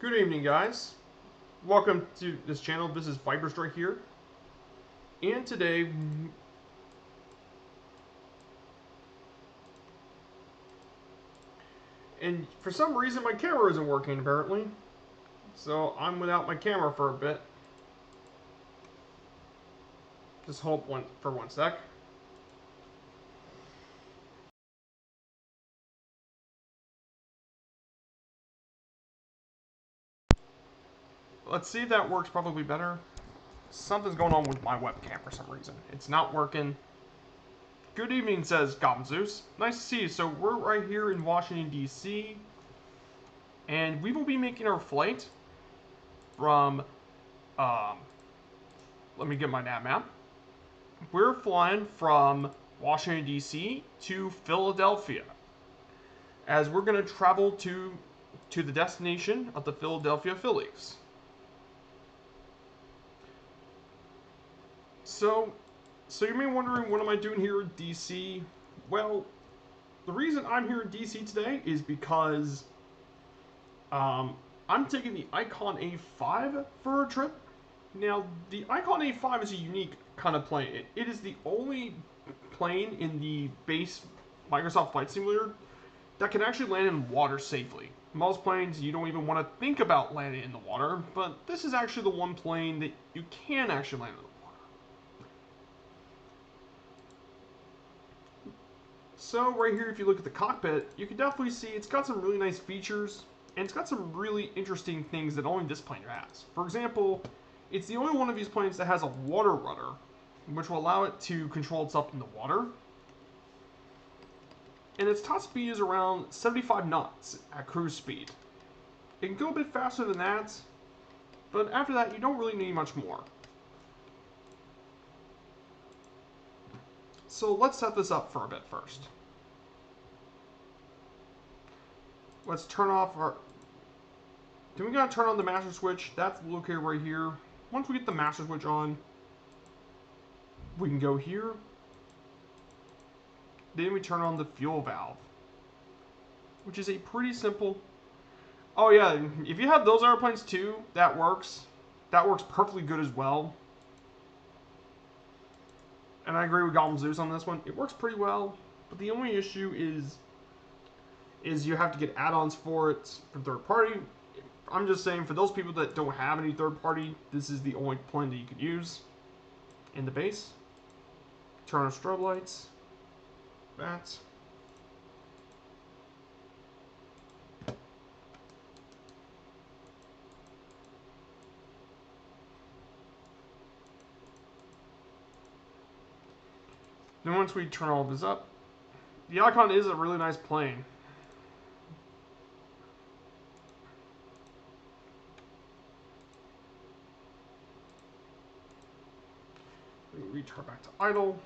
Good evening, guys. Welcome to this channel. This is Viperstrike here. And today, and for some reason my camera isn't working apparently. So I'm without my camera for a bit. Just hold for one sec. Let's see if that works probably better. Something's going on with my webcam for some reason. It's not working. Good evening, says Goblin Zeus. Nice to see you. So we're right here in Washington, D.C. And we will be making our flight from, let me get my nav map. We're flying from Washington, D.C. to Philadelphia, as we're going to travel to the destination of the Philadelphia Phillies. So you may be wondering, what am I doing here in D.C.? Well, the reason I'm here in D.C. today is because I'm taking the Icon A5 for a trip. Now, the Icon A5 is a unique kind of plane. It is the only plane in the base Microsoft Flight Simulator that can actually land in water safely. Most planes, you don't even want to think about landing in the water, but this is actually the one plane that you can actually land in the water. So right here, if you look at the cockpit, you can definitely see it's got some really nice features, and it's got some really interesting things that only this plane has. For example, it's the only one of these planes that has a water rudder, which will allow it to control itself in the water. And its top speed is around 75 knots at cruise speed. It can go a bit faster than that, but after that you don't really need much more. So let's set this up for a bit first. Let's turn off our... Then we gotta turn on the master switch. That's located right here. Once we get the master switch on, we can go here. Then we turn on the fuel valve, which is a pretty simple... Oh yeah, if you have those airplanes too, that works. That works perfectly good as well. And I agree with Goblin Zeus on this one. It works pretty well, but the only issue is you have to get add-ons for it from third party. I'm just saying, for those people that don't have any third party, this is the only plane that you could use in the base. Turn on strobe lights. Bats. Then once we turn all this up, the Icon is a really nice plane. We return back to idle.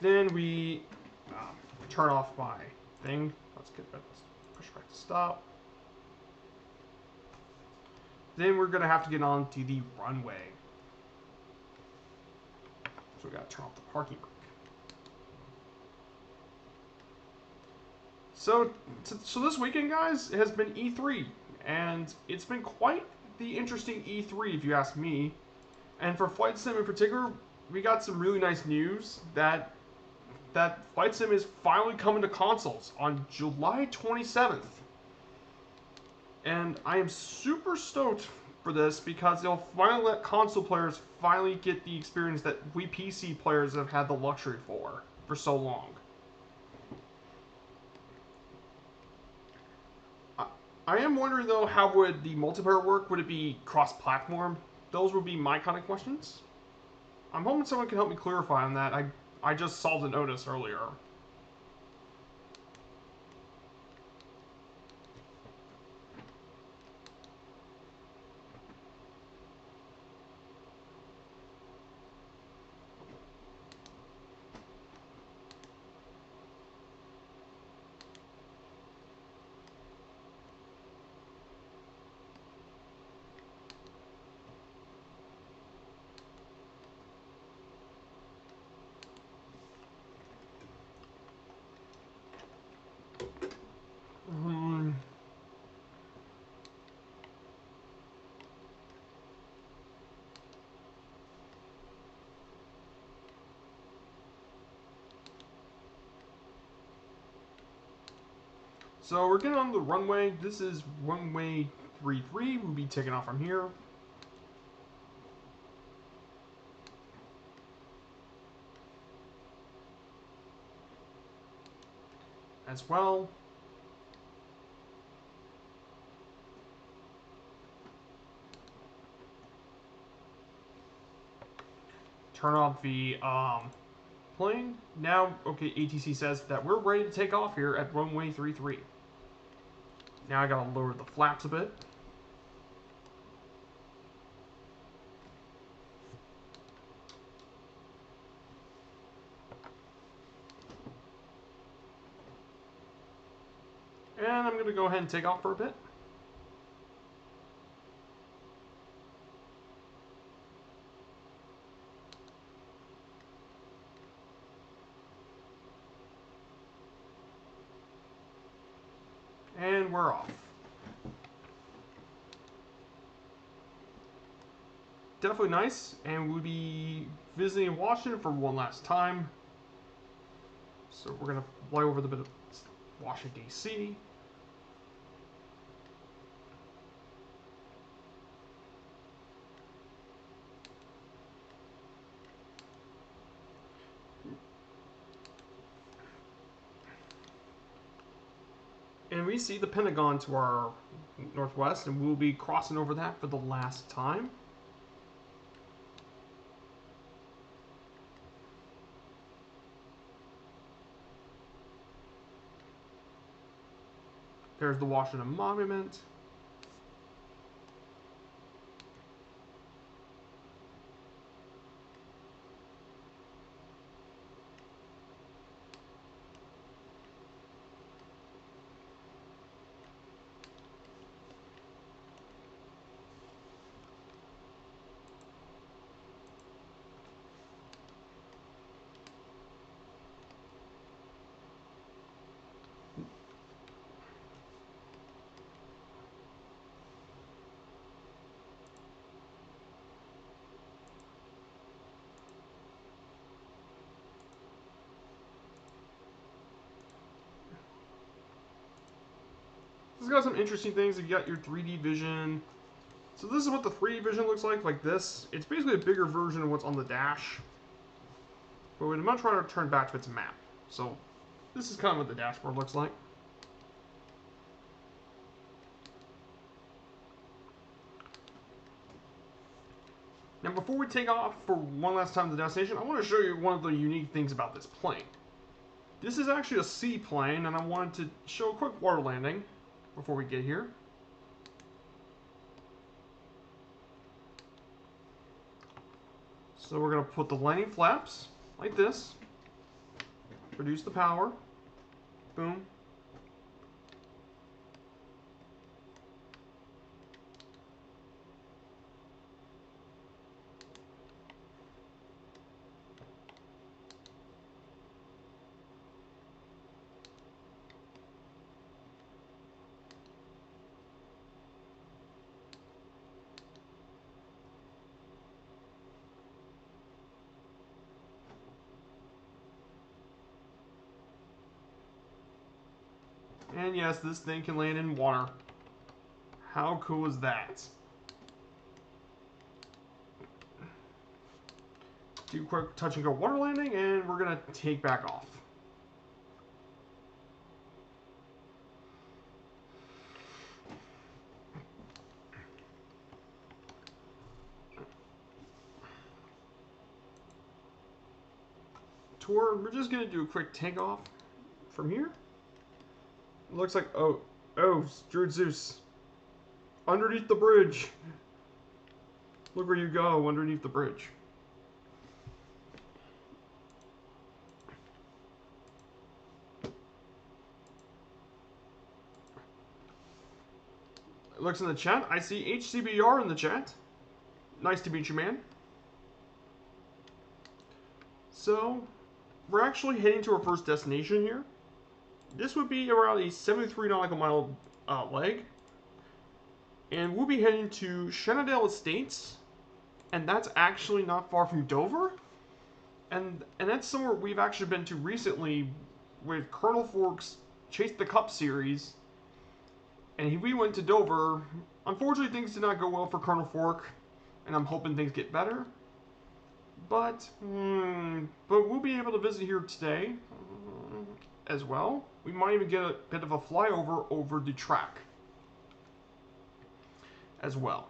Then we turn off my thing. Let's push back to stop. Then we're gonna have to get on to the runway. So we gotta turn off the parking brake. So this weekend, guys, has been E3, and it's been quite the interesting E3 if you ask me. And for Flight Sim in particular, we got some really nice news that Flight Sim is finally coming to consoles on July 27th. And I am super stoked for this because they'll finally let console players finally get the experience that we PC players have had the luxury for so long. I am wondering though, how would the multiplayer work? Would it be cross-platform? Those would be my kind of questions. I'm hoping someone can help me clarify on that. I just solved a notice earlier. So we're getting on the runway. This is runway 33. We'll be taking off from here. As well. Turn off the plane. Now, okay, ATC says that we're ready to take off here at runway 33. Now I gotta lower the flaps a bit. And I'm gonna go ahead and take off for a bit. And we're off. Definitely nice, and we'll be visiting Washington for one last time. So we're gonna fly over the bit of Washington, D.C. And we see the Pentagon to our northwest, and we'll be crossing over that for the last time. There's the Washington Monument. This has got some interesting things. You got your 3D vision. So this is what the 3D vision looks like this. It's basically a bigger version of what's on the dash. But we'd much rather turn back to its map. So this is kind of what the dashboard looks like. Now before we take off for one last time to the destination, I want to show you one of the unique things about this plane. This is actually a seaplane, and I wanted to show a quick water landing before we get here. So we're going to put the landing flaps like this. Produce the power. Boom. And yes, this thing can land in water. How cool is that? Do a quick touch and go water landing, and we're gonna take back off. Tour, we're just gonna do a quick takeoff from here. It looks like, oh, Druid Zeus. Underneath the bridge. Look where you go, underneath the bridge. It looks in the chat. I see HCBR in the chat. Nice to meet you, man. So, we're actually heading to our first destination here. This would be around a 73 nautical mile leg. And we'll be heading to Shenandoah Estates. And that's actually not far from Dover. And that's somewhere we've actually been to recently with Colonel Fork's Chase the Cup series. And we went to Dover. Unfortunately, things did not go well for Colonel Fork, and I'm hoping things get better. But we'll be able to visit here today as well. We might even get a bit of a flyover over the track as well.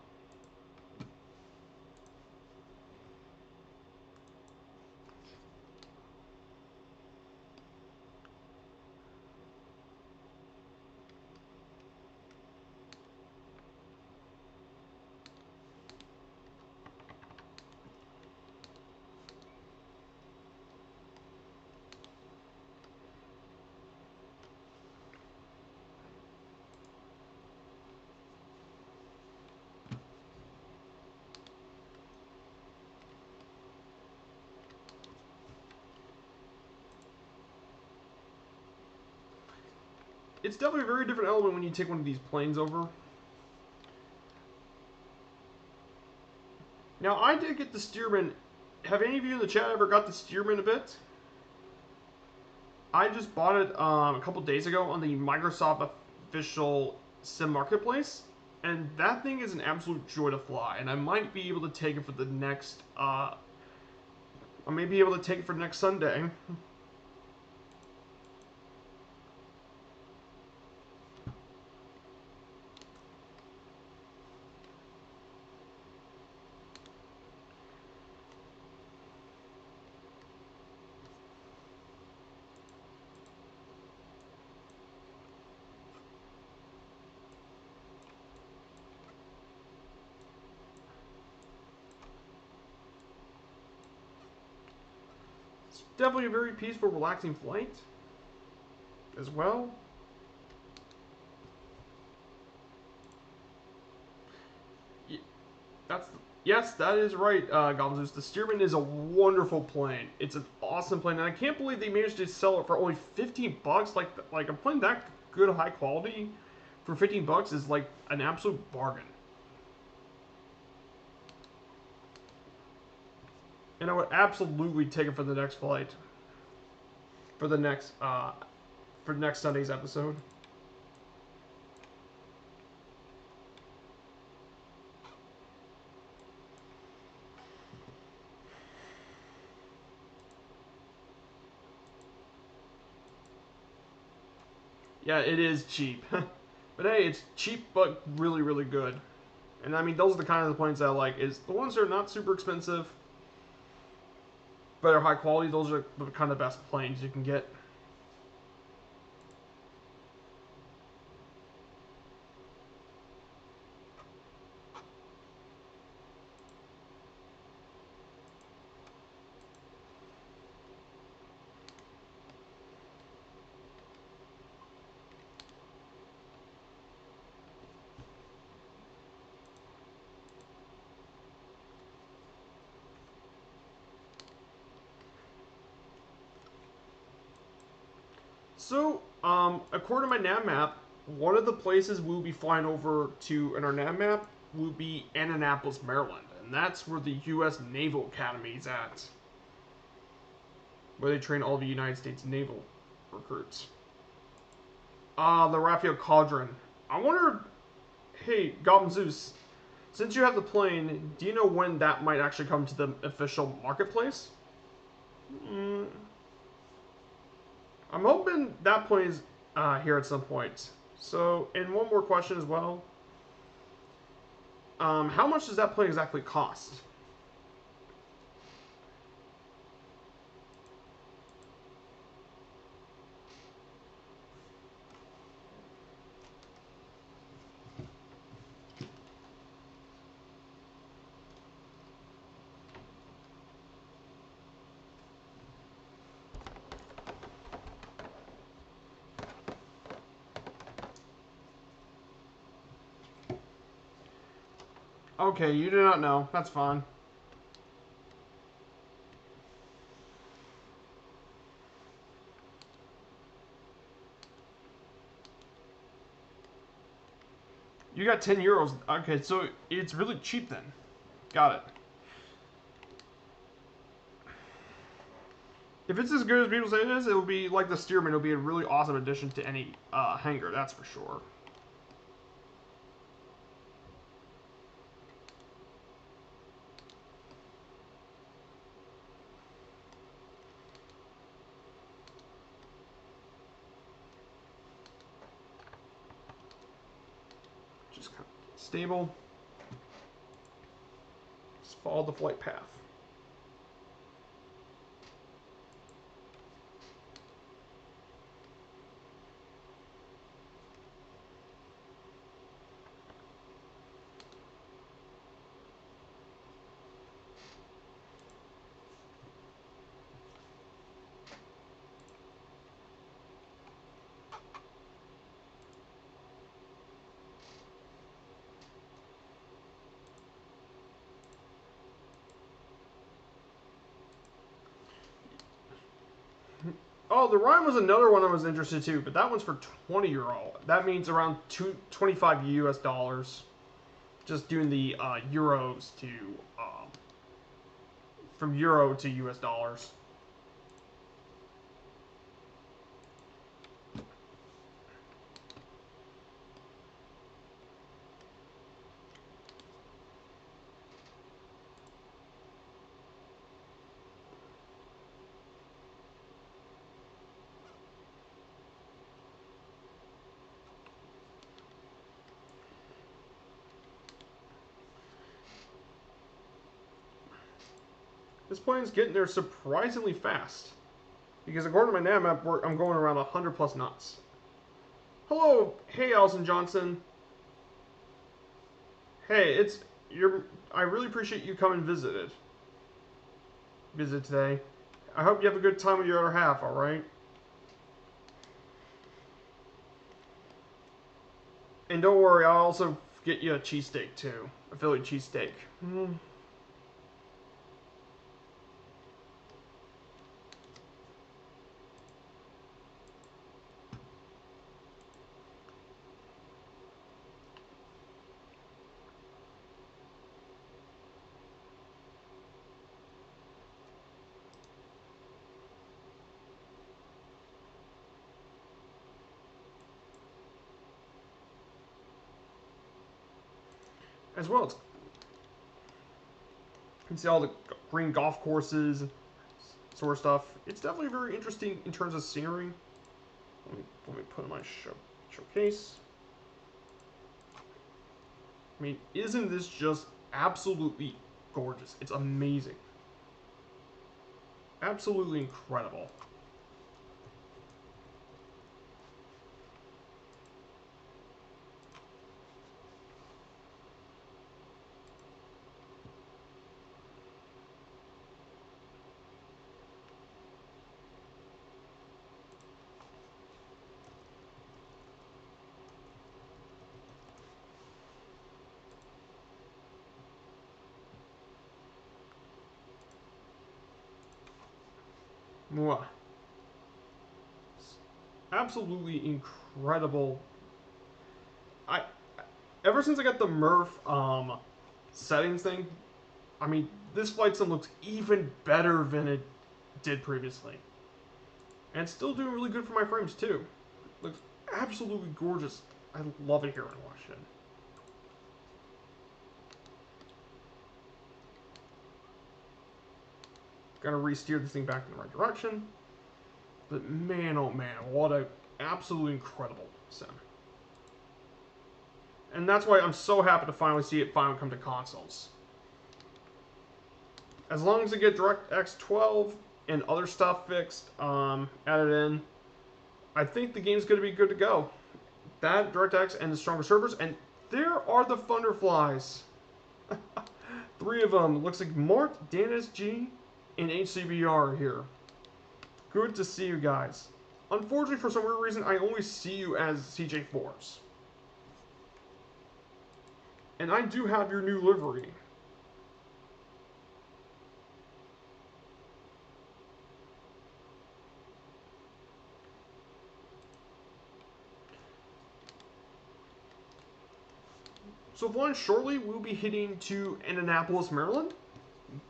It's definitely a very different element when you take one of these planes over. Now, I did get the Stearman. Have any of you in the chat ever got the Stearman a bit? I just bought it a couple days ago on the Microsoft official sim marketplace, and that thing is an absolute joy to fly. And I might be able to take it for the next. I may be able to take it for next Sunday. Definitely a very peaceful, relaxing flight as well. Yes, that is right, Goblin Zeus. The Stearman is a wonderful plane. It's an awesome plane, and I can't believe they managed to sell it for only 15 bucks. Like a plane that good, high quality for 15 bucks is like an absolute bargain. And I would absolutely take it for the next flight. For next Sunday's episode. Yeah, it is cheap. But hey, it's cheap but really, really good. And I mean, those are the kind of the planes that I like. Is the ones that are not super expensive, but are high quality. Those are the kind of best planes you can get. So, according to my nav map, one of the places we'll be flying over to in our nav map will be Annapolis, Maryland, and that's where the U.S. Naval Academy is at, where they train all the United States naval recruits. The Raphael Cauldron. I wonder, hey, Goblin Zeus, since you have the plane, do you know when that might actually come to the official marketplace? I'm hoping that plays here at some point. So, and one more question as well. How much does that plane exactly cost? Okay, you do not know. That's fine. You got 10 euros. Okay, so it's really cheap then. Got it. If it's as good as people say it is, it will be like the Stearman. It'll be a really awesome addition to any hangar, that's for sure. stable. Just follow the flight path. Oh, the Ryan was another one I was interested too, but that one's for 20-year-old. That means around 25 US dollars. Just doing the euros to from euro to US dollars. This plane's getting there surprisingly fast. Because according to my nav map, I'm going around 100 plus knots. Hello, hey Allison Johnson. Hey, I really appreciate you coming visit today. I hope you have a good time with your other half, alright? And don't worry, I'll also get you a cheesesteak too. A Philly cheesesteak. As well, you can see all the green golf courses, sort of stuff. It's definitely very interesting in terms of scenery. Let me put in my showcase. I mean, isn't this just absolutely gorgeous? It's amazing. Absolutely incredible. Mwah. Absolutely incredible. Ever since I got the Murph settings thing, I mean, this flight sim looks even better than it did previously. And it's still doing really good for my frames too. Looks absolutely gorgeous. I love it here in Washington. Gotta re-steer this thing back in the right direction. But man, oh man, what a absolutely incredible sim. And that's why I'm so happy to finally see it finally come to consoles. As long as they get DirectX 12 and other stuff fixed, added in, I think the game's going to be good to go. That, DirectX, and the stronger servers, and there are the Thunderflies. 3 of them. Looks like Mort, DanSG, and HCBR are here. Good to see you guys. Unfortunately, for some weird reason, I only see you as CJ4s. And I do have your new livery. So flying shortly, we'll be heading to Annapolis, Maryland.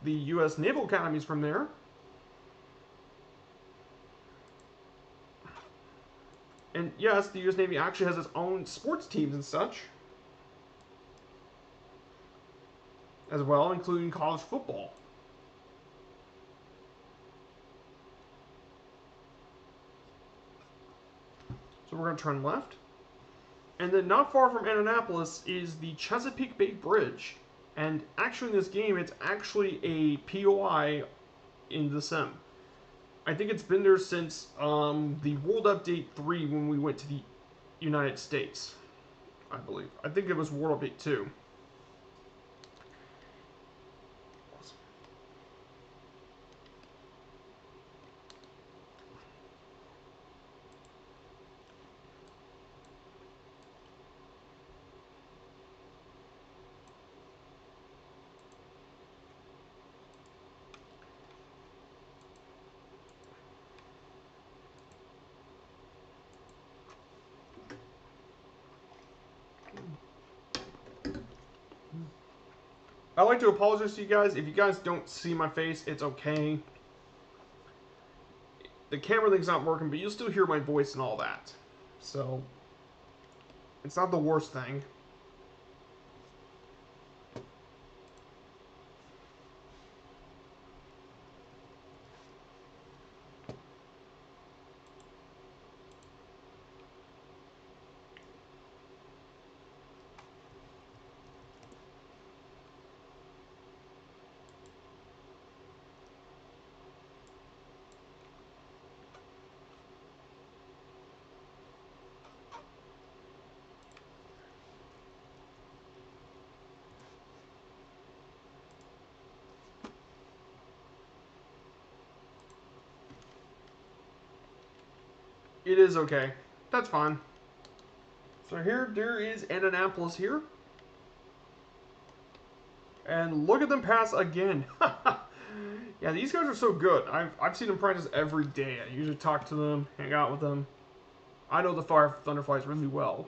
The U.S. Naval Academy is from there. And yes, the U.S. Navy actually has its own sports teams and such. As well, including college football. So we're going to turn left. And then not far from Annapolis is the Chesapeake Bay Bridge. And actually in this game, it's actually a POI in the sim. I think it's been there since the World Update 3 when we went to the United States, I believe. I think it was World Update 2. I'd like to apologize to you guys. If you guys don't see my face, it's okay. The camera thing's not working, but you'll still hear my voice and all that. So, it's not the worst thing. It is okay. That's fine. So here, there is Annapolis here. And look at them pass again. Yeah, these guys are so good. I've seen them practice every day. I usually talk to them, hang out with them. I know the Fire Thunderflies really well.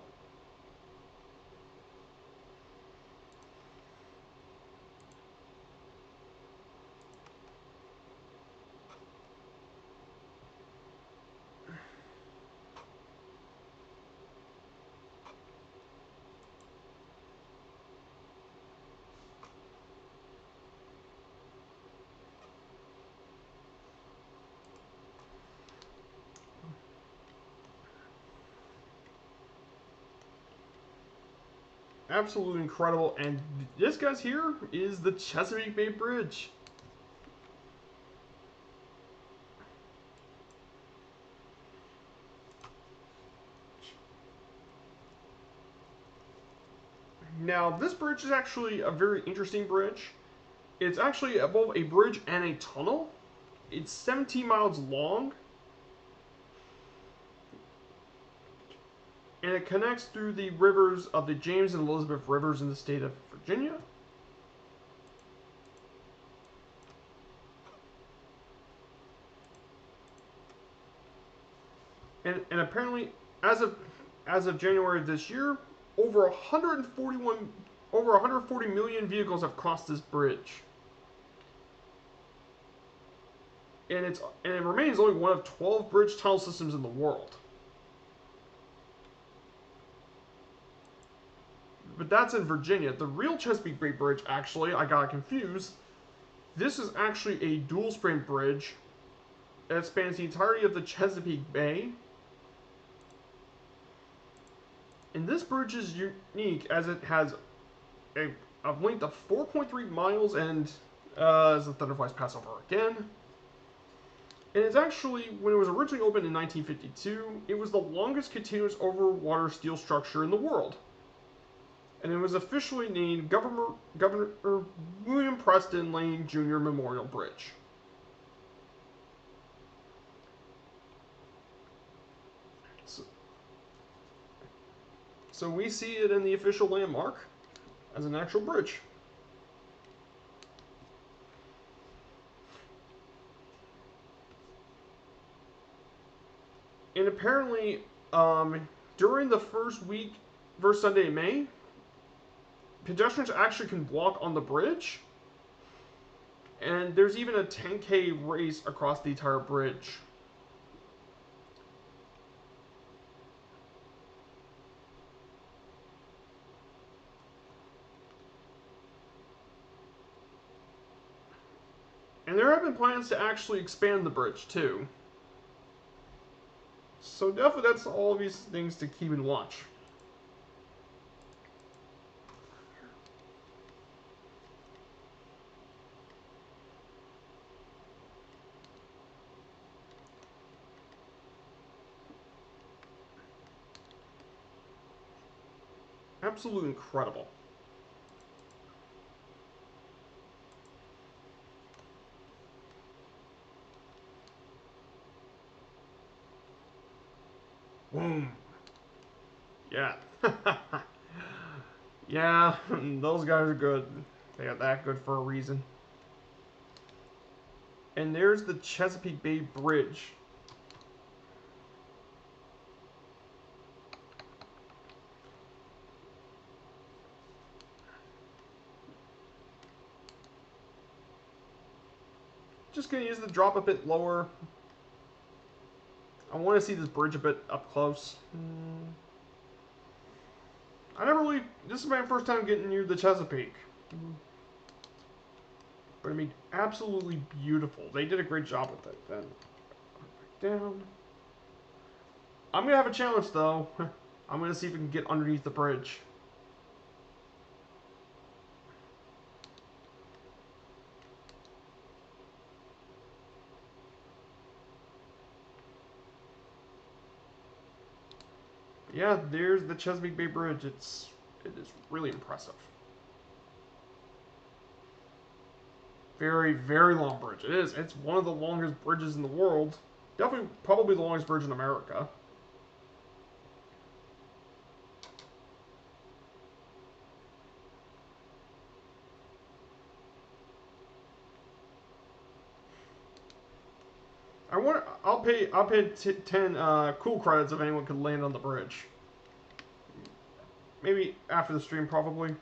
Absolutely incredible. And this guy's here is the Chesapeake Bay Bridge. Now, this bridge is actually a very interesting bridge. It's actually both a bridge and a tunnel. It's 17 miles long. And it connects through the rivers of the James and Elizabeth Rivers in the state of Virginia. And apparently, as of January of this year, over 140 million vehicles have crossed this bridge. And it remains only one of 12 bridge tunnel systems in the world. But that's in Virginia. The real Chesapeake Bay Bridge, actually, I got confused. This is actually a dual span bridge that spans the entirety of the Chesapeake Bay. And this bridge is unique as it has a length of 4.3 miles and as the Thunderflies pass over again. And it's actually, when it was originally opened in 1952, it was the longest continuous over-water steel structure in the world. And it was officially named Governor William Preston Lane Jr. Memorial Bridge. So we see it in the official landmark as an actual bridge. And apparently, during the first Sunday in May, pedestrians actually can walk on the bridge. And there's even a 10K race across the entire bridge. And there have been plans to actually expand the bridge too. So definitely that's all of these things to keep and watch. Absolutely incredible. Boom. Yeah. Yeah, those guys are good. They got that good for a reason. And there's the Chesapeake Bay Bridge. Just gonna use the drop a bit lower. I want to see this bridge a bit up close. I never really. This is my first time getting near the Chesapeake. But I mean, absolutely beautiful. They did a great job with it. Then down. I'm gonna have a challenge though. I'm gonna see if we can get underneath the bridge. Yeah, there's the Chesapeake Bay Bridge. It is really impressive. Very, very long bridge. It is. It's one of the longest bridges in the world. Definitely, probably the longest bridge in America. I want. I'll pay 10 cool credits if anyone could land on the bridge. Maybe after the stream, probably.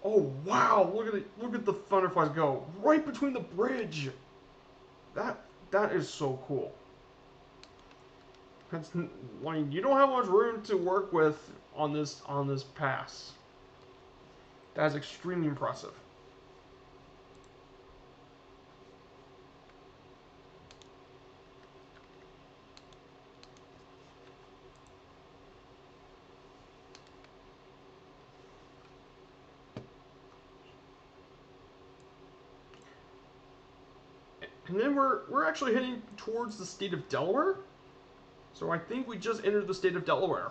Oh wow! Look at the Thunderflies go right between the bridge. That is so cool. That's, I mean, you don't have much room to work with on this pass. That is extremely impressive. And then we're actually heading towards the state of Delaware. So I think we just entered the state of Delaware.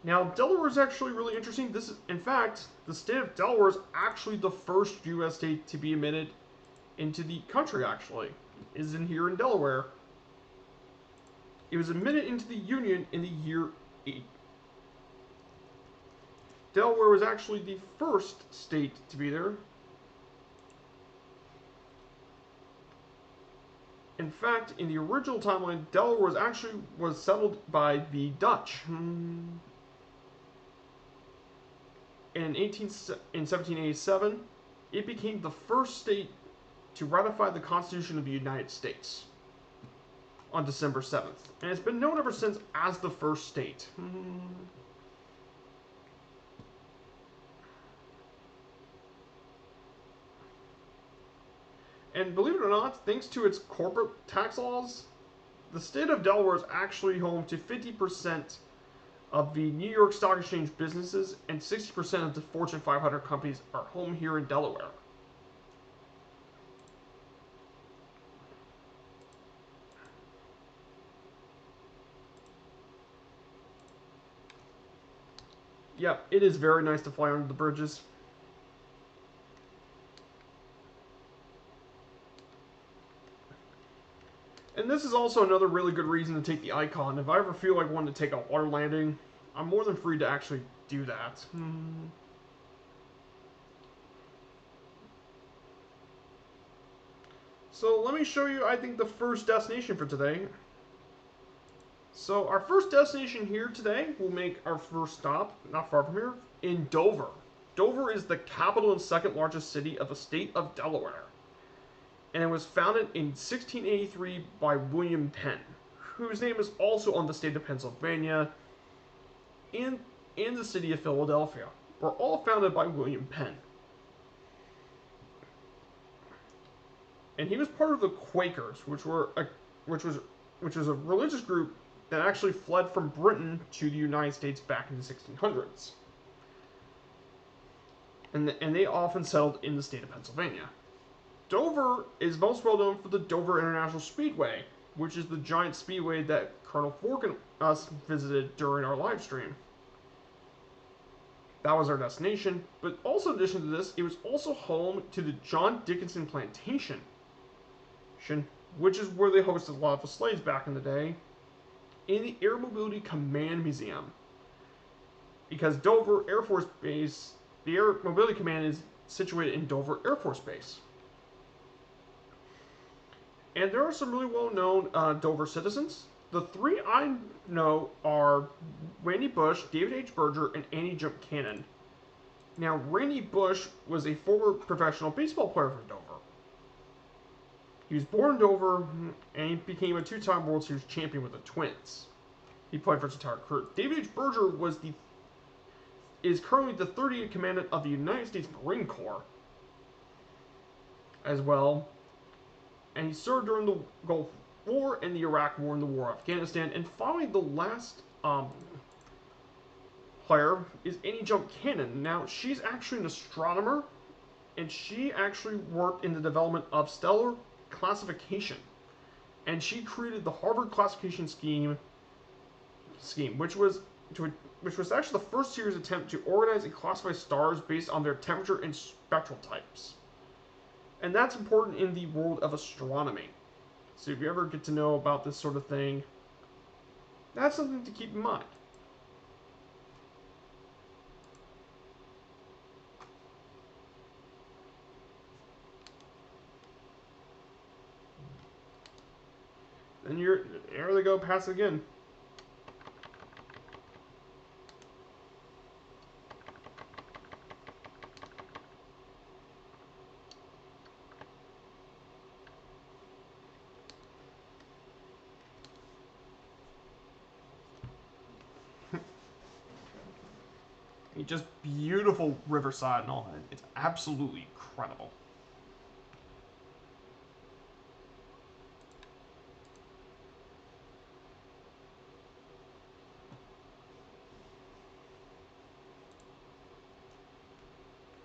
Now, Delaware is actually really interesting. This is, in fact, the state of Delaware is actually the first U.S. state to be admitted into the country, actually. Is in here in Delaware. It was admitted into the Union in the year 8. Delaware was actually the first state to be there. In fact, in the original timeline, Delaware was settled by the Dutch. In 1787, it became the first state to ratify the Constitution of the United States on December 7th. And it's been known ever since as the first state. And believe it or not, thanks to its corporate tax laws, the state of Delaware is actually home to 50% of the New York Stock Exchange businesses, and 60% of the Fortune 500 companies are home here in Delaware. Yep, it is very nice to fly under the bridges. And this is also another really good reason to take the Icon. If I ever feel like wanting to take a water landing, I'm more than free to actually do that. So let me show you, I think, the first destination for today. So our first destination here today will make our first stop, not far from here, in Dover. Dover is the capital and second largest city of the state of Delaware. And it was founded in 1683 by William Penn, whose name is also on the state of Pennsylvania and the city of Philadelphia. Were all founded by William Penn. And he was part of the Quakers, which was a religious group that actually fled from Britain to the United States back in the 1600s. And they often settled in the state of Pennsylvania. Dover is most well known for the Dover International Speedway, which is the giant speedway that Colonel Fork and us visited during our live stream. That was our destination, but also in addition to this, it was also home to the John Dickinson Plantation, which is where they hosted a lot of the slaves back in the day, in the Air Mobility Command Museum. Because Dover Air Force Base, the Air Mobility Command is situated in Dover Air Force Base. And there are some really well-known Dover citizens. The three I know are Randy Bush, David H. Berger, and Annie Jump Cannon. Now, Randy Bush was a former professional baseball player from Dover. He was born in Dover, and he became a two-time World Series champion with the Twins. He played for his entire career. David H. Berger is currently the 38th Commandant of the United States Marine Corps as well. And he served during the Gulf War and the Iraq War and the War of Afghanistan. And finally, the last player is Annie Jump Cannon. Now, she's actually an astronomer, and she actually worked in the development of stellar classification. And she created the Harvard classification scheme, which was actually the first serious attempt to organize and classify stars based on their temperature and spectral types. And that's important in the world of astronomy. So if you ever get to know about this sort of thing, that's something to keep in mind. And there they go, pass it again. Just beautiful riverside and all that. It's absolutely incredible.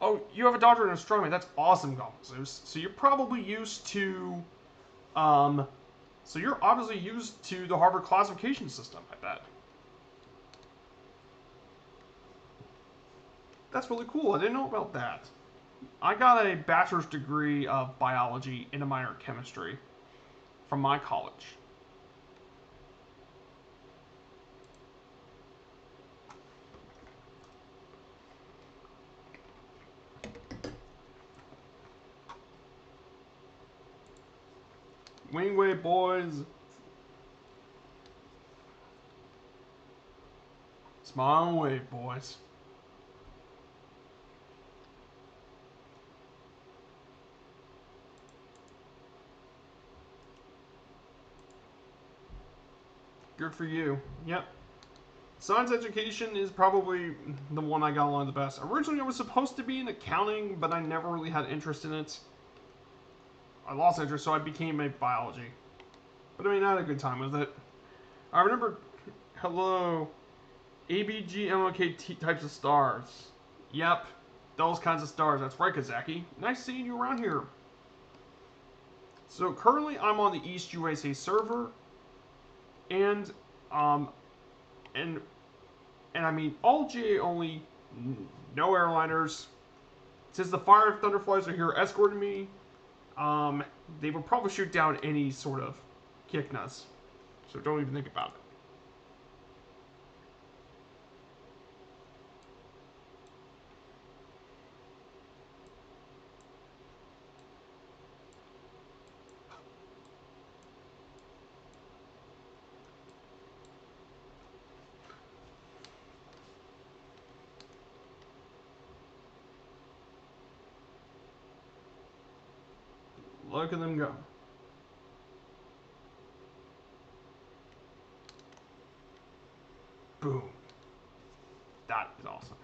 Oh, you have a doctorate in astronomy. That's awesome, Goblin. So you're probably used to, so you're obviously used to the Harvard classification system, I bet. That's really cool. I didn't know about that. I got a bachelor's degree of biology and a minor in chemistry from my college. Wingway boys. It's my own way, boys. Good for you. Yep. Science education is probably the one I got along the best. Originally, I was supposed to be in accounting, but I never really had interest in it. I lost interest, so I became a biology. But I mean, I had a good time with it. I remember, hello, ABG, MLK types of stars. Yep, those kinds of stars. That's right, Kazaki. Nice seeing you around here. So currently, I'm on the East USA server, and I mean, all GA only, no airliners. Since the Fire Thunderflies are here escorting me, they would probably shoot down any sort of Kiknas. So don't even think about it. Look at them go. Boom. That is awesome.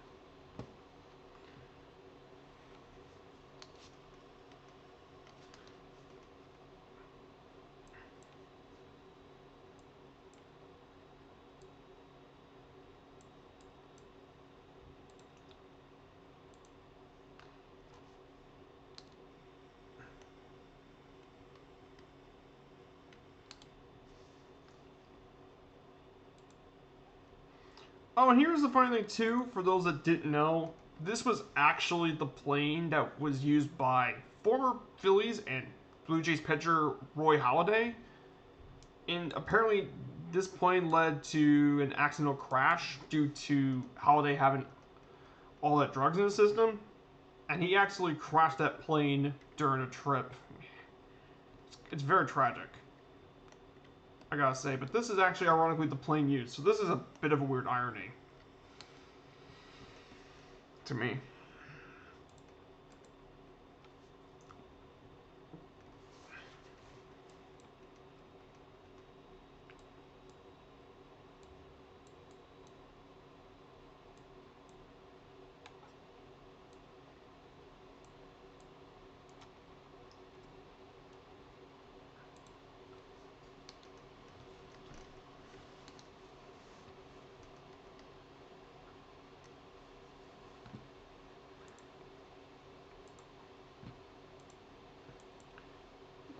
Oh, and here's the funny thing too, for those that didn't know, this was actually the plane that was used by former Phillies and Blue Jays pitcher Roy Halladay. And apparently, this plane led to an accidental crash due to Halladay having all that drugs in his system. And he actually crashed that plane during a trip. It's very tragic, I gotta say. But this is actually, ironically, the plane used. So this is a bit of a weird irony to me.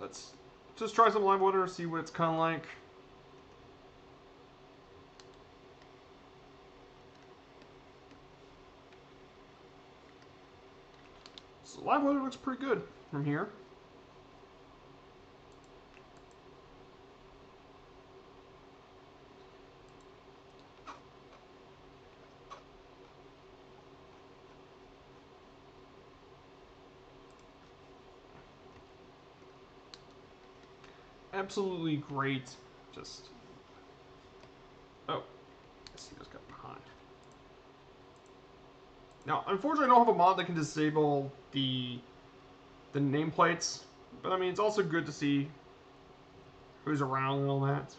Let's just try some live water, see what it's kind of like. So live water looks pretty good from here. Absolutely great. Just oh, let's see, just got behind. Now, unfortunately, I don't have a mod that can disable the nameplates, but I mean, it's also good to see who's around and all that.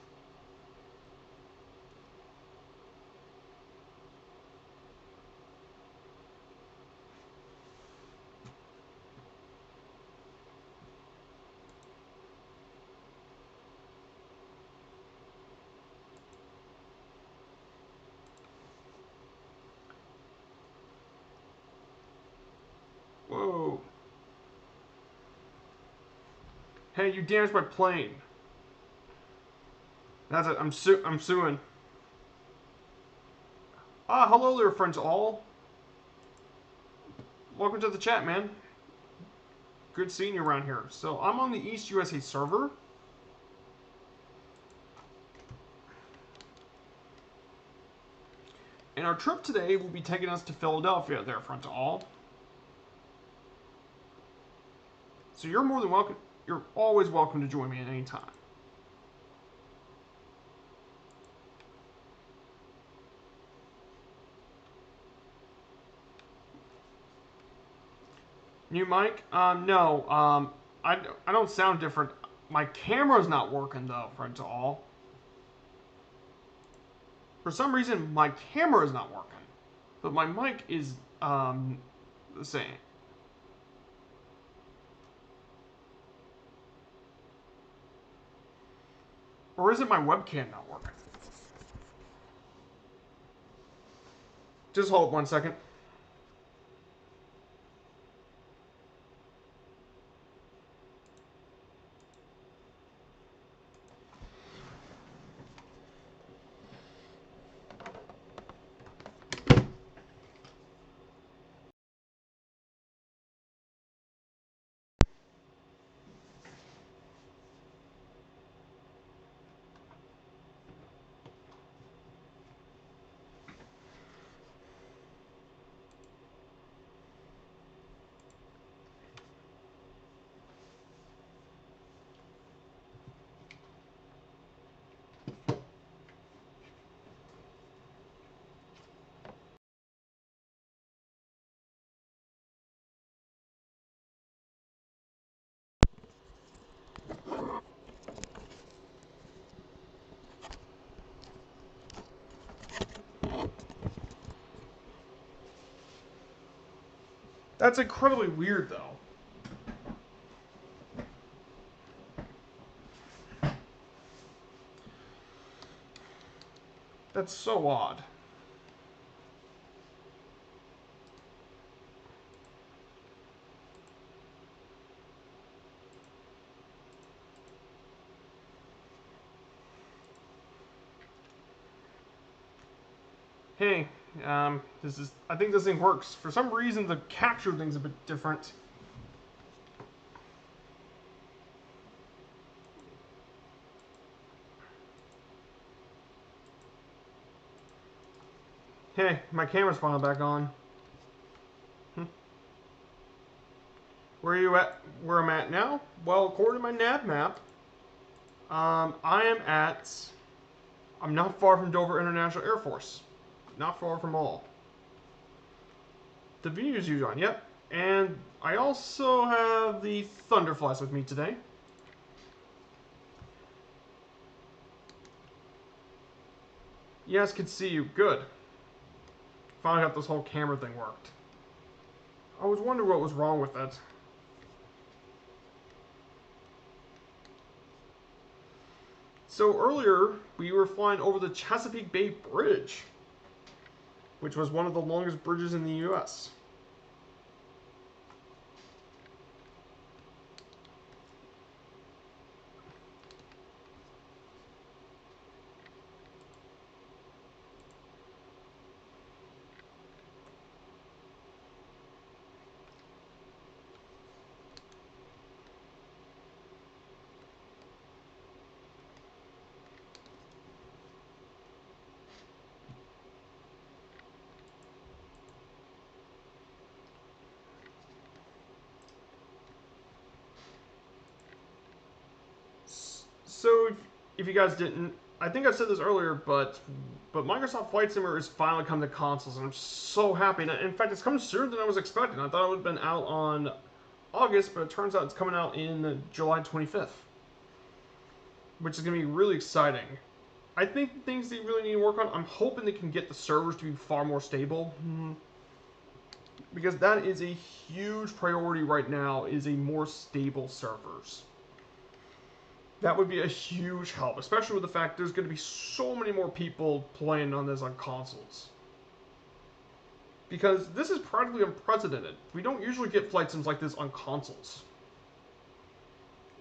Whoa. Hey, you damaged my plane. That's it. I'm suing. Ah, hello there, friends all. Welcome to the chat, man. Good seeing you around here. So I'm on the East USA server. And our trip today will be taking us to Philadelphia there, friends all. So you're more than welcome. You're always welcome to join me at any time. New mic? No. I don't sound different. My camera's not working though, friends all. For some reason, my camera is not working, but my mic is the same. Or is it my webcam not working? Just hold 1 second. That's incredibly weird, though. That's so odd. Hey, I think this thing works. For some reason, the capture thing's a bit different. Hey, my camera's finally back on. Where are you at? Where I'm at now? Well, according to my nav map, I'm not far from Dover International Air Force. Not far from all. The views you on, yep. And I also have the Thunderflies with me today. Yes, can see you. Good. Finally got this whole camera thing worked. I was wondering what was wrong with it. So earlier, we were flying over the Chesapeake Bay Bridge, which was one of the longest bridges in the U.S. So, if you guys didn't, I think I said this earlier, but Microsoft Flight Simulator is finally coming to consoles, and I'm so happy. And in fact, it's coming sooner than I was expecting. I thought it would have been out on August, but it turns out it's coming out in July 25th, which is going to be really exciting. I think the things they really need to work on, I'm hoping they can get the servers to be far more stable. Because that is a huge priority right now, is a more stable servers. That would be a huge help, especially with the fact there's going to be so many more people playing on this on consoles. Because this is practically unprecedented. We don't usually get flight sims like this on consoles.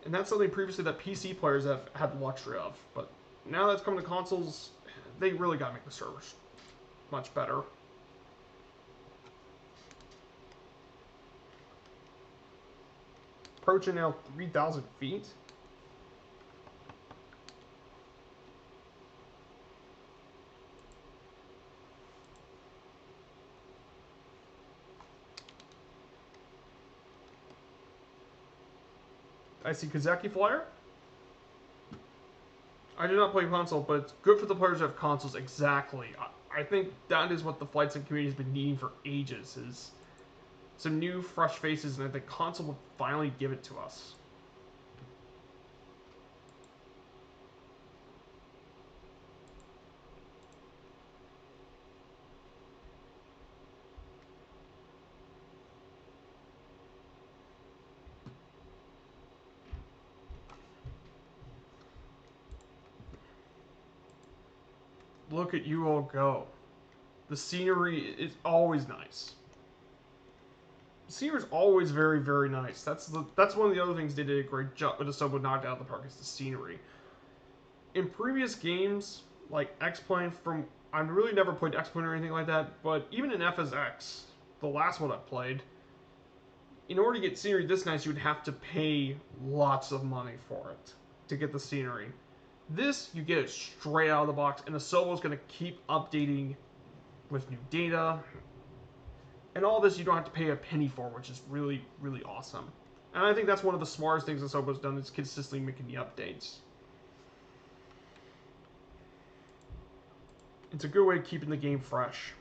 And that's something previously that PC players have had the luxury of. But now that's coming to consoles, they really got to make the servers much better. Approaching now 3,000 feet. I see Kazaki Flyer. I do not play console, but it's good for the players who have consoles. Exactly. I think that is what the flight sim community has been needing for ages, is some new, fresh faces, and I think console will finally give it to us. Look at you all go. The scenery is always nice. The scenery is always very, very nice. That's one of the other things they did a great job with. The sub would knock out of the park is the scenery. In previous games, like X-Plane, I've really never played X-Plane or anything like that, but even in FSX, the last one I played, in order to get scenery this nice, you would have to pay lots of money for it to get the scenery. This, you get it straight out of the box, and Asobo is going to keep updating with new data. And all this you don't have to pay a penny for, which is really, really awesome. And I think that's one of the smartest things Asobo's done, is consistently making the updates. It's a good way of keeping the game fresh.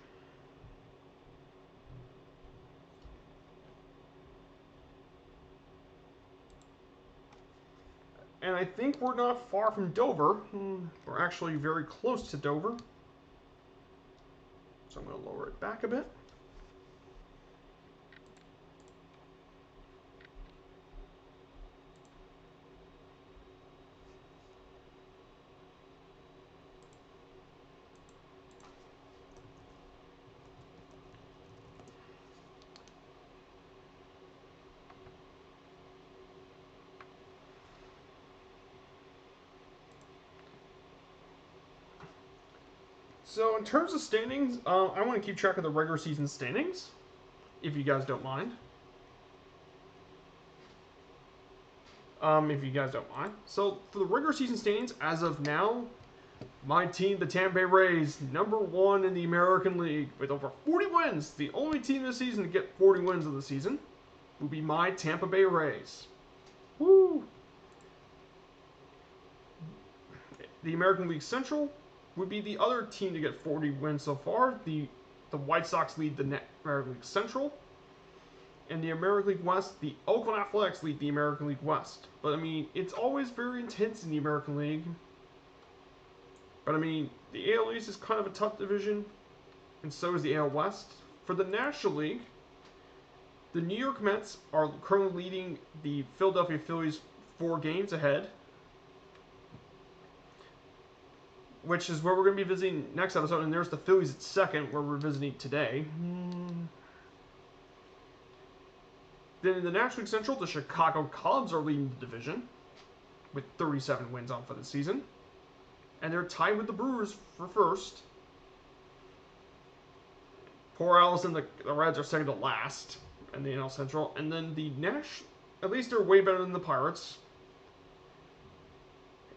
And I think we're not far from Dover. We're actually very close to Dover. So I'm going to lower it back a bit. So in terms of standings, I want to keep track of the regular season standings, if you guys don't mind. If you guys don't mind. So for the regular season standings, as of now, my team, the Tampa Bay Rays, #1 in the American League with over 40 wins. The only team this season to get 40 wins of the season will be my Tampa Bay Rays. Woo! The American League Central would be the other team to get 40 wins so far. The White Sox lead the American League Central. And the American League West, the Oakland Athletics lead the American League West. But I mean, it's always very intense in the American League. But I mean, the AL East is kind of a tough division, and so is the AL West. For the National League, the New York Mets are currently leading the Philadelphia Phillies 4 games ahead, which is where we're going to be visiting next episode. And there's the Phillies at second, where we're visiting today. Then in the National League Central, the Chicago Cubs are leading the division with 37 wins on for the season. And they're tied with the Brewers for first. Poor Allison, the Reds are second to last in the NL Central. And then the at least they're way better than the Pirates.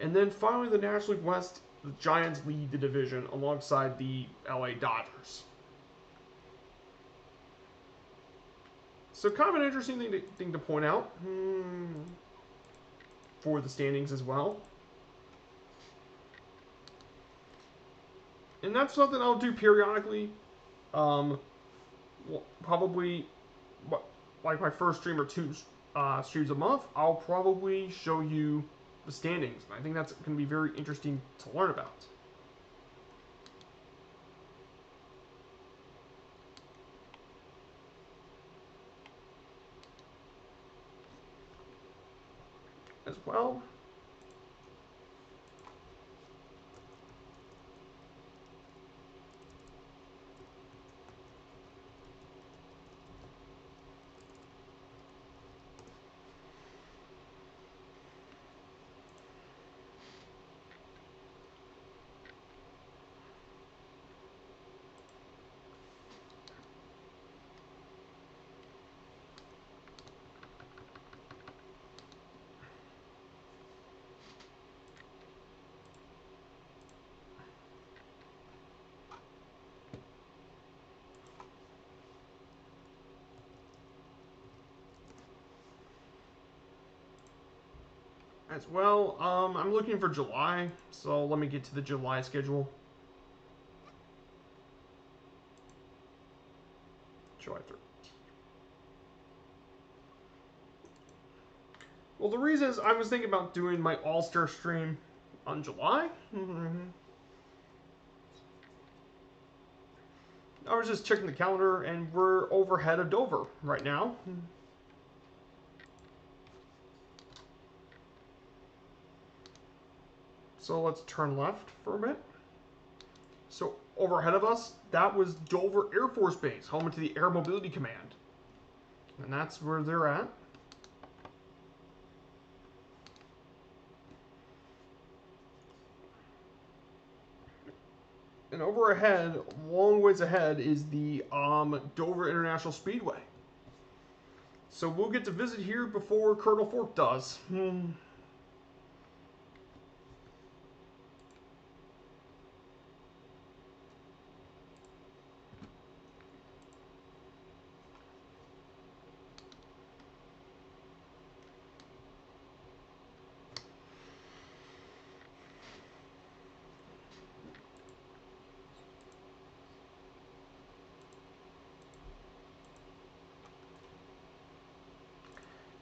And then finally the National League West, the Giants lead the division alongside the LA Dodgers. So kind of an interesting thing to point out for the standings as well. And that's something I'll do periodically. Probably like my first stream or 2 streams a month, I'll probably show you the standings. And I think that's going to be very interesting to learn about. As well. As well, I'm looking for July, so let me get to the July schedule. July 3rd. Well, the reason is I was thinking about doing my All-Star stream on July. I was just checking the calendar, and we're overhead of Dover right now. So let's turn left for a bit. So overhead of us, that was Dover Air Force Base, home to the Air Mobility Command. And that's where they're at. And over ahead, long ways ahead, is the Dover International Speedway. So we'll get to visit here before Colonel Fork does.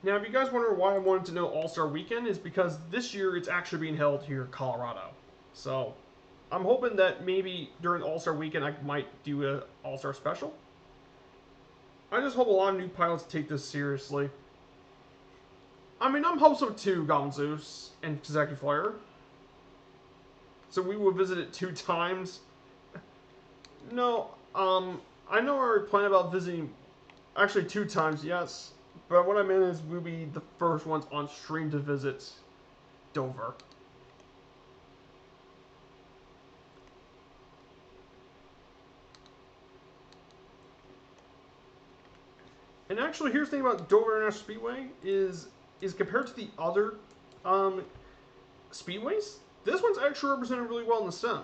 Now, if you guys wonder why I wanted to know All-Star Weekend, is because this year it's actually being held here in Colorado. So, I'm hoping that maybe during All-Star Weekend I might do an All-Star special. I just hope a lot of new pilots take this seriously. I mean, I'm hopeful too, Goblin Zeus and Kazaki Flyer. So we will visit it 2 times. No, I know we're planning about visiting actually 2 times, yes. But what I meant is we'll be the first ones on stream to visit Dover. And actually, here's the thing about Dover International Speedway is compared to the other speedways, this one's actually represented really well in the sim.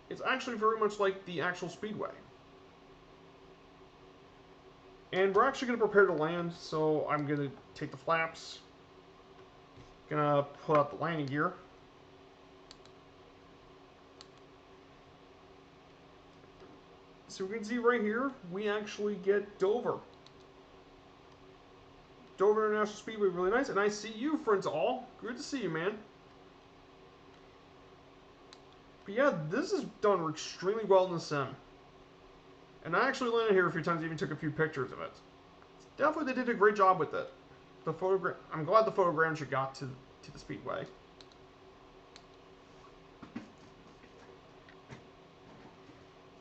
It's actually very much like the actual speedway. And we're actually going to prepare to land, so I'm going to take the flaps. Gonna put out the landing gear. So we can see right here, we actually get Dover. Dover International Speedway, really nice. And I see you, friends all. Good to see you, man. But yeah, this is done extremely well in the sim. And I actually landed here a few times, even took a few pictures of it. Definitely they did a great job with it. The photogram, I'm glad the photograms you got to the speedway.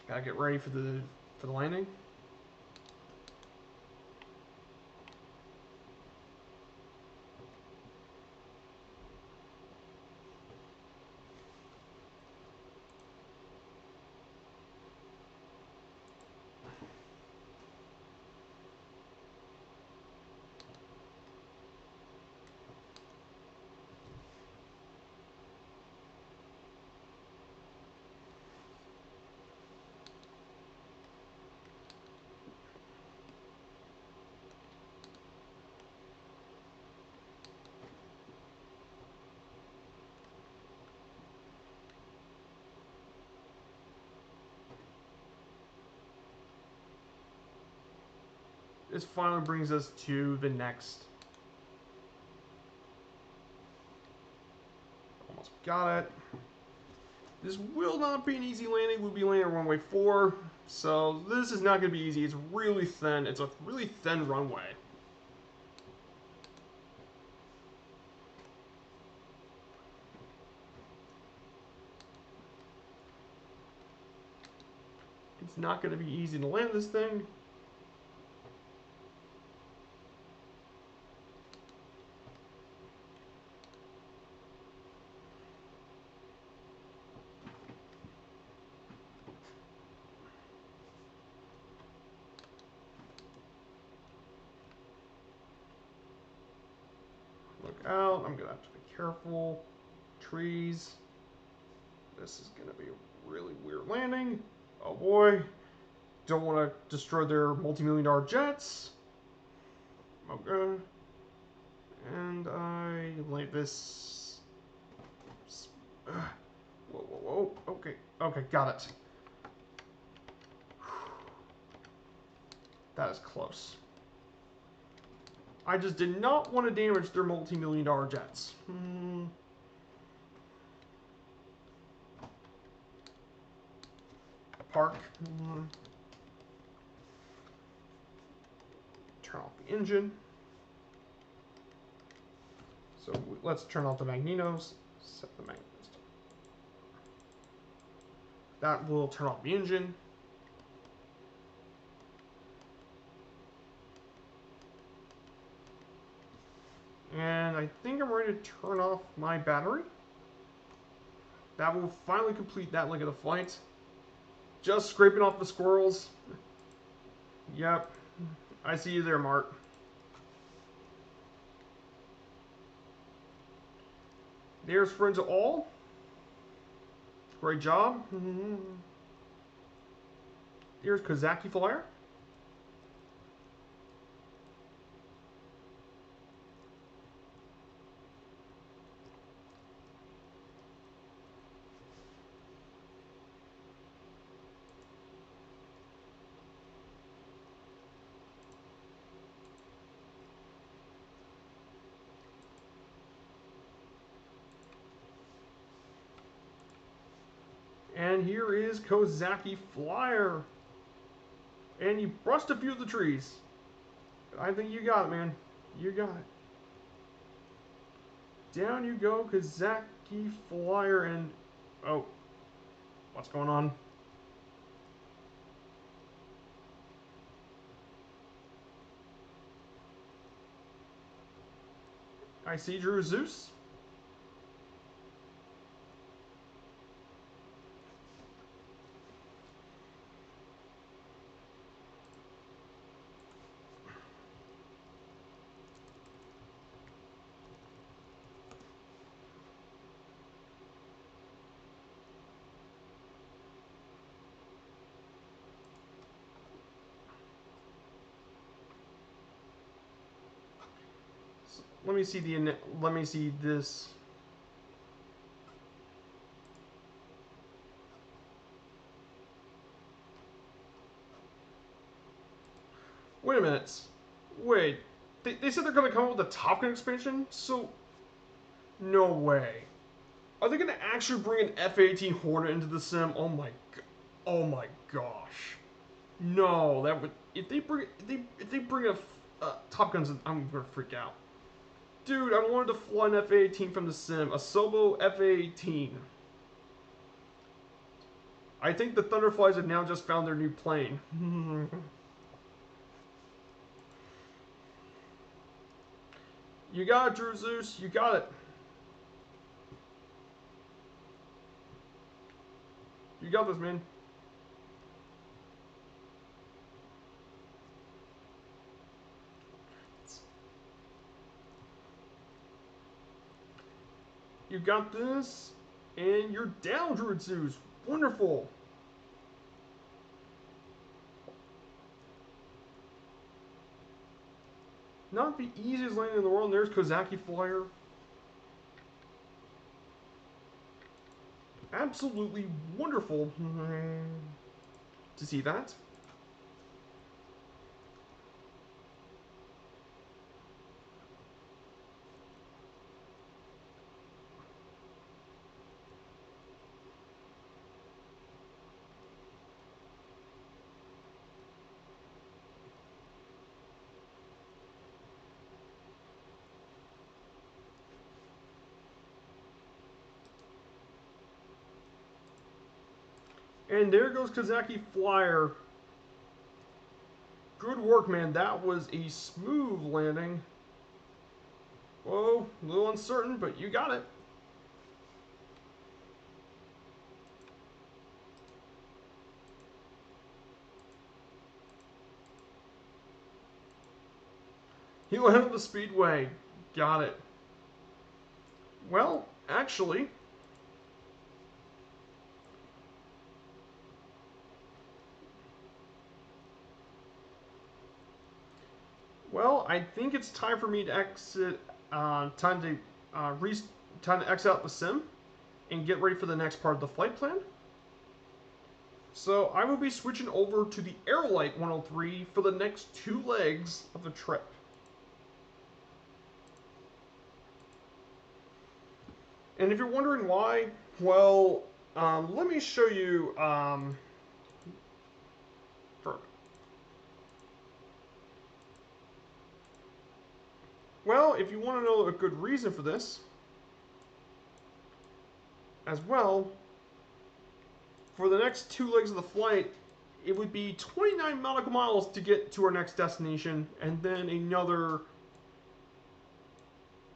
Gotta get ready for the landing. This finally brings us to the next. Almost got it. This will not be an easy landing. We'll be landing on runway 4. So this is not going to be easy. It's really thin. It's a really thin runway. It's not going to be easy to land this thing. Look out. I'm going to have to be careful. Trees. This is going to be a really weird landing. Oh boy. Don't want to destroy their multi-million-dollar jets. Okay. And I like this. Whoa, whoa, whoa. Okay. Okay, got it. That is close. I just did not want to damage their multi-million-dollar jets. Park. Turn off the engine. So let's turn off the magnetos. Set the magnetos. That will turn off the engine. And I think I'm ready to turn off my battery. That will finally complete that leg of the flight. Just scraping off the squirrels. Yep. I see you there, Mart. There's friends all. Great job. Here's Kozaki Flyer. And here is Kozaki Flyer. And you brushed a few of the trees. I think you got it, man. You got it. Down you go, Kozaki Flyer, and... Oh. What's going on? I see Drew Zeus. let me see let me see this. Wait a minute. Wait. They said they're going to come up with a Top Gun expansion? So, no way. Are they going to actually bring an F-18 Hornet into the sim? Oh my gosh. No, that would if they bring a Top Guns, I'm gonna freak out. Dude, I wanted to fly an F-18 from the sim, a Sobo F-18. I think the Thunderflies have now just found their new plane. You got it, Drew Zeus. You got it. You got this, man. You got this. And you're down, Drew Zeus. Wonderful. Not the easiest landing in the world. There's Kozaki Flyer. Absolutely wonderful to see that. And there goes Kozaki Flyer. Good work, man. That was a smooth landing. Whoa, a little uncertain, but you got it. He landed the speedway. Got it. Well, actually, I think it's time for me to exit. Time to exit out the sim and get ready for the next part of the flight plan. So I will be switching over to the Aerolite 103 for the next 2 legs of the trip. And if you're wondering why, well, let me show you. Well, if you want to know a good reason for this, as well, for the next 2 legs of the flight, it would be 29 nautical miles to get to our next destination, and then another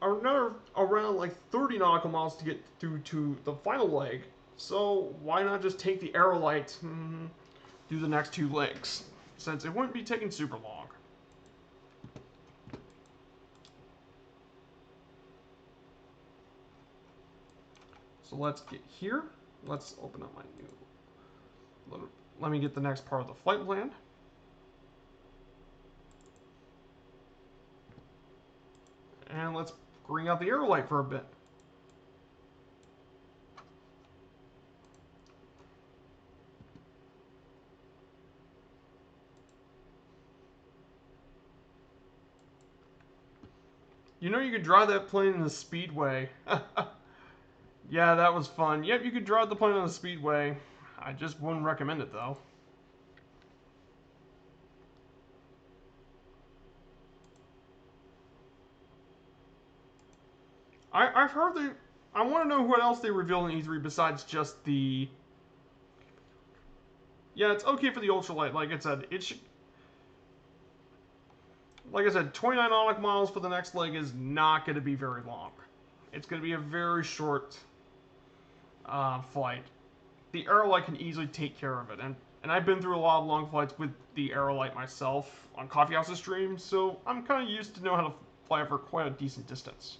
around like 30 nautical miles to get through to the final leg. So why not just take the Aerolite do the next 2 legs, since it wouldn't be taking super long. So let's get here. Let's open up my new. Let me get the next part of the flight plan. And let's bring out the Aerolite for a bit. You know you could drive that plane in the Speedway. Yeah, that was fun. Yep, you could drive the plane on the Speedway. I just wouldn't recommend it, though. I've heard they... I want to know what else they revealed in E3 besides just the... Yeah, it's okay for the ultralight. Like I said, it should... Like I said, 29 nautical miles for the next leg is not going to be very long. It's going to be a very short flight. The Aerolite can easily take care of it, and I've been through a lot of long flights with the Aerolite myself on Coffeehouse's stream, so I'm kind of used to know how to fly for quite a decent distance.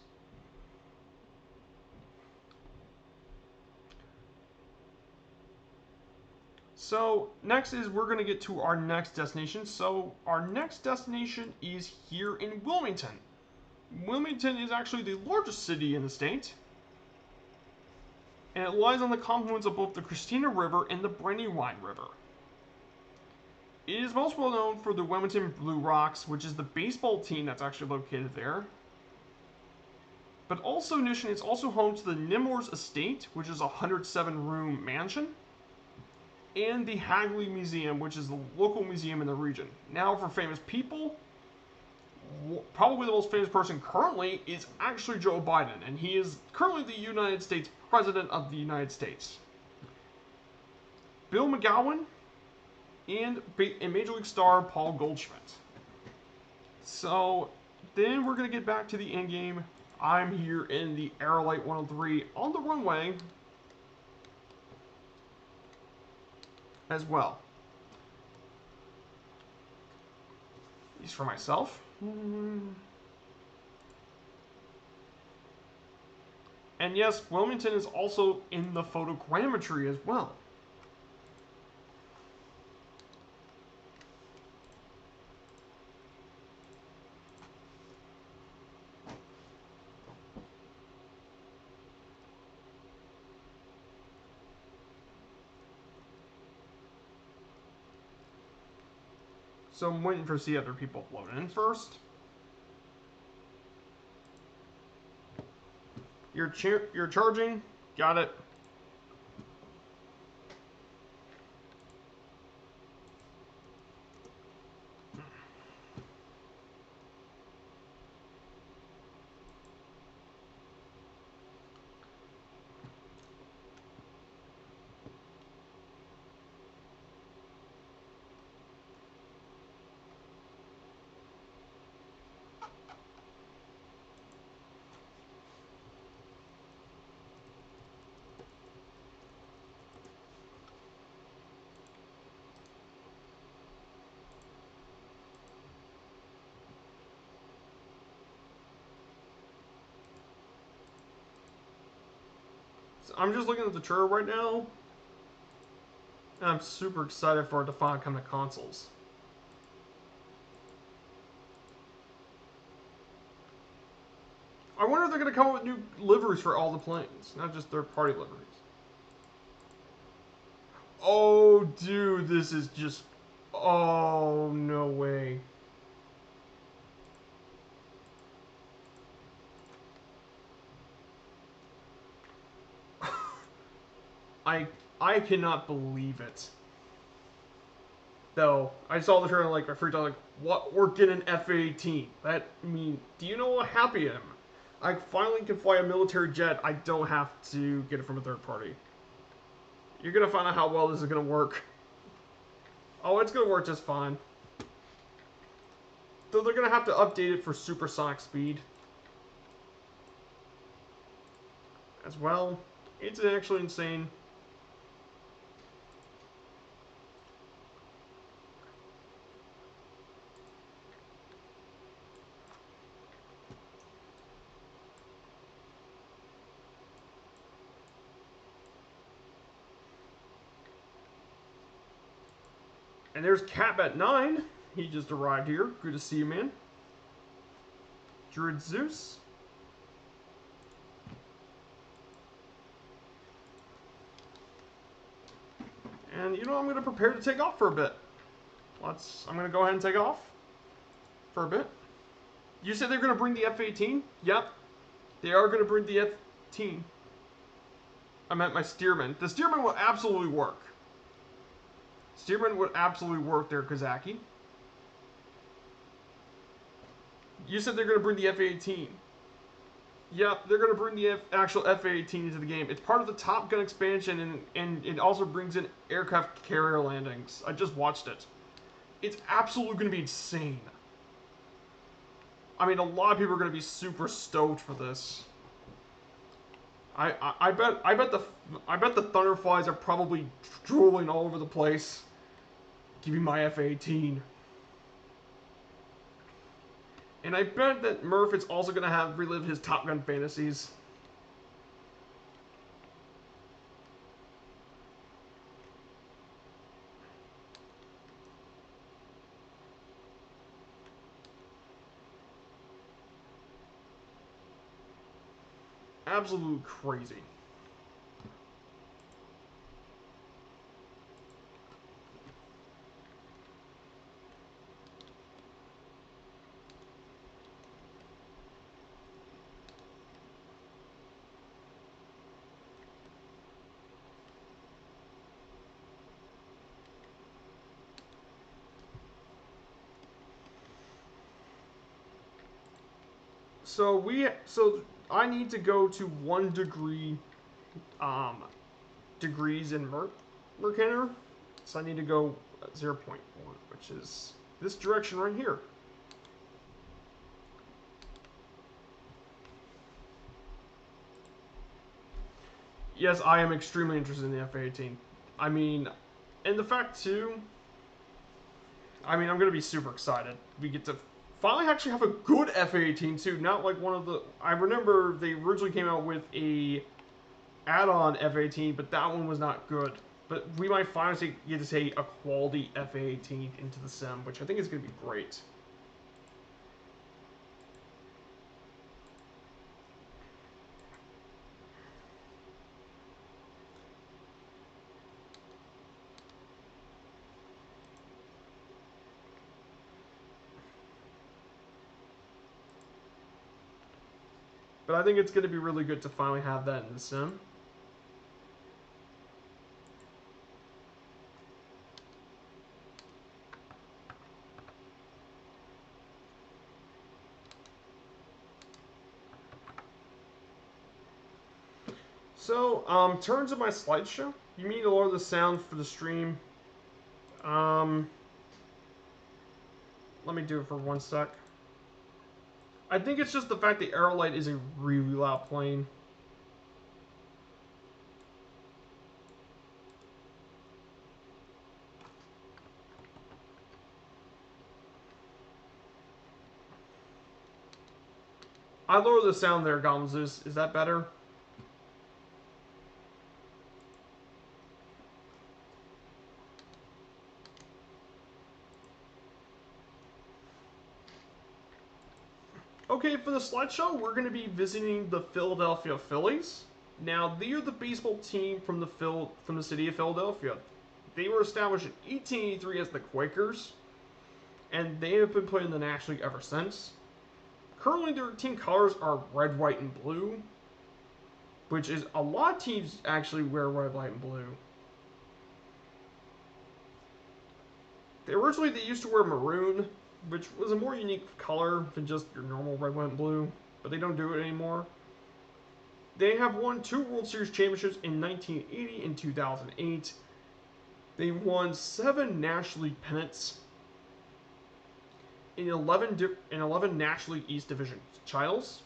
So next is we're going to get to our next destination. So our next destination is here in Wilmington. Wilmington is actually the largest city in the state, and it lies on the confluence of both the Christina River and the Brandywine River. It is most well known for the Wilmington Blue Rocks, which is the baseball team that's actually located there. But also, in addition, it's also home to the Nemours Estate, which is a 107-room mansion, and the Hagley Museum, which is the local museum in the region. Now, for famous people, probably the most famous person currently is actually Joe Biden, and he is currently the United States President of the United States. Bill McGowan and Major League star Paul Goldschmidt. So then we're going to get back to the end game. I'm here in the Aerolite 103 on the runway as well. These for myself. And yes, Wilmington is also in the photogrammetry as well. So I'm waiting for the other people upload in first. You're charging. Got it. I'm just looking at the trailer right now, and I'm super excited for it to finally come to consoles. I wonder if they're going to come up with new liveries for all the planes, not just third-party liveries. Oh, dude, this is just... Oh, no way. I cannot believe it. Though, I saw the trailer, like, I freaked out, like, what? We're getting an F-18. That, I mean, do you know how happy I am? I finally can fly a military jet. I don't have to get it from a third party. You're going to find out how well this is going to work. Oh, it's going to work just fine. Though they're going to have to update it for supersonic speed. As well. It's actually insane. And there's Catbat9. He just arrived here. Good to see you, man. Druid Zeus. And you know, I'm going to prepare to take off for a bit. I'm going to go ahead and take off for a bit. You said they're going to bring the F-18? Yep. They are going to bring the F-18. I meant my Stearman. The Stearman will absolutely work. Stearman would absolutely work there, Kazaki. You said they're going to bring the F-18. Yep, they're going to bring the actual F-18 into the game. It's part of the Top Gun expansion, and it also brings in aircraft carrier landings. I just watched it. It's absolutely going to be insane. I mean, a lot of people are going to be super stoked for this. I bet the Thunderflies are probably drooling all over the place. Give me my F-18. And I bet that Murph is also going to have relive his Top Gun fantasies. absolutely crazy. So I need to go to 1 degree um, degrees in Mercator. So I need to go 0.1, which is this direction right here. Yes, I am extremely interested in the F-18. I mean, and the fact too, I mean, I'm gonna be super excited. We get to finally actually have a good F-18 too, not like one of the. I remember they originally came out with a add-on F-18, but that one was not good. But we might finally get to say a quality F-18 into the sim, which I think is gonna be great. But I think it's going to be really good to finally have that in the sim. So, turns of my slideshow. You mean to lower the sound for the stream? Um, Let me do it for 1 sec. I think it's just the fact the Aerolite is a really loud plane. I lower the sound there, Goblins. Is that better? Okay, for the slideshow, we're going to be visiting the Philadelphia Phillies. Now, they are the baseball team from the city of Philadelphia. They were established in 1883 as the Quakers, and they have been playing in the National League ever since. Currently, their team colors are red, white, and blue, which is a lot of teams actually wear red, white, and blue. Originally, they used to wear maroon, which was a more unique color than just your normal red, white, and blue, but they don't do it anymore. They have won 2 World Series championships in 1980 and 2008. They won 7 National League pennants in 11 National League East Division titles.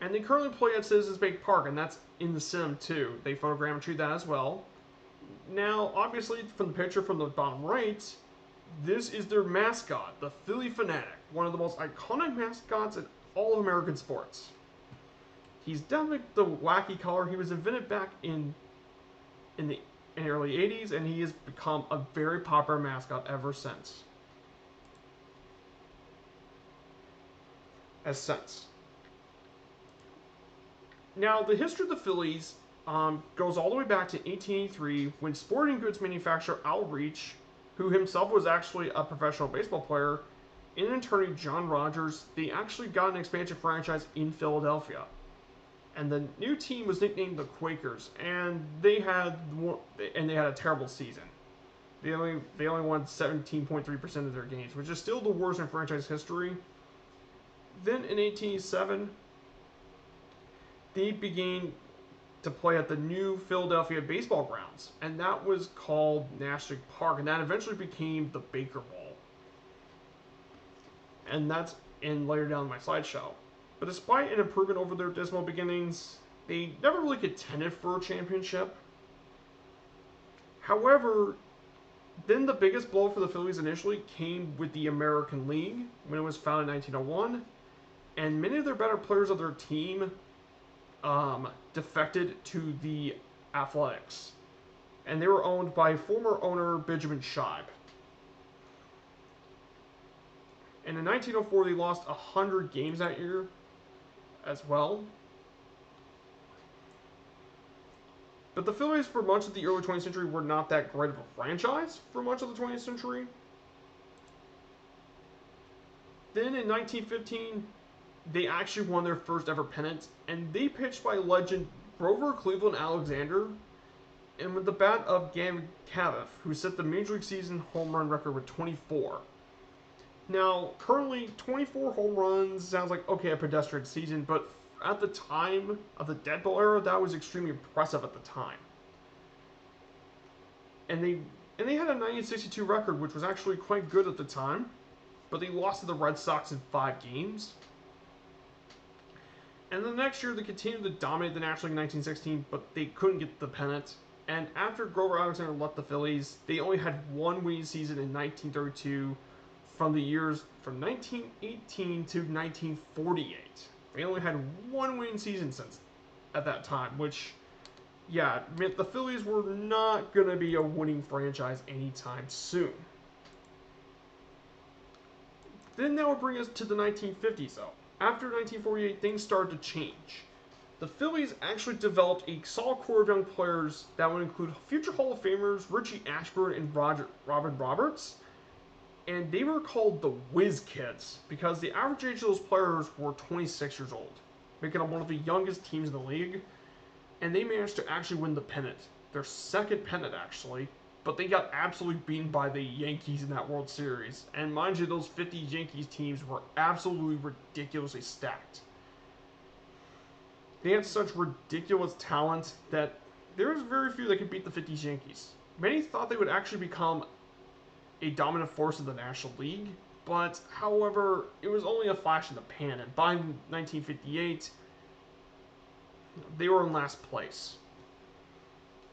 And they currently play at Citizens Bank Park, and that's in the sim too. They photogrammetry that as well. Now, obviously, from the picture from the bottom right, this is their mascot, the Phillie Phanatic, one of the most iconic mascots in all of American sports. He's definitely the wacky color. He was invented back in the early 80s, and he has become a very popular mascot ever since. Now, the history of the Phillies goes all the way back to 1883 when sporting goods manufacturer Al Reach, who himself was actually a professional baseball player, and attorney John Rogers, they actually got an expansion franchise in Philadelphia. And the new team was nicknamed the Quakers, and they had a terrible season. They only won 17.3% of their games, which is still the worst in franchise history. Then in 1887, they began to play at the new Philadelphia baseball grounds, and that was called National Park, and that eventually became the Baker Bowl. And that's in later down my slideshow. But despite an improvement over their dismal beginnings, they never really contended for a championship. However, then the biggest blow for the Phillies initially came with the American League when it was founded in 1901, and many of their better players of their team defected to the Athletics, and they were owned by former owner Benjamin Scheib. And in 1904, they lost 100 games that year as well. But the Phillies, for much of the early 20th century, were not that great of a franchise for much of the 20th century. Then in 1915, they actually won their first ever pennant, and they pitched by legend Grover Cleveland Alexander, and with the bat of Gavin Cavett, who set the Major League season home run record with 24. Now, currently, 24 home runs sounds like, okay, a pedestrian season, but at the time of the dead ball era, that was extremely impressive at the time. And they had a 1962 record, which was actually quite good at the time, but they lost to the Red Sox in 5 games. And the next year, they continued to dominate the National League in 1916, but they couldn't get the pennant. And after Grover Alexander left the Phillies, they only had one winning season in 1932 from the years from 1918 to 1948. They only had one winning season since at that time, which, yeah, meant the Phillies were not going to be a winning franchise anytime soon. Then that would bring us to the 1950s, though. After 1948, things started to change. The Phillies actually developed a solid core of young players that would include future Hall of Famers Richie Ashburn and Robin Roberts, and they were called the Whiz Kids because the average age of those players were 26 years old, making them one of the youngest teams in the league, and they managed to actually win the pennant, their second pennant actually, but they got absolutely beaten by the Yankees in that World Series, and mind you, those 50s Yankees teams were absolutely ridiculously stacked. They had such ridiculous talent that there was very few that could beat the 50s Yankees. Many thought they would actually become a dominant force in the National League, but however, it was only a flash in the pan, and by 1958, they were in last place.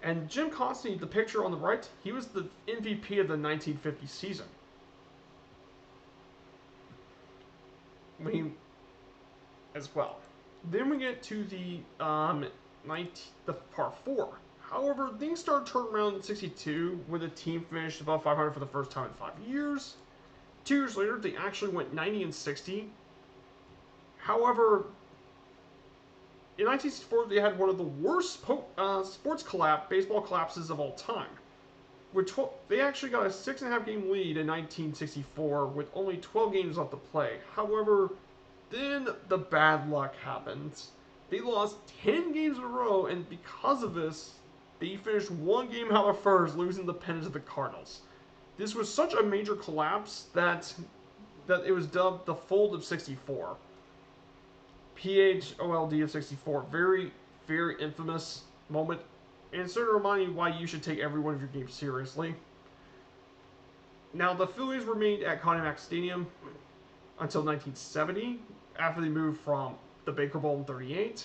And Jim Constantine, the picture on the right, he was the MVP of the 1950 season. As well. Then we get to the part 4. However, things started turning around in 62 when the team finished above 500 for the first time in 5 years. 2 years later, they actually went 90-60. However, in 1964, they had one of the worst baseball collapses of all time. They actually got a 6.5 game lead in 1964 with only 12 games left to play. However, then the bad luck happened. They lost 10 games in a row, and because of this, they finished 1 game out of first, losing the pennant to the Cardinals. This was such a major collapse that it was dubbed the Fold of 64. PHOLD of 64. Very, very infamous moment, and sort of reminding you why you should take every one of your games seriously. Now, the Phillies remained at Connie Mack Stadium until 1970, after they moved from the Baker Bowl in 38.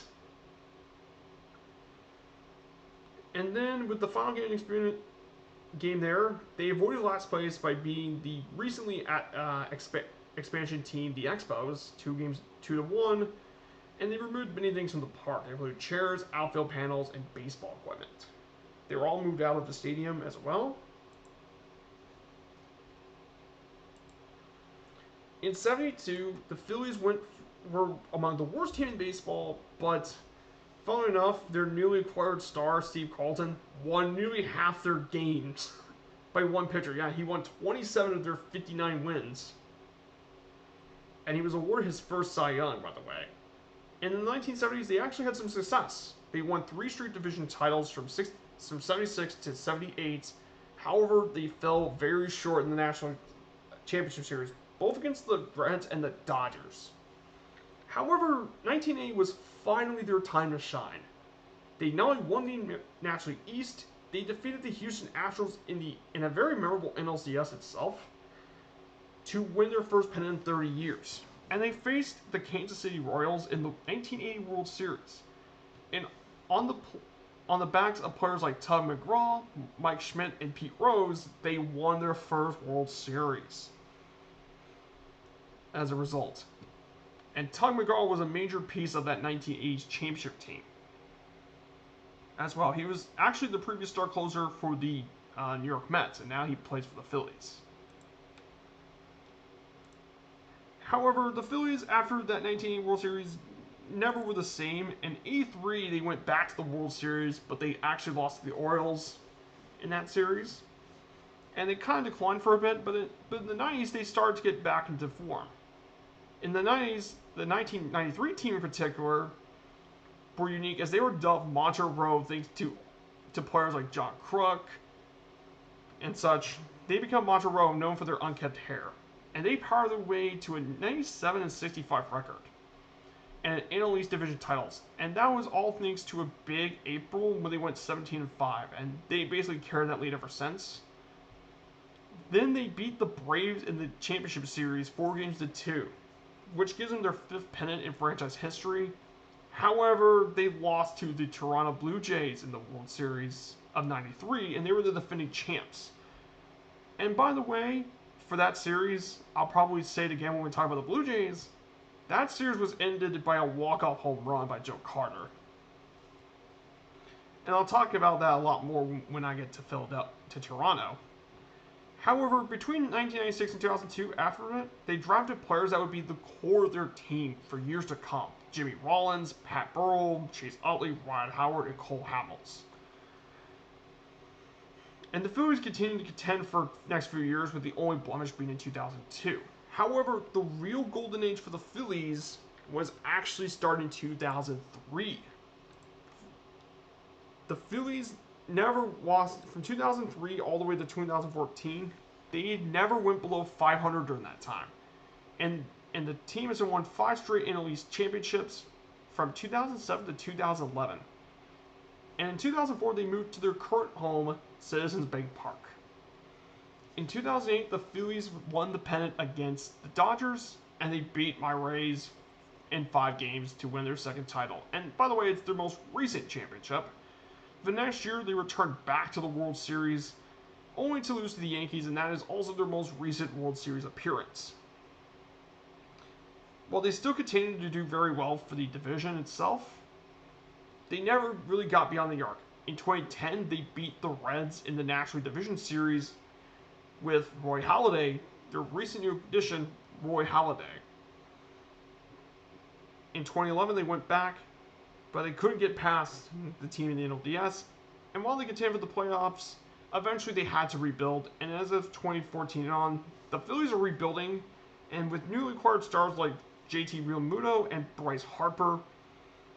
And then, with the final game there, they avoided last place by beating the recently expansion team, the Expos, 2-1, and they removed many things from the park. They included chairs, outfield panels, and baseball equipment. They were all moved out of the stadium as well. In 72, the Phillies were among the worst team in baseball, but funnily enough, their newly acquired star, Steve Carlton, won nearly half their games by one pitcher. Yeah, he won 27 of their 59 wins. And he was awarded his first Cy Young, by the way. And in the 1970s, they actually had some success. They won 3 straight division titles from 76 to 78. However, they fell very short in the National Championship Series, both against the Reds and the Dodgers. However, 1980 was finally their time to shine. They not only won the National League East, they defeated the Houston Astros in a very memorable NLCS itself to win their first pennant in 30 years. And they faced the Kansas City Royals in the 1980 World Series. And on the backs of players like Tug McGraw, Mike Schmidt, and Pete Rose, they won their first World Series as a result. And Tug McGraw was a major piece of that 1980s championship team as well. He was actually the previous star closer for the New York Mets, and now he plays for the Phillies. However, the Phillies, after that 1980 World Series, never were the same. In '83, they went back to the World Series, but they actually lost to the Orioles in that series. And they kind of declined for a bit, but in the '90s, they started to get back into form. In the '90s, the 1993 team in particular were unique as they were dubbed Mantra Row thanks to players like John Kruk and such. They become Mantra Row, known for their unkempt hair, and they powered their way to a 97-65 record and NL East division titles. And that was all thanks to a big April when they went 17-5, and they basically carried that lead ever since. Then they beat the Braves in the championship series 4-2, which gives them their 5th pennant in franchise history. However, they lost to the Toronto Blue Jays in the World Series of '93, and they were the defending champs. And by the way, for that series, I'll probably say it again when we talk about the Blue Jays, that series was ended by a walk-off home run by Joe Carter. And I'll talk about that a lot more when I get to Toronto. However, between 1996 and 2002, after that, they drafted players that would be the core of their team for years to come. Jimmy Rollins, Pat Burrell, Chase Utley, Ryan Howard, and Cole Hamels. And the Phillies continued to contend for the next few years, with the only blemish being in 2002. However, the real golden age for the Phillies was actually starting in 2003. The Phillies never lost from 2003 all the way to 2014. They never went below 500 during that time. And the team has won 5 straight NL East championships from 2007 to 2011. And in 2004, they moved to their current home, Citizens Bank Park. In 2008, the Phillies won the pennant against the Dodgers, and they beat my Rays in 5 games to win their 2nd title. And by the way, it's their most recent championship. The next year, they returned back to the World Series, only to lose to the Yankees, and that is also their most recent World Series appearance. While they still continued to do very well for the division itself, they never really got beyond the arc. In 2010, they beat the Reds in the National League Division Series with Roy Halladay, their recent new addition, Roy Halladay. In 2011, they went back, but they couldn't get past the team in the NLDS. And while they contended for the playoffs, eventually they had to rebuild. And as of 2014 and on, the Phillies are rebuilding, and with newly acquired stars like JT Realmuto and Bryce Harper,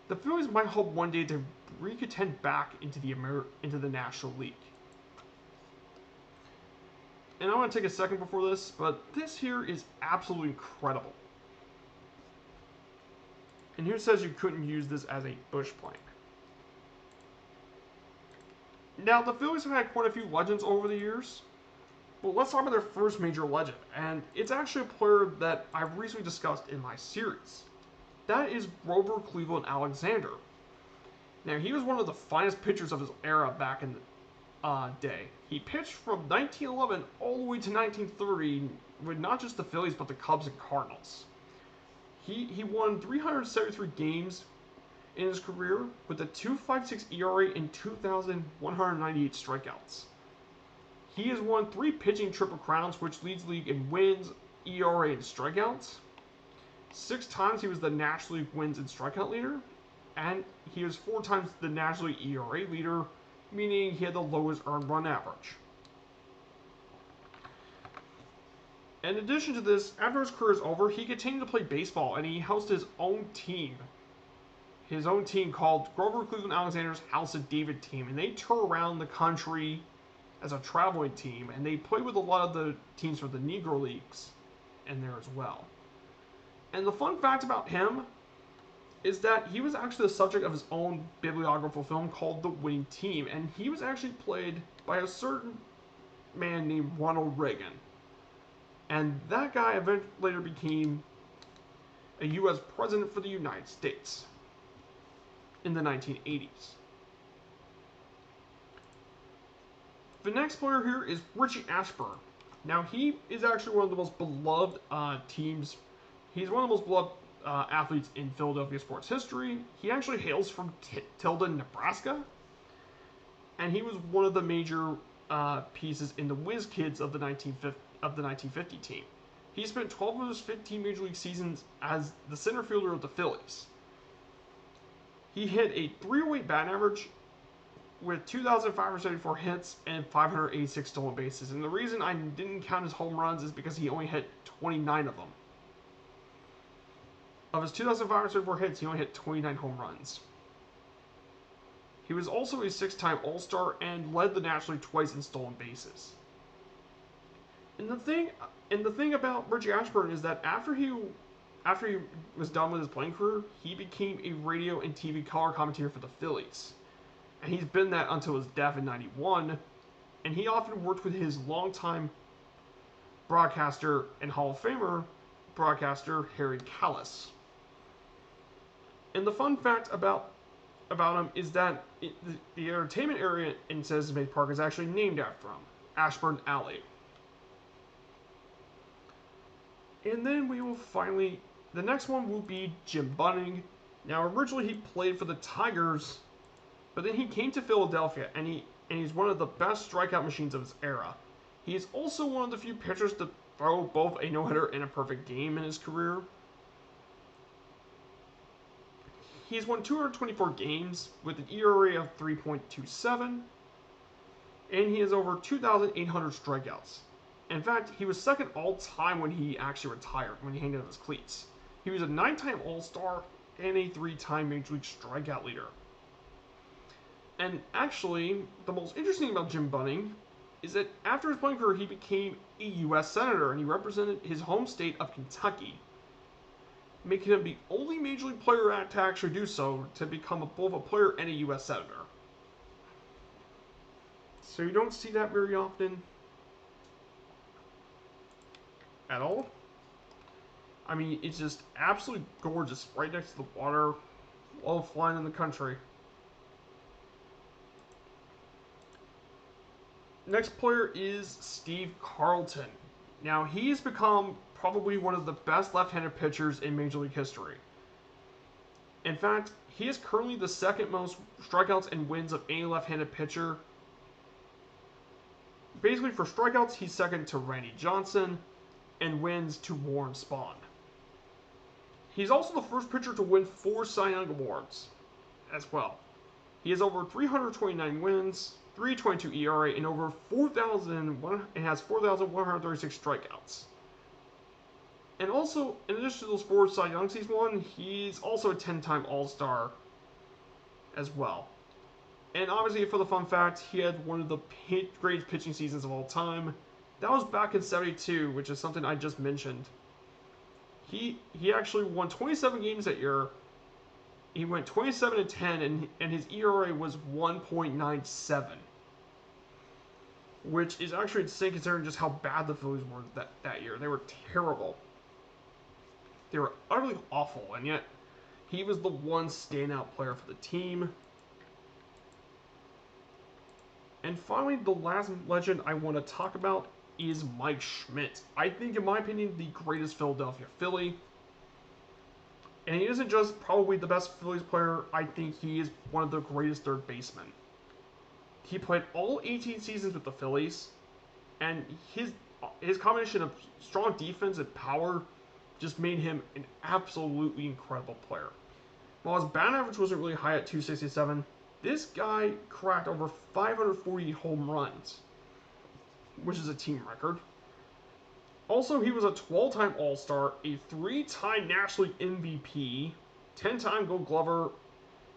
the Phillies might hope one day to re-contend back into the National League. And I want to take a second before this, but this here is absolutely incredible. And here it says you couldn't use this as a bush plank. Now, the Phillies have had quite a few legends over the years, but let's talk about their first major legend, and it's actually a player that I've recently discussed in my series. That is Grover Cleveland Alexander. Now, he was one of the finest pitchers of his era back in the day. He pitched from 1911 all the way to 1930 with not just the Phillies, but the Cubs and Cardinals. He won 373 games in his career with a 2.56 ERA and 2,198 strikeouts. He has won 3 pitching triple crowns, which leads the league in wins, ERA, and strikeouts. 6 times he was the National League wins and strikeout leader, and he was 4 times the National League ERA leader, meaning he had the lowest earned run average. In addition to this, after his career is over, he continued to play baseball, and he hosted his own team. His own team called Grover Cleveland Alexander's House of David team, and they tour around the country as a traveling team, and they play with a lot of the teams for the Negro Leagues in there as well. And the fun fact about him is that he was actually the subject of his own bibliographical film called The Winning Team, and he was actually played by a certain man named Ronald Reagan. And that guy later became a U.S. president for the United States in the 1980s. The next player here is Richie Ashburn. Now, he is actually one of the most beloved teams. He's one of the most beloved athletes in Philadelphia sports history. He actually hails from Tilden, Nebraska. And he was one of the major pieces in the Whiz Kids of the 1950 team. He spent 12 of his 15 major league seasons as the center fielder of the Phillies. He hit a 308 batting average with 2,574 hits and 586 stolen bases. And the reason I didn't count his home runs is because he only hit 29 of them. Of his 2,574 hits, he only hit 29 home runs. He was also a 6-time All-Star and led the National League twice in stolen bases. And the thing about Richie Ashburn is that after he was done with his playing career, he became a radio and TV color commentator for the Phillies. And he's been that until his death in '91. And he often worked with his longtime broadcaster and Hall of Famer broadcaster Harry Kalas. And the fun fact about him is that the entertainment area in Citizens Bank Park is actually named after him, Ashburn Alley. And then we will finally, the next one will be Jim Bunning. Now originally he played for the Tigers, but then he came to Philadelphia, and he's one of the best strikeout machines of his era. He is also one of the few pitchers to throw both a no-hitter and a perfect game in his career. He's won 224 games with an ERA of 3.27, and he has over 2,800 strikeouts. In fact, he was second all-time when he actually retired, when he hung up his cleats. He was a 9-time All-Star and a 3-time Major League strikeout leader. And actually, the most interesting about Jim Bunning is that after his playing career, he became a U.S. Senator, and he represented his home state of Kentucky, making him the only Major League player to actually do so, to become both a player and a U.S. Senator. So you don't see that very often at all. I mean, it's just absolutely gorgeous, right next to the water, all flying in the country. Next player is Steve Carlton. Now, he's become probably one of the best left-handed pitchers in Major League history. In fact, he is currently the second most strikeouts and wins of any left-handed pitcher. Basically, for strikeouts, he's second to Randy Johnson, and wins to Warren Spahn. He's also the first pitcher to win 4 Cy Young Awards as well. He has over 329 wins, 3.22 ERA, and over 4,136 strikeouts. And also, in addition to those 4 Cy Youngs he's won, he's also a 10-time All-Star as well. And obviously, for the fun fact, he had one of the greatest pitching seasons of all time. That was back in '72, which is something I just mentioned. He actually won 27 games that year. He went 27-10, and his ERA was 1.97, which is actually insane considering just how bad the Phillies were that year. They were terrible. They were utterly awful, and yet he was the one standout player for the team. And finally, the last legend I want to talk about is Mike Schmidt. I think, in my opinion, the greatest Philadelphia Philly. And he isn't just probably the best Phillies player, I think he is one of the greatest third basemen. He played all 18 seasons with the Phillies, and his combination of strong defense and power just made him an absolutely incredible player. While his batting average wasn't really high at 267, this guy cracked over 540 home runs, which is a team record. Also, he was a 12-time All-Star, a 3-time National League MVP, 10-time Gold Glover,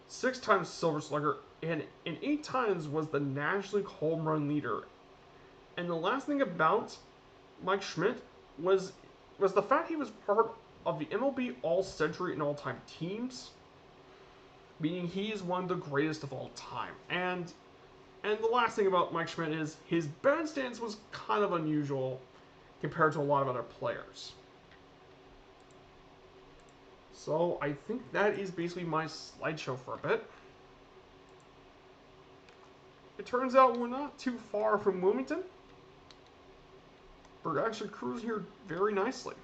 6-time Silver Slugger, and 8 times was the National League home run leader. And the last thing about Mike Schmidt was the fact he was part of the MLB All-Century and All-Time teams, meaning he is one of the greatest of all time. And the last thing about Mike Schmidt is his batting stance was kind of unusual compared to a lot of other players. So I think that is basically my slideshow for a bit. It turns out we're not too far from Wilmington. We're actually cruising here very nicely.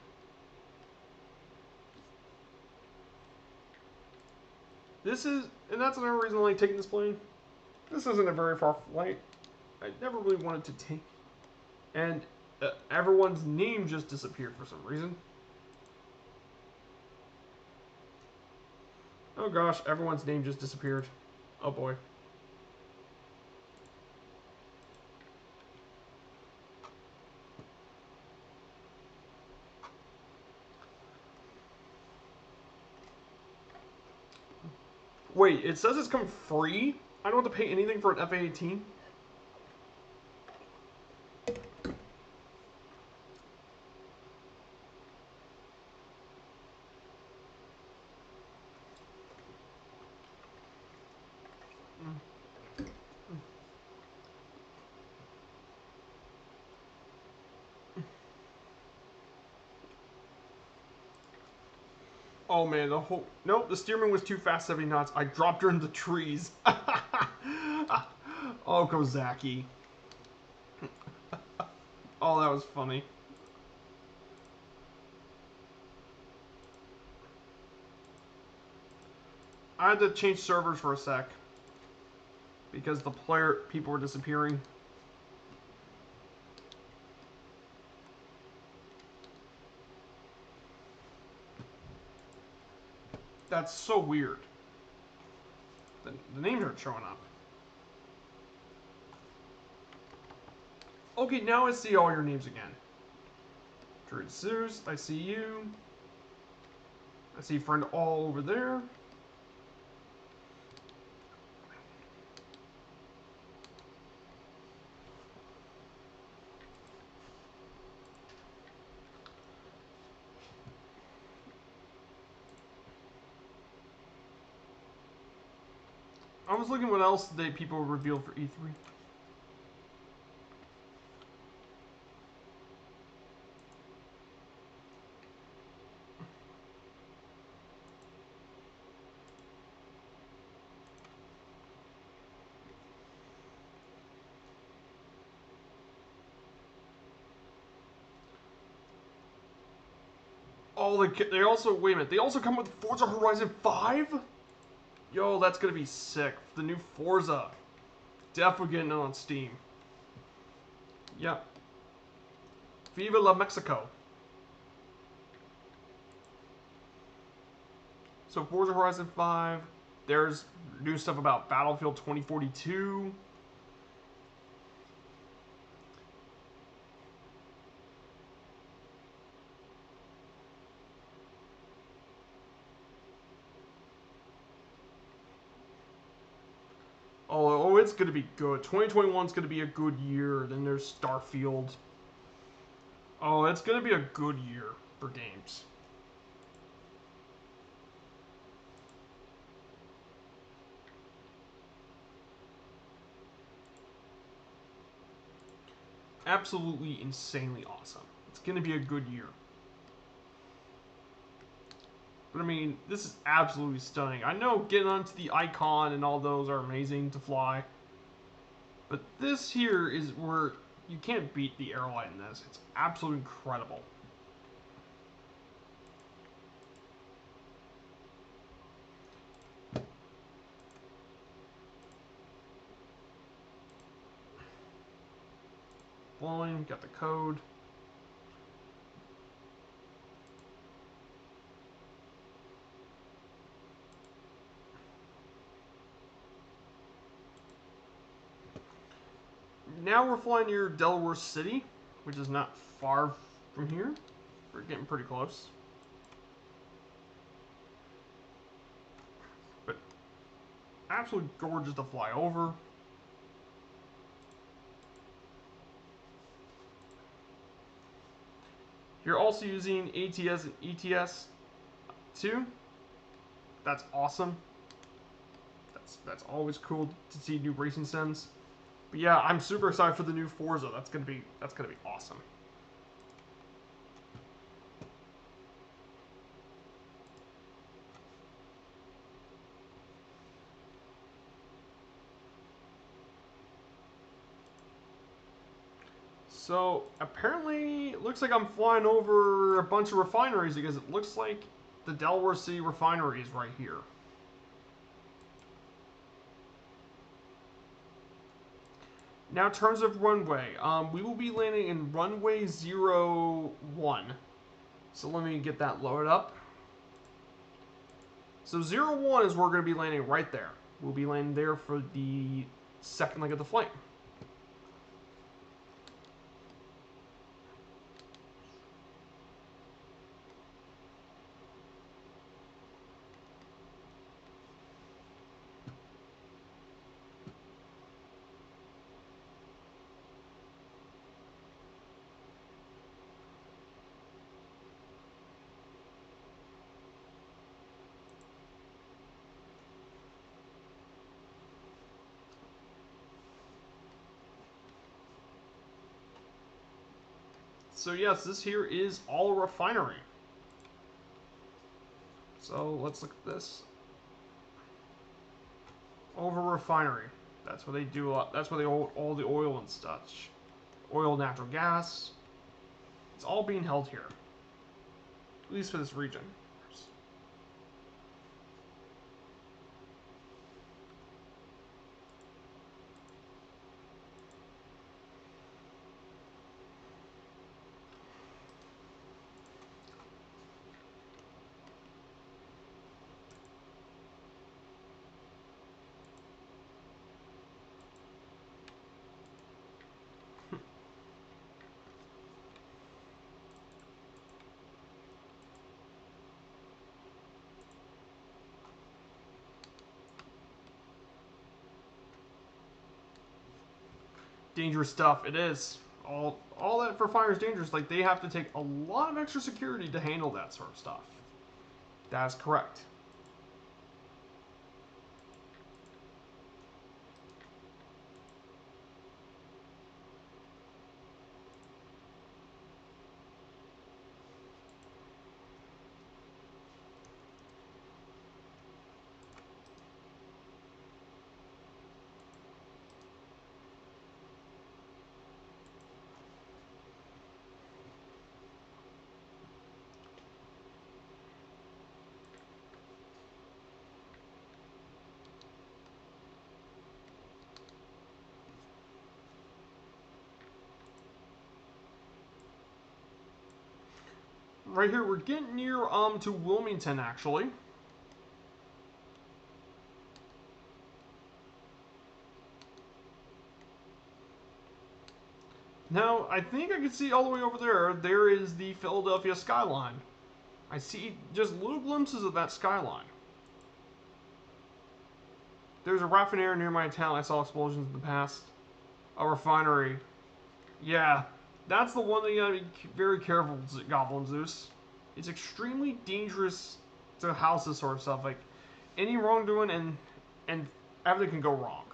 And that's another reason I like taking this plane. This isn't a very far flight. I never really wanted to take. And everyone's name just disappeared for some reason. Oh gosh, everyone's name just disappeared. Oh boy. Wait, it says it's come free? I don't have to pay anything for an F-A-18? Oh man, the whole... Nope, the steerman was too fast, 70 knots. I dropped her in the trees. Oh, Kozaki. Oh, that was funny. I had to change servers for a sec. Because the people were disappearing. That's so weird. The names aren't showing up. Okay, now I see all your names again. Druid Zeus, I see you. I see friend all over there. I was looking what else people revealed for E3. Oh, they also, wait a minute, they also come with Forza Horizon 5? Yo, that's gonna be sick. The new Forza. Definitely getting it on Steam. Yep. Viva la Mexico. So Forza Horizon 5. There's new stuff about Battlefield 2042. Oh, it's going to be good. 2021 is going to be a good year. Then there's Starfield. Oh, it's going to be a good year for games. Absolutely insanely awesome. It's going to be a good year. But I mean, this is absolutely stunning. I know getting onto the Icon and all those are amazing to fly. But this here is where you can't beat the Aerolite in this. It's absolutely incredible. Flying, got the code. Now we're flying near Delaware City, which is not far from here. We're getting pretty close. But absolutely gorgeous to fly over. You're also using ATS and ETS too. That's awesome. That's always cool to see new racing sims. But yeah, I'm super excited for the new Forza. That's gonna be awesome. So apparently, it looks like I'm flying over a bunch of refineries because it looks like the Delaware City refinery is right here. Now, in terms of runway, we will be landing in runway 01. So let me get that loaded up. So 0-1 is where we're going to be landing right there. We'll be landing there for the second leg of the flight. So yes, this here is all refinery. So let's look at this. Over refinery. That's where they do a lot. That's where they hold all the oil and such. Oil, natural gas. It's all being held here. At least for this region. Dangerous stuff. It is. All that for fire is dangerous. Like, they have to take a lot of extra security to handle that sort of stuff. That's correct. Right here, we're getting near to Wilmington, actually. Now, I think I can see all the way over there. There is the Philadelphia skyline. I see just little glimpses of that skyline. There's a raffinery near my town. I saw explosions in the past. A refinery. Yeah, that's the one thing you gotta be very careful with, Goblin Zeus. It's extremely dangerous to house this sort of stuff. Like, any wrongdoing and everything can go wrong.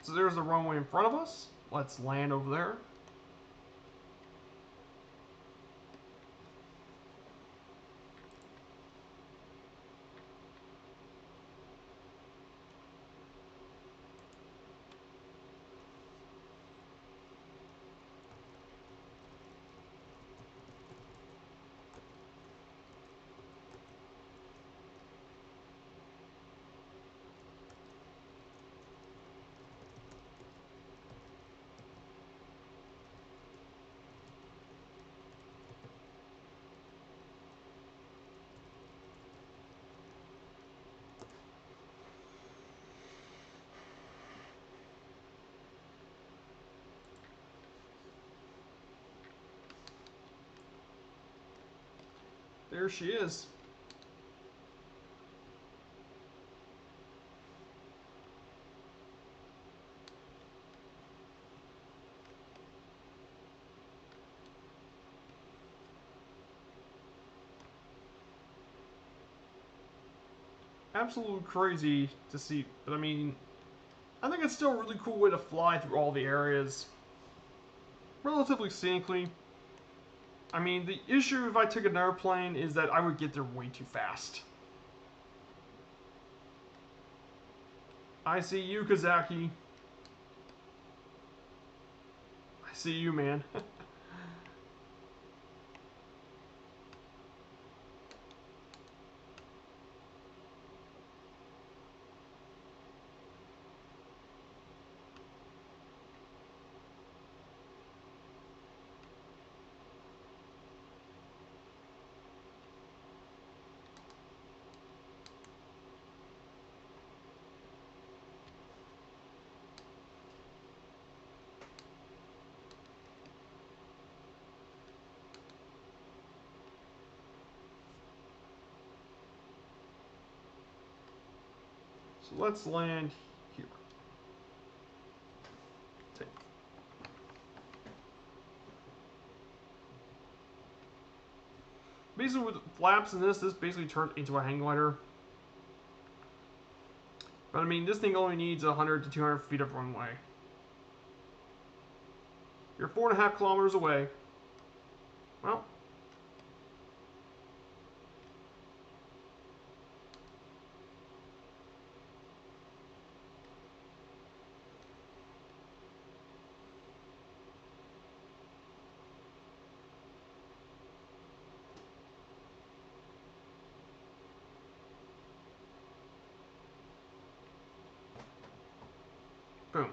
So there's the runway in front of us. Let's land over there. There she is. absolutely crazy to see. But I mean, I think it's still a really cool way to fly through all the areas relatively scenically. I mean, the issue if I took an airplane is that I would get there way too fast. I see you, Kazaki. I see you, man. So let's land here. Take. Basically, with flaps in this basically turns into a hang glider. But I mean, this thing only needs 100 to 200 feet of runway. You're 4.5 kilometers away. Well, boom.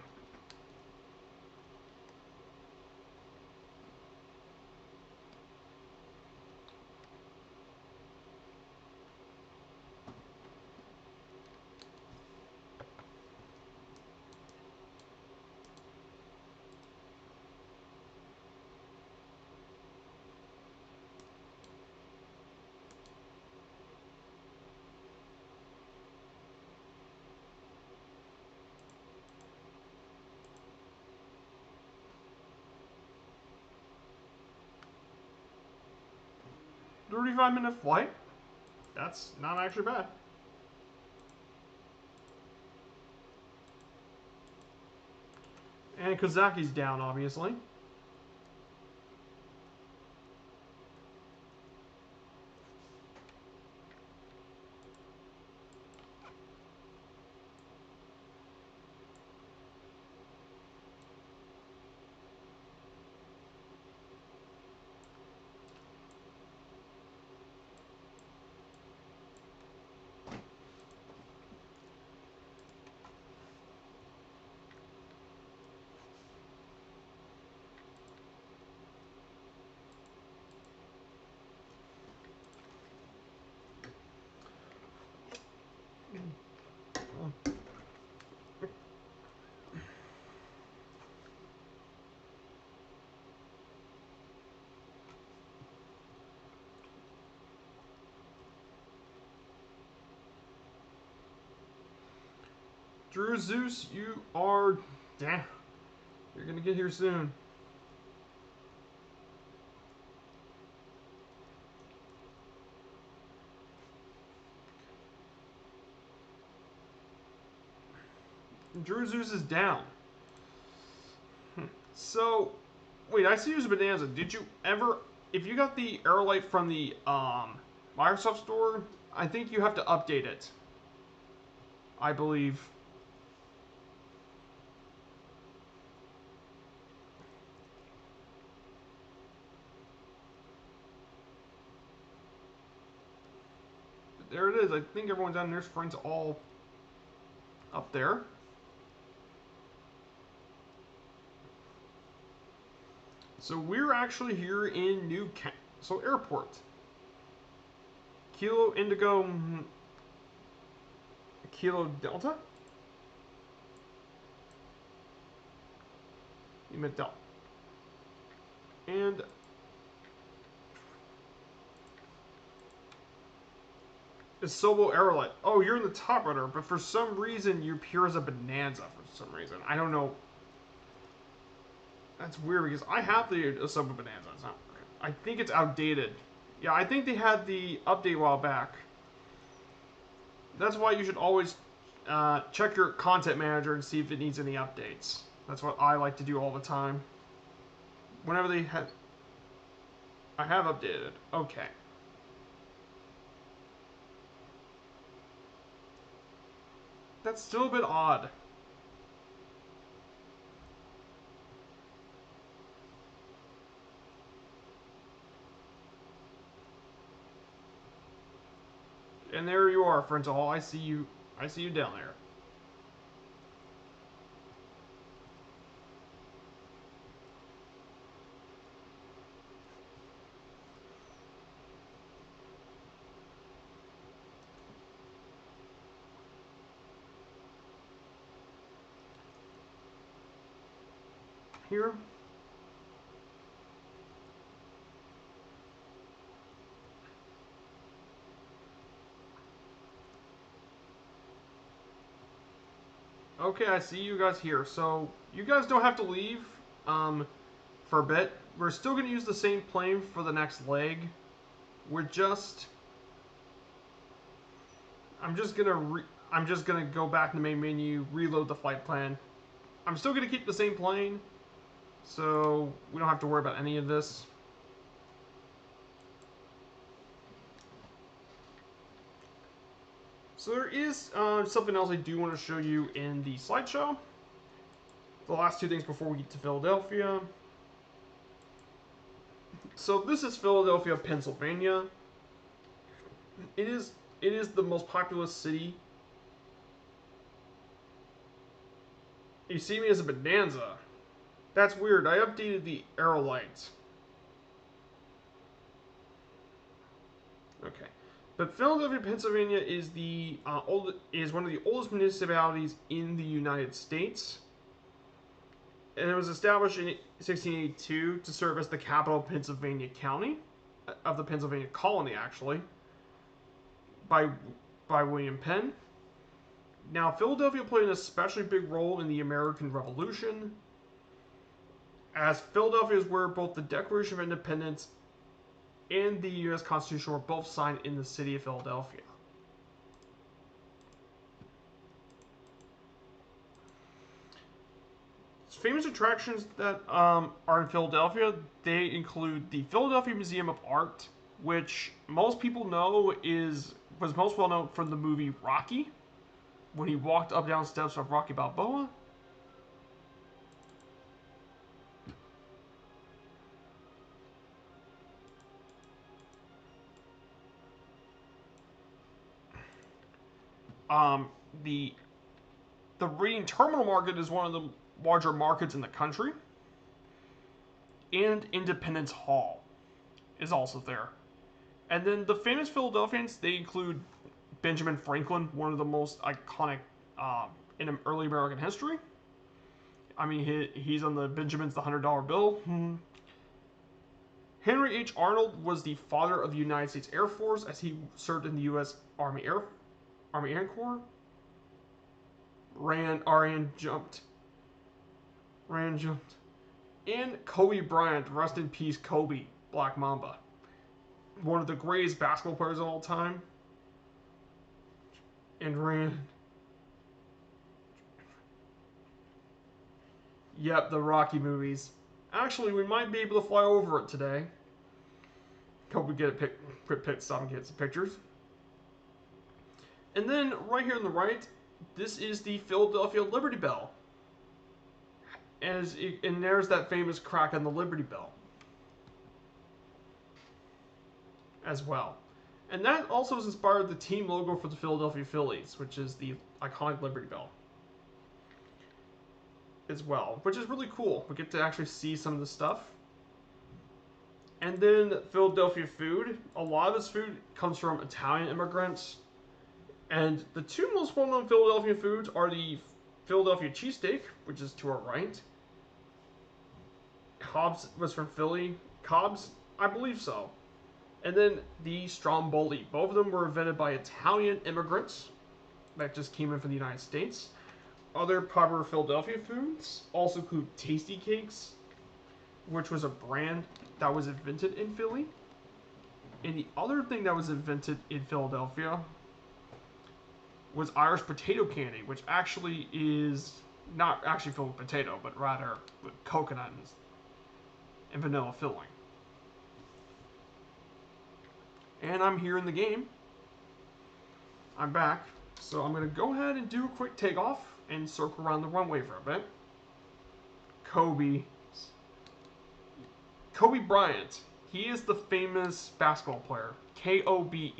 "35-minute flight? That's not actually bad." And Kazaki's down, obviously. Drew Zeus, you are... Damn. You're gonna get here soon. Drew Zeus is down. So, wait, I see you as a Bonanza. Did you ever... If you got the Aerolite from the Microsoft Store, I think you have to update it. I believe. But there it is. I think everyone's down there's friends all up there. So we're actually here in Newcastle Airport. Kilo Indigo Kilo Delta? You meant Delta. And Isobo Aerolite. Oh, you're in the top rudder, but for some reason you appear as a Bonanza for some reason. I don't know. That's weird because I have the Isobo Bonanza. It's not, I think it's outdated. Yeah, I think they had the update a while back. That's why you should always check your content manager and see if it needs any updates. That's what I like to do all the time. Whenever they have... I have updated. Okay. That's still a bit odd. And there you are, friends all. I see you. I see you down there. Here. Okay, I see you guys here. So, you guys don't have to leave for a bit. We're still going to use the same plane for the next leg. We're just... I'm just gonna go back to the main menu, reload the flight plan. I'm still gonna keep the same plane, so we don't have to worry about any of this. So there is something else I do want to show you in the slideshow. The last two things before we get to Philadelphia. So this is Philadelphia, Pennsylvania. It is the most populous city. You see me as a bonanza. That's weird. I updated the arrow lights. Okay. But Philadelphia, Pennsylvania is one of the oldest municipalities in the United States. And it was established in 1682 to serve as the capital of Pennsylvania County, of the Pennsylvania colony, actually, by William Penn. Now, Philadelphia played an especially big role in the American Revolution, as Philadelphia is where both the Declaration of Independence and the U.S. Constitution were both signed in the city of Philadelphia. Famous attractions that are in Philadelphia, they include the Philadelphia Museum of Art, which most people know was most well known from the movie Rocky, when he walked up down steps of Rocky Balboa. The Reading Terminal Market is one of the larger markets in the country. And Independence Hall is also there. And then the famous Philadelphians, they include Benjamin Franklin, one of the most iconic in early American history. I mean, he's on the Benjamin's the $100 bill. Henry H. Arnold was the father of the United States Air Force, as he served in the U.S. Army Air Corps. Rand jumped. And Kobe Bryant, rest in peace, Kobe, Black Mamba. One of the greatest basketball players of all time. And Rand. Yep, the Rocky movies. Actually, we might be able to fly over it today. Hope we get a quick pit stop and get some pictures. And then, right here on the right, this is the Philadelphia Liberty Bell. And there's that famous crack on the Liberty Bell as well. And that also has inspired the team logo for the Philadelphia Phillies, which is the iconic Liberty Bell as well, which is really cool. We get to actually see some of the stuff. And then Philadelphia food. A lot of this food comes from Italian immigrants. And the two most well-known Philadelphia foods are the Philadelphia cheesesteak, which is to our right. Cobb's was from Philly. Cobb's, I believe so. And then the Stromboli. Both of them were invented by Italian immigrants that just came in from the United States. Other popular Philadelphia foods also include Tasty Cakes, which was a brand that was invented in Philly. And the other thing that was invented in Philadelphia was Irish potato candy, which actually is not actually filled with potato, but rather with coconut and vanilla filling. And I'm here in the game. I'm back. So I'm going to go ahead and do a quick takeoff and circle around the runway for a bit. Kobe Bryant. He is the famous basketball player. Kobe.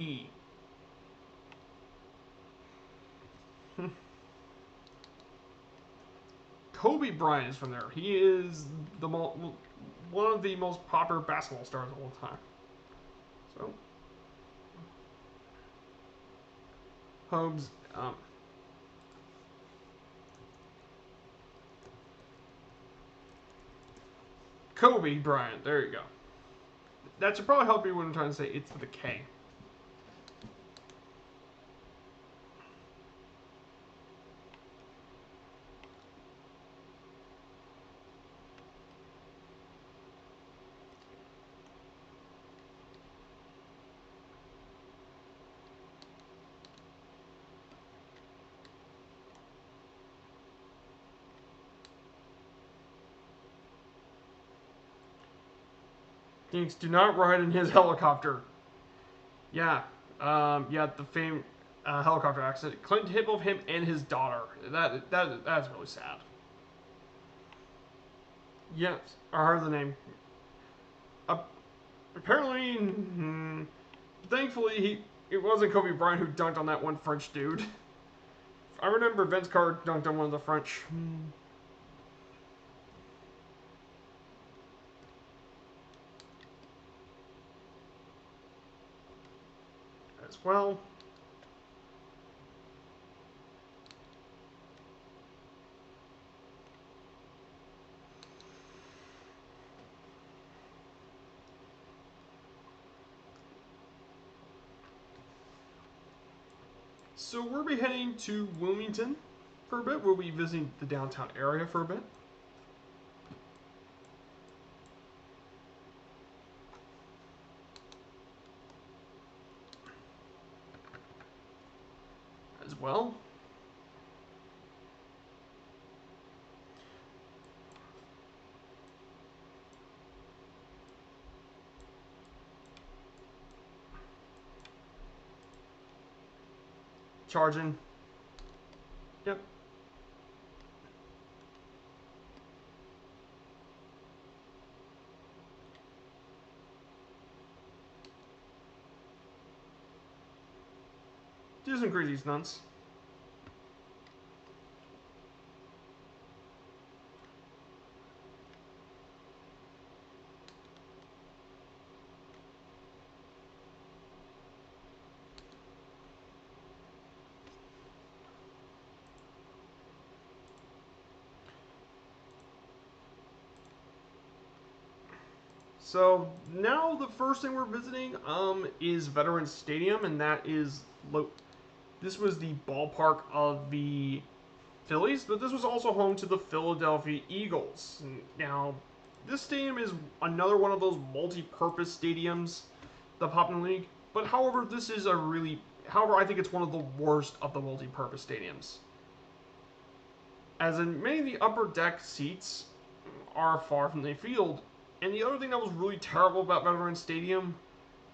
Kobe Bryant is from there. He is one of the most popular basketball stars of all time. So, Hobbs, Kobe Bryant. There you go. That should probably help you when I'm trying to say it's with a K. Thanks. Do not ride in his helicopter. Yeah. Yeah, the famed helicopter accident. Clinton hit both him and his daughter. That's really sad. Yes, I heard the name. Apparently, thankfully, it wasn't Kobe Bryant who dunked on that one French dude. I remember Vince Carter dunked on one of the French. As well. So we'll be heading to Wilmington for a bit. We'll be visiting the downtown area for a bit. As well. Charging. Yep. Do some crazy stunts. So now the first thing we're visiting is Veterans Stadium, and that is this was the ballpark of the Phillies, but this was also home to the Philadelphia Eagles. Now, this stadium is another one of those multi-purpose stadiums that pop in the league. But however, I think it's one of the worst of the multi-purpose stadiums. As in, many of the upper deck seats are far from the field. And the other thing that was really terrible about Veterans Stadium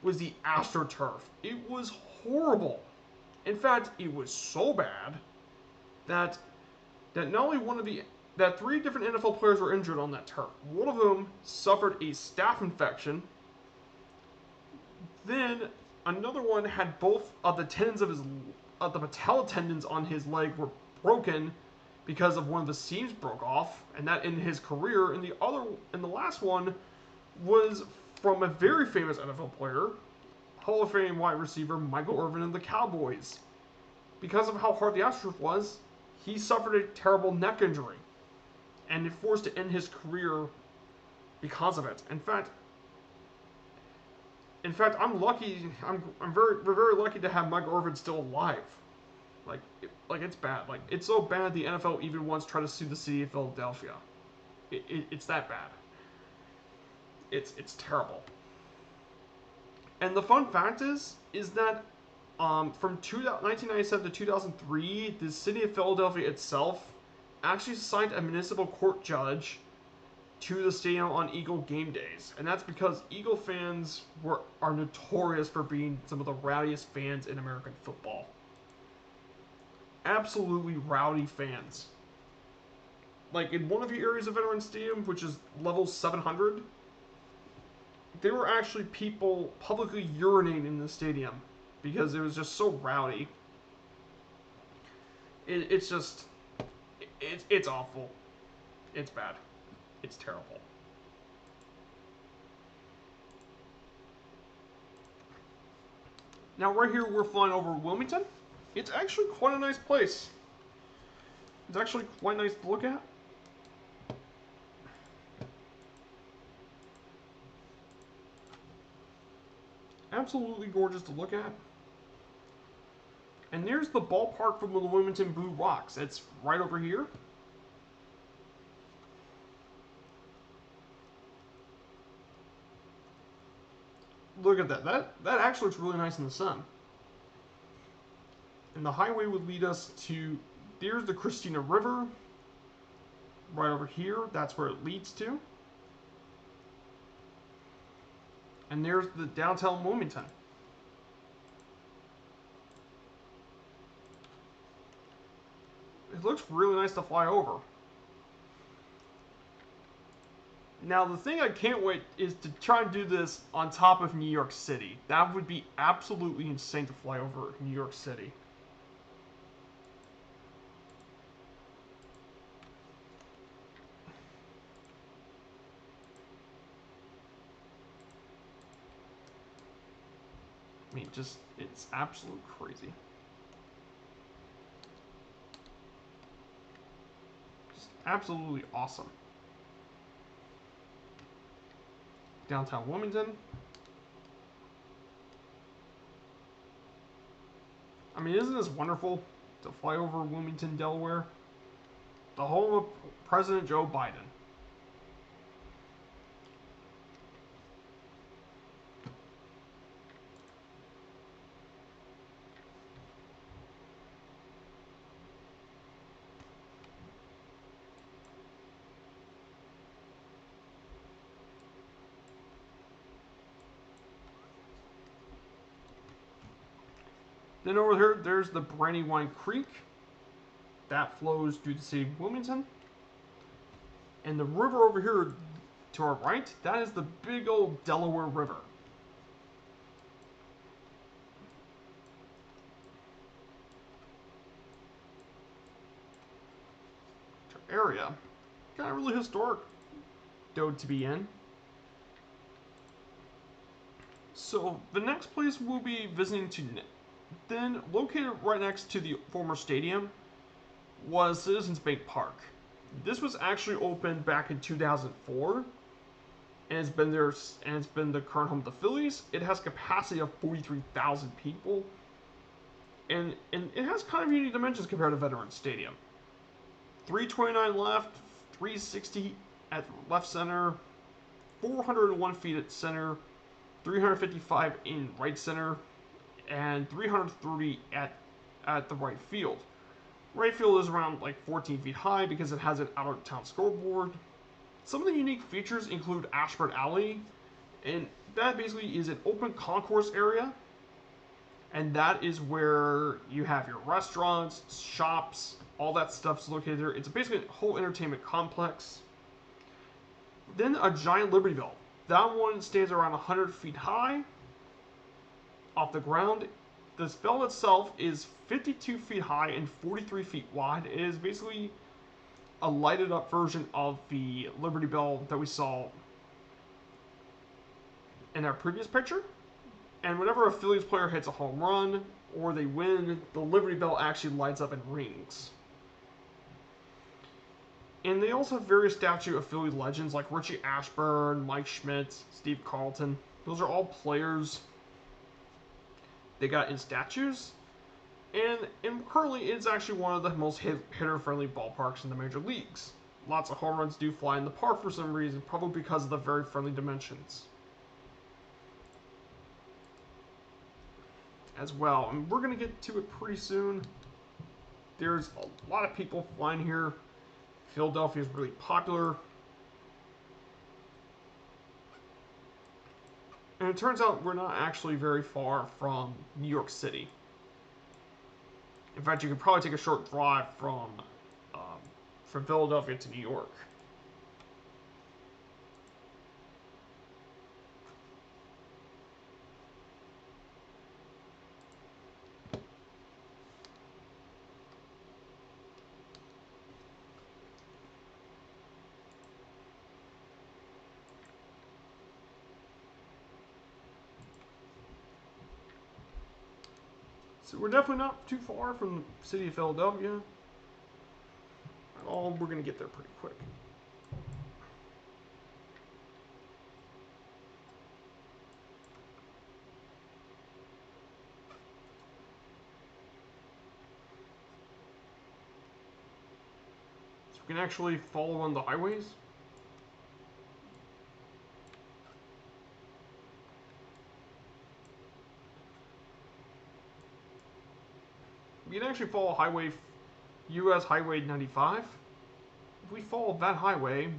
was the AstroTurf. It was horrible. In fact, it was so bad that not only that three different NFL players were injured on that turf. One of them suffered a staph infection. Then another one had both of the patella tendons on his leg were broken because of one of the seams broke off, and that ended his career. And the last one was from a very famous NFL player, Hall of Fame wide receiver Michael Irvin of the Cowboys. Because of how hard the AstroTurf was, he suffered a terrible neck injury, and it forced to end his career because of it. In fact, I'm lucky. We're very lucky to have Michael Irvin still alive. Like it's bad. Like it's so bad the NFL even once tried to sue the city of Philadelphia. It's that bad. It's terrible. And the fun fact is that From 1997 to 2003, the city of Philadelphia itself actually assigned a municipal court judge to the stadium on Eagle game days, and that's because Eagle fans are notorious for being some of the rowdiest fans in American football. Absolutely rowdy fans. Like in one of the areas of Veterans Stadium, which is level 700, there were actually people publicly urinating in the stadium because it was just so rowdy. It's just, it's awful. It's bad. It's terrible. Now right here we're flying over Wilmington. It's actually quite a nice place. It's actually quite nice to look at. Absolutely gorgeous to look at. And there's the ballpark from the Wilmington Blue Rocks. It's right over here. Look at that. That actually looks really nice in the sun. And the highway would lead us to... There's the Christina River. Right over here. That's where it leads to. And there's the downtown Wilmington. It looks really nice to fly over. Now, the thing I can't wait is to try and do this on top of New York City. That would be absolutely insane to fly over New York City. I mean, just, it's absolute crazy. Just absolutely awesome. Downtown Wilmington. I mean, isn't this wonderful to fly over Wilmington, Delaware? The home of President Joe Biden. Then over here, there's the Brandywine Creek. That flows through the city of Wilmington. And the river over here to our right, that is the big old Delaware River. Area. Kind of really historic though to be in. So the next place we'll be visiting to then, located right next to the former stadium, was Citizens Bank Park. This was actually opened back in 2004, and it's been there, and it's been the current home of the Phillies. It has a capacity of 43,000 people, and it has kind of unique dimensions compared to Veterans Stadium. 329 left, 360 at left center, 401 feet at center, 355 in right center, and 330 at the right field. Right field is around like 14 feet high because it has an out-of-town scoreboard. Some of the unique features include Ashford Alley, and that basically is an open concourse area, and that is where you have your restaurants, shops, all that stuff's located there. It's basically a whole entertainment complex. Then a giant Liberty Bell. That one stands around 100 feet high off the ground. This bell itself is 52 feet high and 43 feet wide. It is basically a lighted up version of the Liberty Bell that we saw in our previous picture. And whenever a Phillies player hits a home run or they win, the Liberty Bell actually lights up and rings. And they also have various statues of Philly legends like Richie Ashburn, Mike Schmidt, Steve Carlton. Those are all players they got in statues, and currently it's actually one of the most hitter-friendly ballparks in the major leagues. Lots of home runs do fly in the park for some reason, probably because of the very friendly dimensions. as well. And we're going to get to it pretty soon. There's a lot of people flying here. Philadelphia is really popular. And it turns out we're not actually very far from New York City. In fact, you could probably take a short drive from Philadelphia to New York. So we're definitely not too far from the city of Philadelphia. Oh, we're going to get there pretty quick. So we can actually follow on the highways. We can actually follow US Highway 95. If we follow that highway,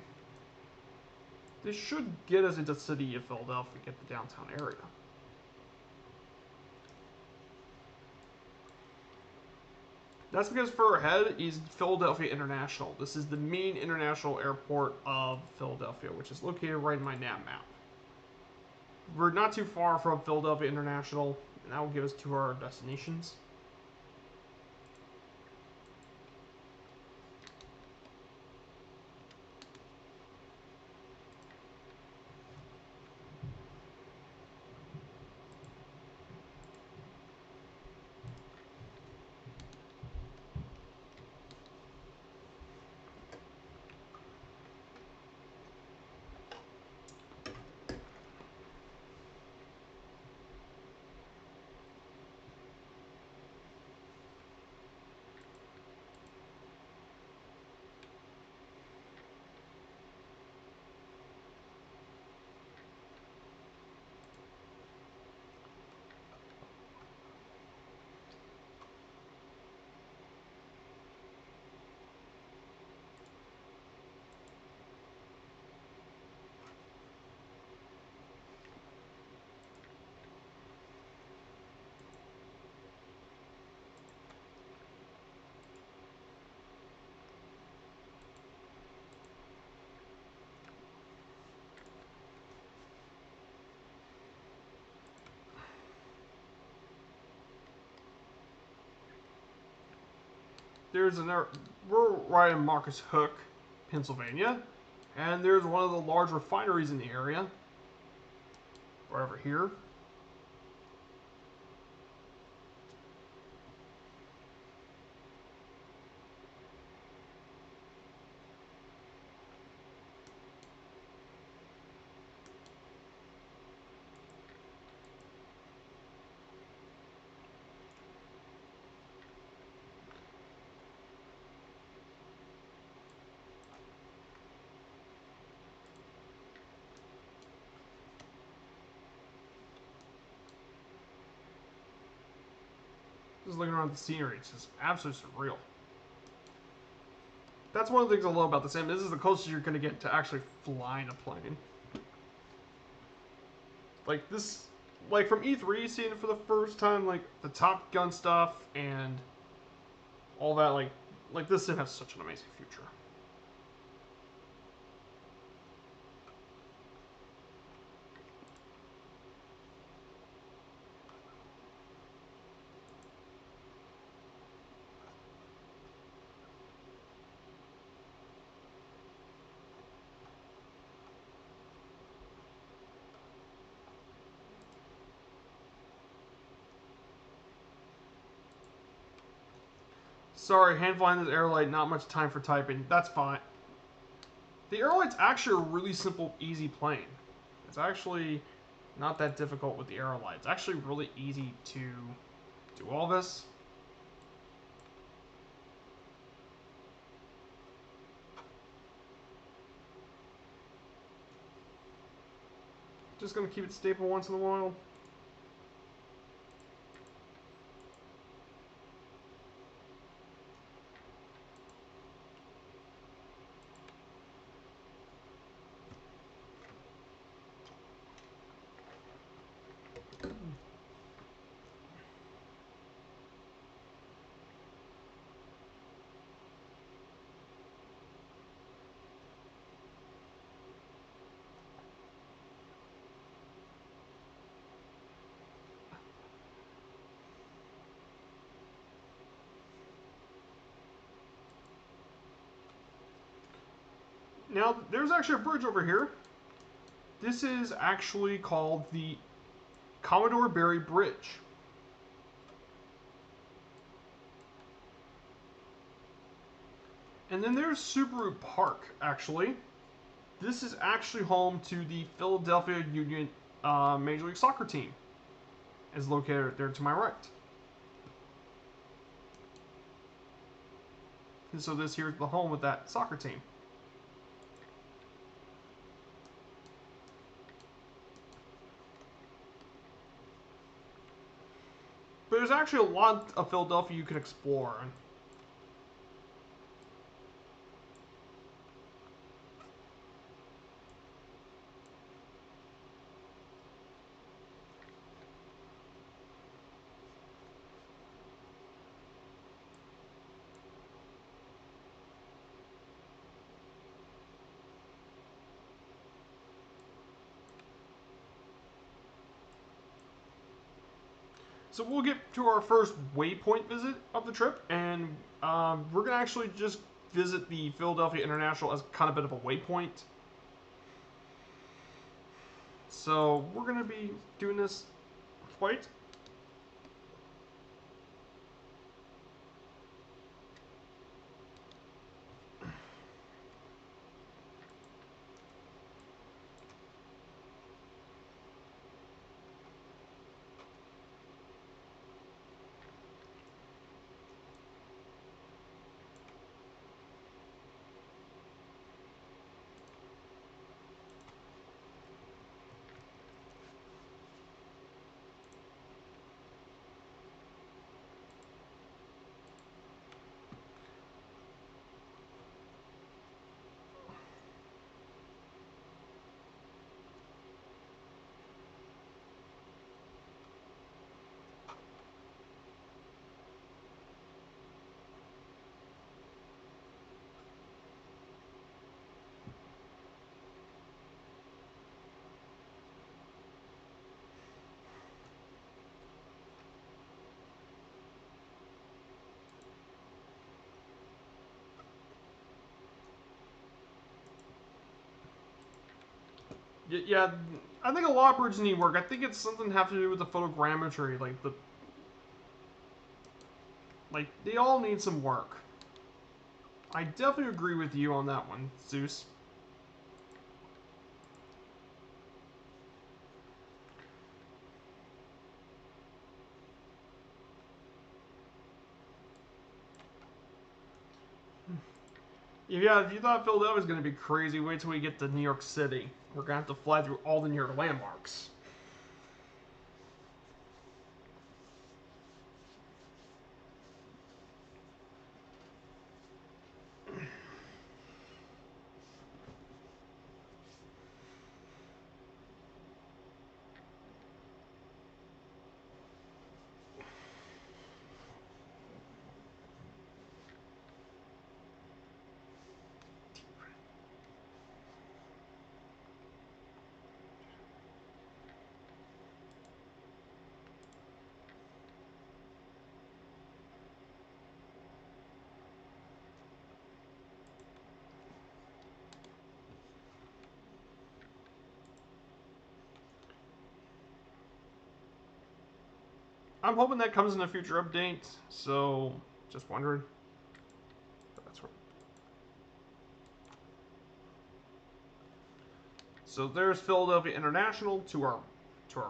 this should get us into the city of Philadelphia, get the downtown area. That's because further ahead is Philadelphia International. This is the main international airport of Philadelphia, which is located right in my nav map. We're not too far from Philadelphia International, and that will get us to our destinations. We're right in Marcus Hook, Pennsylvania, and there's one of the large refineries in the area, right over here. Just looking around the scenery, it's just absolutely surreal. That's one of the things I love about the Sim. This is the closest you're going to get to actually flying a plane. Like this, like from E3, seeing it for the first time, like the Top Gun stuff and all that, like this Sim has such an amazing future. Sorry, hand flying this Aerolite, not much time for typing. That's fine. The Aerolite's actually a really simple, easy plane. It's actually not that difficult with the Aerolite. It's actually really easy to do all this. Just gonna keep it stable once in a while. Now, there's actually a bridge over here. This is actually called the Commodore Barry Bridge. And then there's Subaru Park, actually. This is actually home to the Philadelphia Union Major League Soccer team. It's located there to my right. And so this here's the home of that soccer team. But there's actually a lot of Philadelphia you can explore. So we'll get to our first waypoint visit of the trip, and we're going to actually just visit the Philadelphia International as kind of a bit of a waypoint. So we're going to be doing this quite. Yeah, I think a lot of bridges need work. I think it's something have to do with the photogrammetry, like they all need some work. I definitely agree with you on that one, Zeus. Yeah, if you thought Philadelphia was going to be crazy, wait till we get to New York City. We're going to have to fly through all the New York landmarks. I'm hoping that comes in a future update, so just wondering. That's right. So there's Philadelphia International to our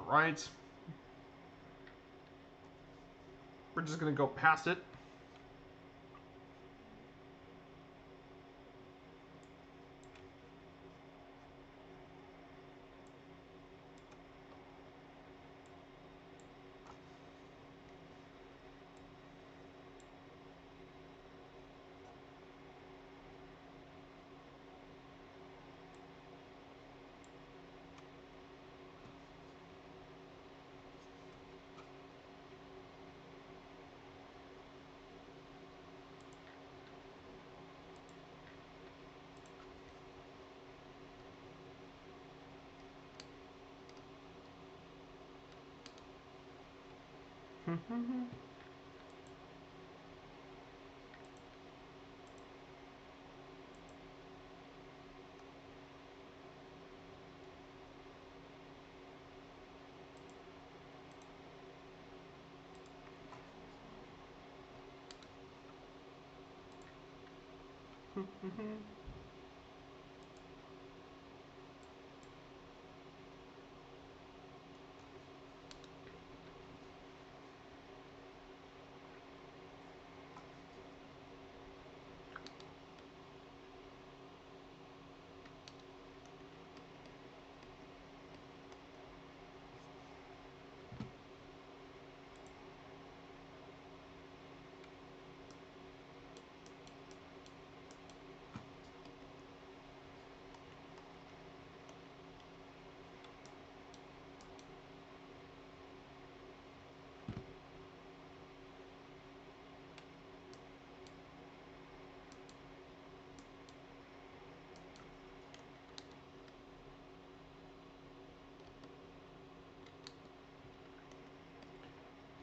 right. We're just gonna go past it.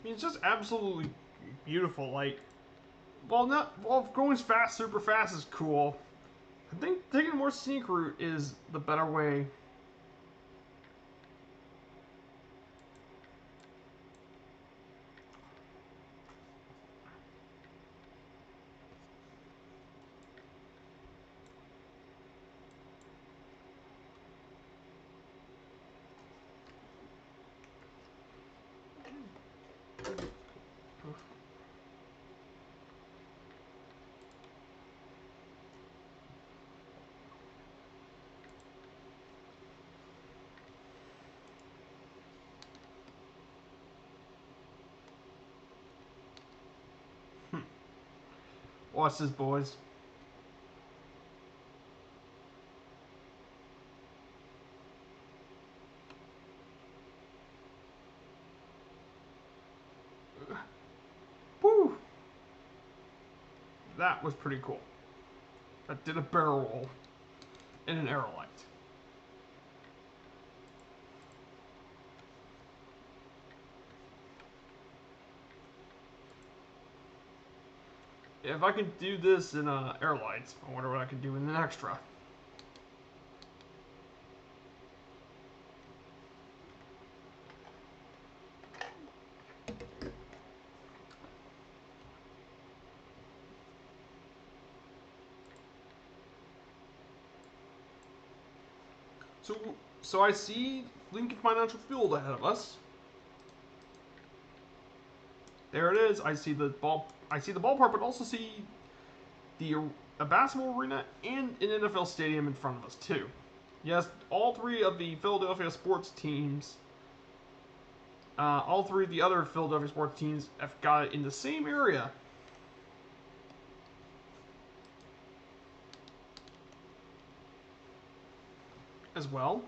I mean, it's just absolutely beautiful. Like, while going fast, super fast is cool. I think taking a more scenic route is the better way. Watch this, boys. Woo! That was pretty cool. That did a barrel roll in an aerolite. If I can do this in airlights, I wonder what I can do in an extra. So I see Lincoln Financial Field ahead of us. There it is. I see the ball. I see the ballpark, but also see the a basketball arena and an NFL stadium in front of us too. Yes, all three of the Philadelphia sports teams, all three of the other Philadelphia sports teams have got it in the same area. As well.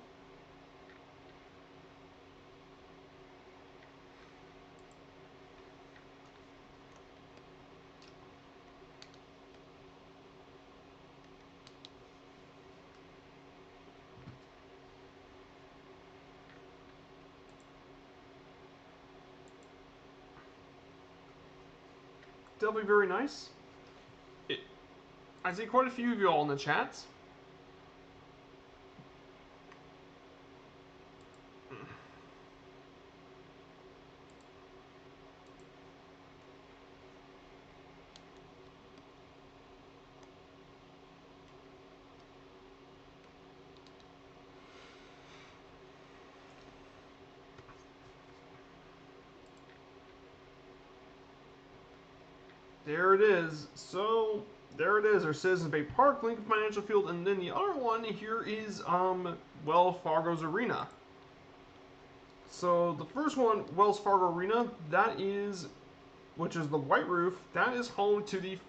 That'll be very nice. I see quite a few of you all in the chats. There it is. So there it is. Our Citizens Bay Park, Lincoln Financial Field, and then the other one here is Wells Fargo's Arena. So the first one, Wells Fargo Arena, that is, which is the white roof, that is home to the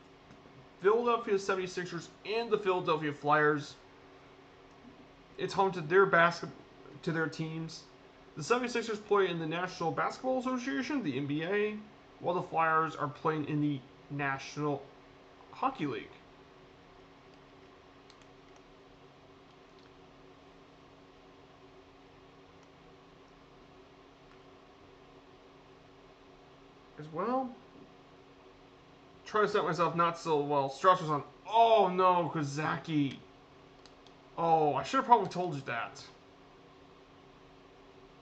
Philadelphia 76ers and the Philadelphia Flyers. It's home to their teams. The 76ers play in the National Basketball Association, the NBA, while the Flyers are playing in the National Hockey League. As well, try to set myself not so well. Strauss was on. Oh no, Kozaki. Oh, I should have probably told you that.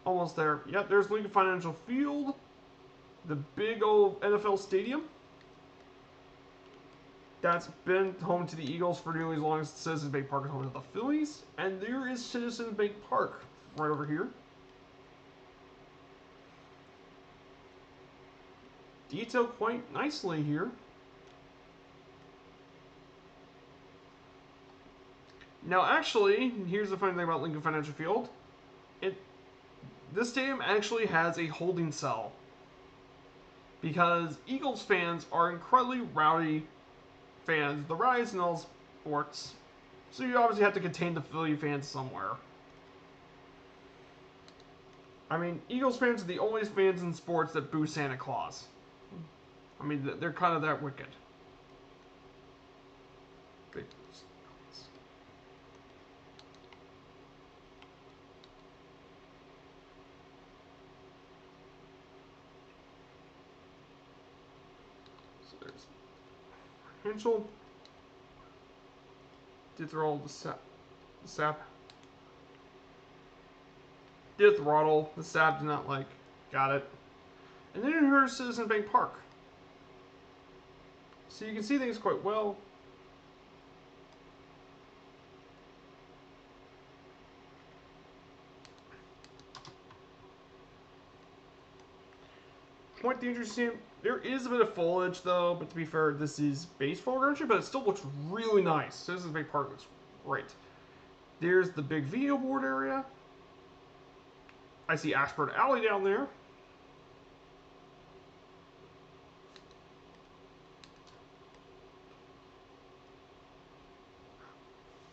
Almost there. Yep, there's Lincoln Financial Field. The big old NFL stadium. that's been home to the Eagles for nearly as long as Citizens Bank Park is home to the Phillies. And there is Citizens Bank Park right over here. Detailed quite nicely here. Now, actually, here's the funny thing about Lincoln Financial Field. This stadium actually has a holding cell because Eagles fans are incredibly rowdy fans, the rise in all sports. So you obviously have to contain the Philly fans somewhere. I mean, Eagles fans are the only fans in sports that boo Santa Claus. I mean, they're kind of that wicked. So there's Henschel. Did throttle the sap. Did throttle. The sap did not like. Got it. And then here's Citizens Bank Park. So you can see things quite well. Quite the interesting. There is a bit of foliage though, but to be fair, this is base photogrammetry, but it still looks really nice. Citizens Bank Park looks great. There's the big video board area. I see Ashford Alley down there.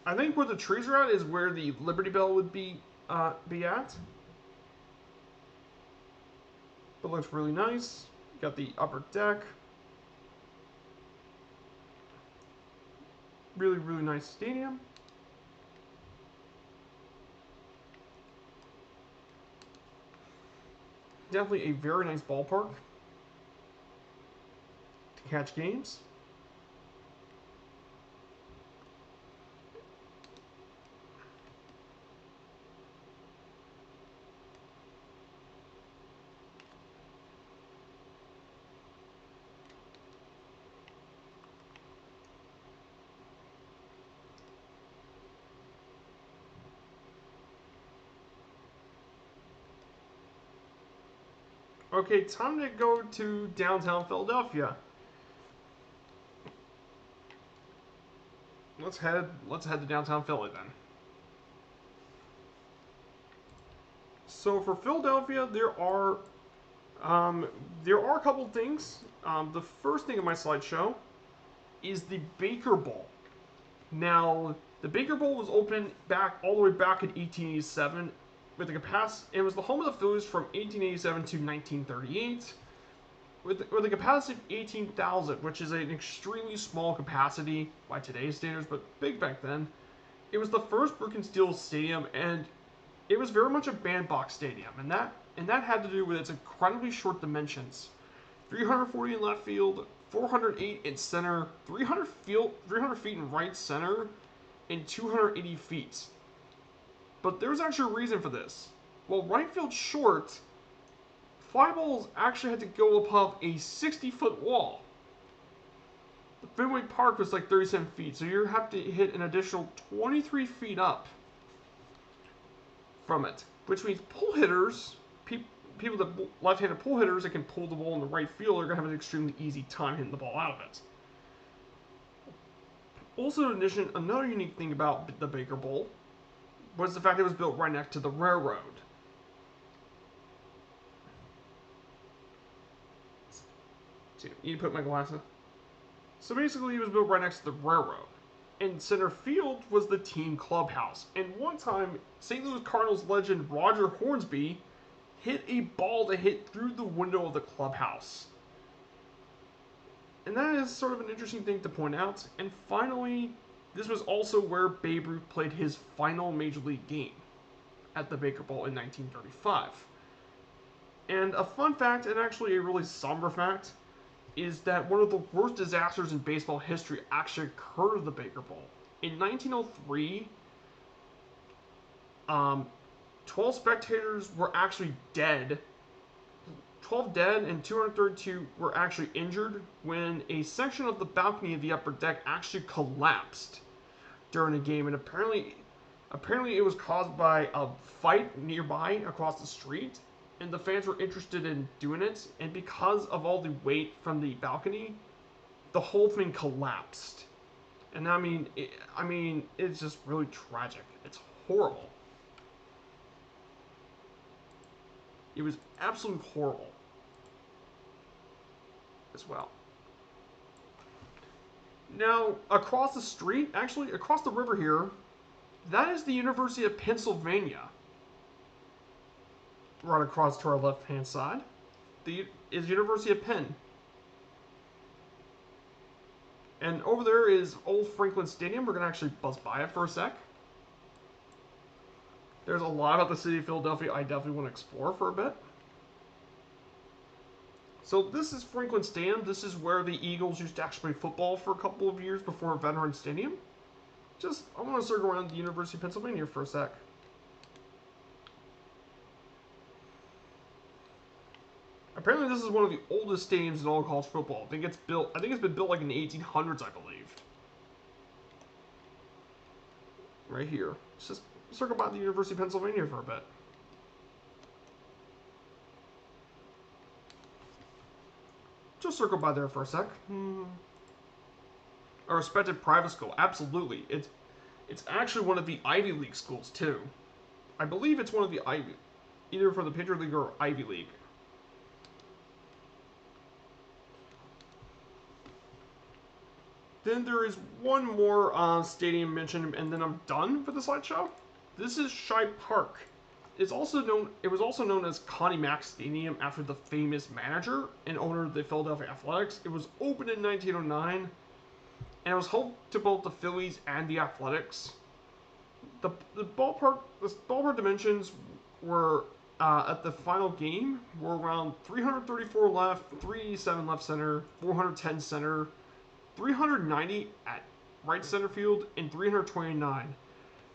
I think where the trees are at is where the Liberty Bell would be at. But looks really nice. Got the upper deck. Really, really nice stadium. Definitely a very nice ballpark to catch games. Okay, time to go to downtown Philadelphia. Let's head to downtown Philly then. So for Philadelphia, there are a couple things. The first thing in my slideshow is the Baker Bowl. Now, the Baker Bowl was opened all the way back in 1887 with the capacity. It was the home of the Phillies from 1887 to 1938 with a capacity of 18,000, which is an extremely small capacity by today's standards, but big back then. It was the first brick and steel stadium, and it was very much a bandbox stadium, and that had to do with its incredibly short dimensions: 340 in left field, 408 in center, 300 feet in right center, and 280 feet. But there's actually a reason for this. While right field's short, fly balls actually had to go above a 60-foot wall. The Fenway Park was like 37 feet, so you have to hit an additional 23 feet up from it, which means pull hitters, people that left-handed pull hitters that can pull the ball in the right field are going to have an extremely easy time hitting the ball out of it. Also, in addition, another unique thing about the Baker Bowl was the fact that it was built right next to the railroad. So, you need to put my glasses. So basically, it was built right next to the railroad. And center field was the team clubhouse. And one time, St. Louis Cardinals legend Roger Hornsby hit a ball to hit through the window of the clubhouse. And that is sort of an interesting thing to point out. And finally, this was also where Babe Ruth played his final Major League game at the Baker Bowl in 1935. And a fun fact, and actually a really somber fact, is that one of the worst disasters in baseball history actually occurred at the Baker Bowl. In 1903, 12 spectators were actually dead. 12 dead and 232 were actually injured when a section of the balcony of the upper deck actually collapsed during a game, and apparently it was caused by a fight nearby across the street, and the fans were interested in doing it, and because of all the weight from the balcony, the whole thing collapsed. And I mean, it's just really tragic. It's horrible. It was absolutely horrible as well. Now, across the street, actually across the river here, that is the University of Pennsylvania. Right across to our left-hand side is University of Penn. And over there is Old Franklin Stadium. We're going to actually buzz by it for a sec. There's a lot of the city of Philadelphia I definitely want to explore for a bit. So this is Franklin Stadium. This is where the Eagles used to actually play football for a couple of years before Veterans Stadium. I want to circle around the University of Pennsylvania for a sec. Apparently this is one of the oldest stadiums in all of college football. I think it's been built like in the 1800s, I believe. Right here. Let's just circle by the University of Pennsylvania for a bit. Just circle by there for a sec. A respected private school, absolutely. It's actually one of the Ivy League schools too. I believe it's one of the either for the Patriot League or Ivy League. Then there is one more stadium mentioned, and then I'm done for the slideshow. This is Shibe Park. It was also known as Connie Mack Stadium after the famous manager and owner of the Philadelphia Athletics. It was opened in 1909, and it was home to both the Phillies and the Athletics. The ballpark dimensions were at the final game were around 334 left, 387 left center, 410 center, 390 at right center field, and 329.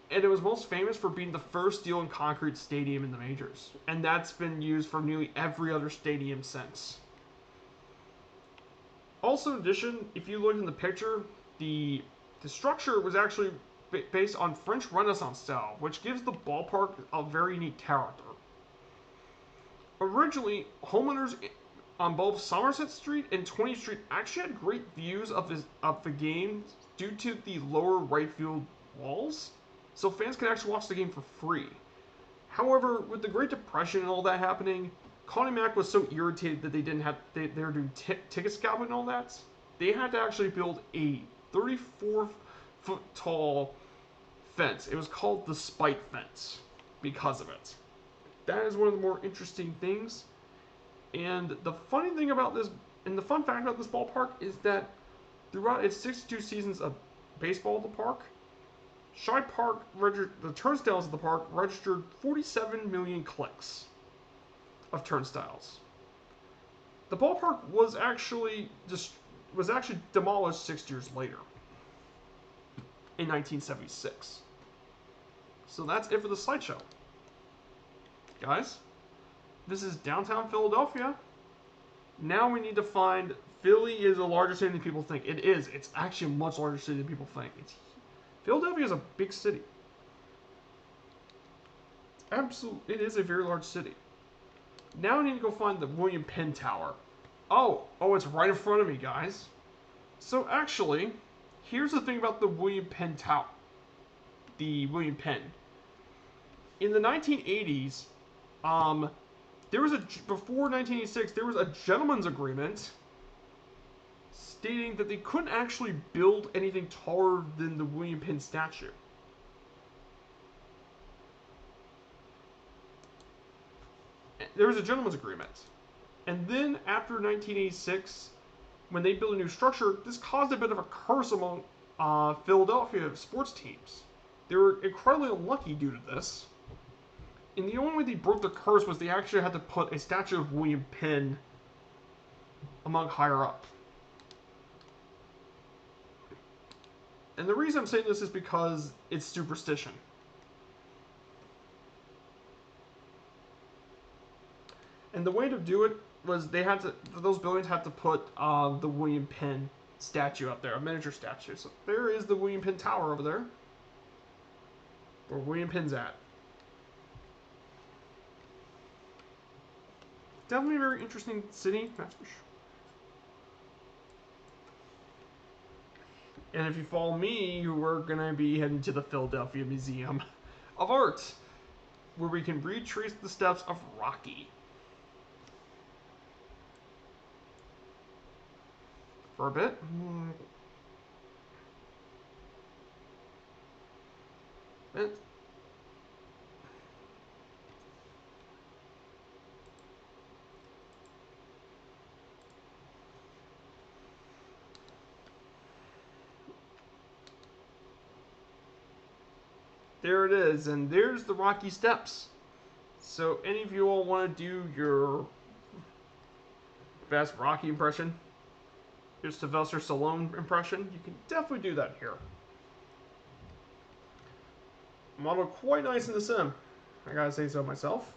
And it was most famous for being the first steel and concrete stadium in the majors. And that's been used for nearly every other stadium since. Also, in addition, if you look in the picture, the structure was actually based on French Renaissance style, which gives the ballpark a very unique character. Originally, homeowners on both Somerset Street and 20th Street actually had great views of the game due to the lower right field walls, so fans could actually watch the game for free. However, with the Great Depression and all that happening, Connie Mack was so irritated that they were doing ticket scalping and all that. They had to actually build a 34-foot tall fence. It was called the Spike Fence because of it. That is one of the more interesting things. And the funny thing about this, and the fun fact about this ballpark, is that throughout its 62 seasons of baseball at the park, Shibe Park the turnstiles of the park registered 47 million clicks of turnstiles. The ballpark was actually demolished 6 years later, in 1976. So that's it for the slideshow, guys. This is downtown Philadelphia. Now we need to find. Philly is a larger city than people think. It is. It's actually a much larger city than people think. Philadelphia is a big city. It is a very large city. Now I need to go find the William Penn Tower. Oh, it's right in front of me, guys. So actually, here's the thing about the William Penn Tower. The William Penn. In the 1980s, before 1986, there was a gentleman's agreement stating that they couldn't actually build anything taller than the William Penn statue. There was a gentleman's agreement. And then after 1986, when they built a new structure, this caused a bit of a curse among Philadelphia sports teams. They were incredibly unlucky due to this. And the only way they broke the curse was they actually had to put a statue of William Penn among higher up. And the reason I'm saying this is because it's superstition. And the way to do it was they had to, those buildings had to put the William Penn statue up there, a miniature statue. So there is the William Penn Tower over there, where William Penn's at. Definitely a very interesting city, that's for sure. And if you follow me, we're going to be heading to the Philadelphia Museum of Art, where we can retrace the steps of Rocky. For a bit. There it is, and there's the Rocky Steps. So any of you all want to do your best Rocky impression, your Sylvester Stallone impression, you can definitely do that here. Model quite nice in the sim, I gotta say so myself.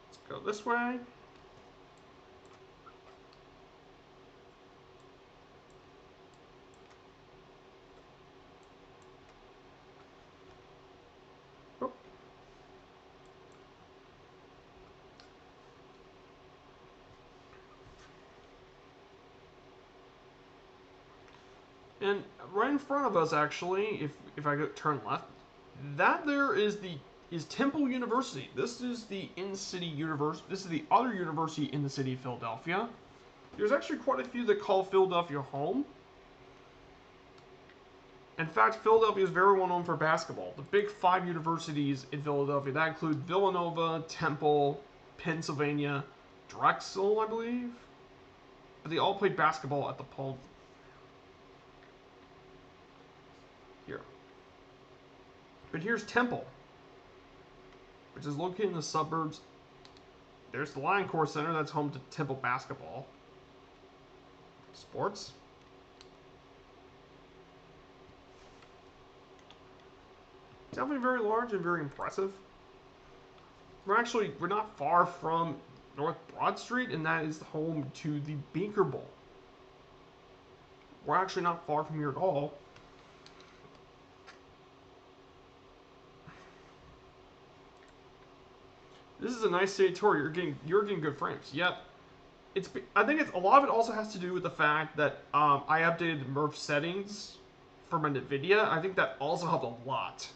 Let's go this way. And right in front of us, actually, if I go turn left, that there is Temple University. This is the in-city university. This is the other university in the city of Philadelphia. There's actually quite a few that call Philadelphia home. In fact, Philadelphia is very well known for basketball. The big 5 universities in Philadelphia, that include Villanova, Temple, Pennsylvania, Drexel, I believe. But they all play basketball at the Paul. Here. But here's Temple, which is located in the suburbs. There's the Lion Core Center, that's home to Temple basketball. Sports. Definitely very large and very impressive. We're not far from North Broad Street, and that is the home to the Baker Bowl. We're actually not far from here at all. This is a nice city tour. You're getting good frames. Yep. I think a lot of it also has to do with the fact that I updated the Murph settings for my NVIDIA. I think that also helped a lot.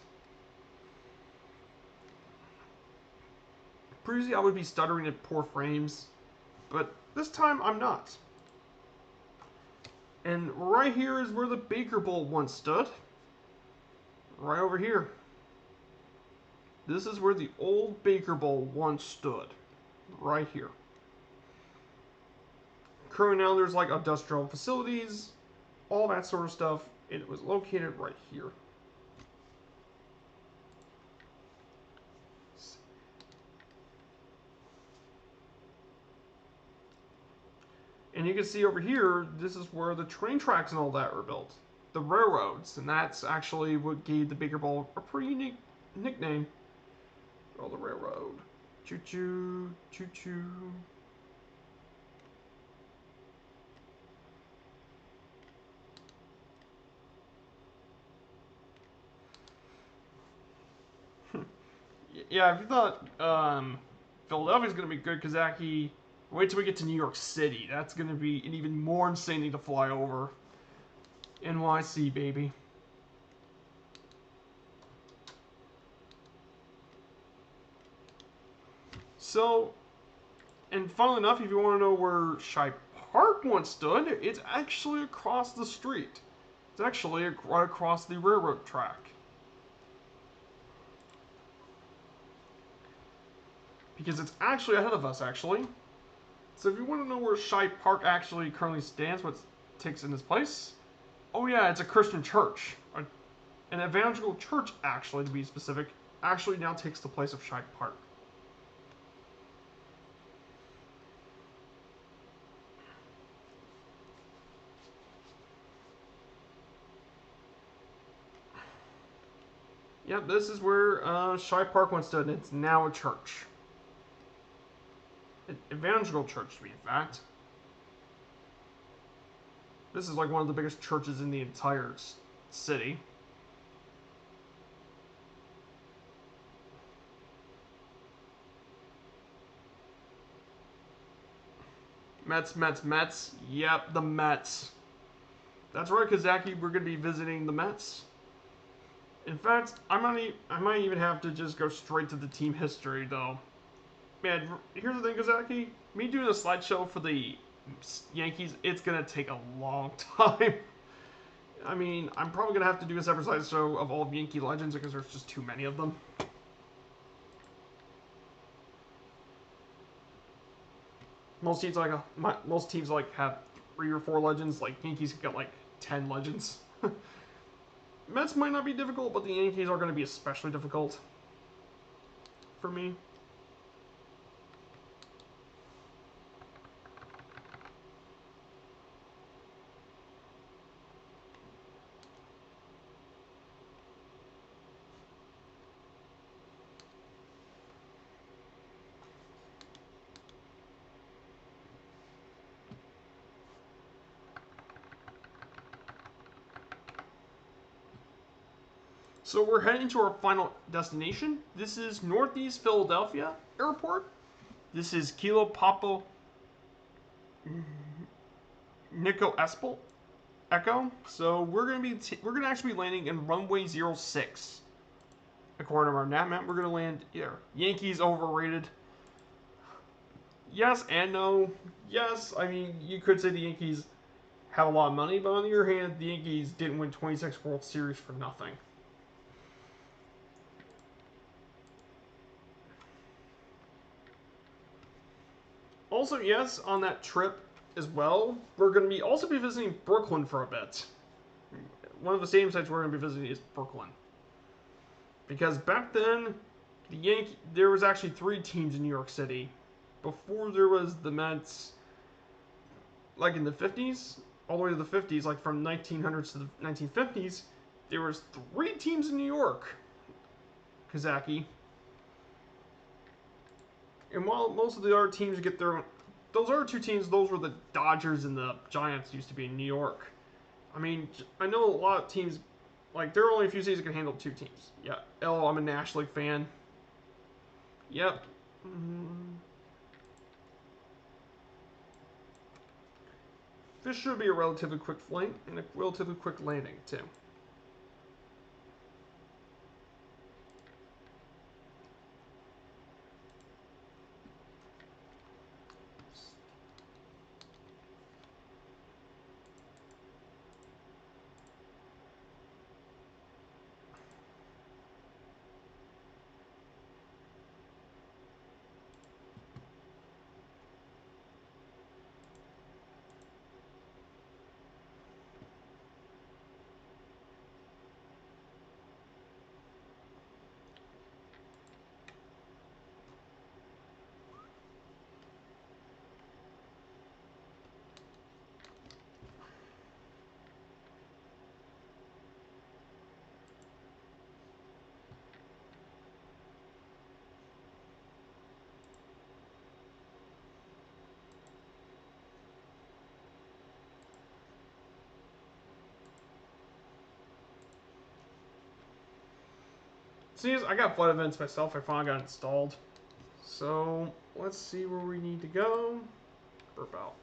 Previously, I would be stuttering at poor frames, but this time I'm not. And right here is where the Baker Bowl once stood. Right over here. This is where the old Baker Bowl once stood. Right here. Currently now there's like industrial facilities, all that sort of stuff. It was located right here. And you can see over here, this is where the train tracks and all that were built. The railroads, and that's actually what gave the Baker Bowl a pretty unique nickname. Oh, the railroad. Choo-choo, choo-choo. Yeah, if you thought Philadelphia's going to be good, Kazaki, wait till we get to New York City. That's going to be an even more insane thing to fly over. NYC, baby. So, and funnily enough, if you want to know where Shibe Park once stood, it's actually across the street. It's actually right across the railroad track. Because it's actually ahead of us, actually. So if you want to know where Shibe Park actually currently stands, what takes in its place, oh yeah, it's a Christian church. An evangelical church, actually, to be specific, actually now takes the place of Shibe Park. Yep, this is where Shibe Park once stood, and it's now a church. An evangelical church, to be fact. This is like one of the biggest churches in the entire city. Mets. Yep, the Mets. That's right, Kazaki. We're going to be visiting the Mets. In fact, I might even have to just go straight to the team history, though. Man, here's the thing, Kazaki. Me doing a slideshow for the Yankees, it's going to take a long time. I mean, I'm probably going to have to do a separate slideshow of all of Yankee legends because there's just too many of them. Most teams have 3 or 4 legends. Like Yankees got like 10 legends. Mets might not be difficult, but the Yankees are going to be especially difficult for me. So we're heading to our final destination. This is Northeast Philadelphia Airport. This is Kilo Papa Nico Espel Echo. So we're gonna actually be landing in runway 06. According to our nav map, we're gonna land here. Yankees overrated. Yes and no. Yes, I mean you could say the Yankees have a lot of money, but on the other hand, the Yankees didn't win 26 World Series for nothing. Also, yes, on that trip as well, we're going to also be visiting Brooklyn for a bit. One of the stadium sites we're going to be visiting is Brooklyn. Because back then, there was actually 3 teams in New York City. Before there was the Mets, like in the 50s, all the way to the 50s, like from 1900s to the 1950s, there was 3 teams in New York. Kazaki. And while most of the other teams get their own, those other 2 teams, those were the Dodgers and the Giants used to be in New York. I mean, I know a lot of teams, like, there are only a few cities that can handle 2 teams. Yeah. Oh, I'm a National League fan. Yep. This should be a relatively quick flight and a relatively quick landing, too. See, I got flood events myself. I finally got installed. So, let's see where we need to go. Burp out.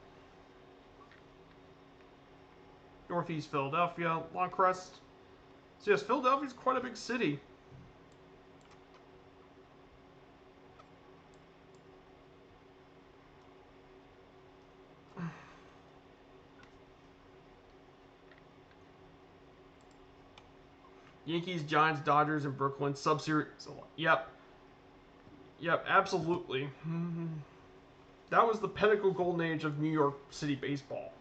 Northeast Philadelphia, Lawcrest. So yes, Philadelphia's quite a big city. Yankees, Giants, Dodgers, and Brooklyn Sub-Series. Yep. Yep, absolutely. That was the pinnacle golden age of New York City baseball.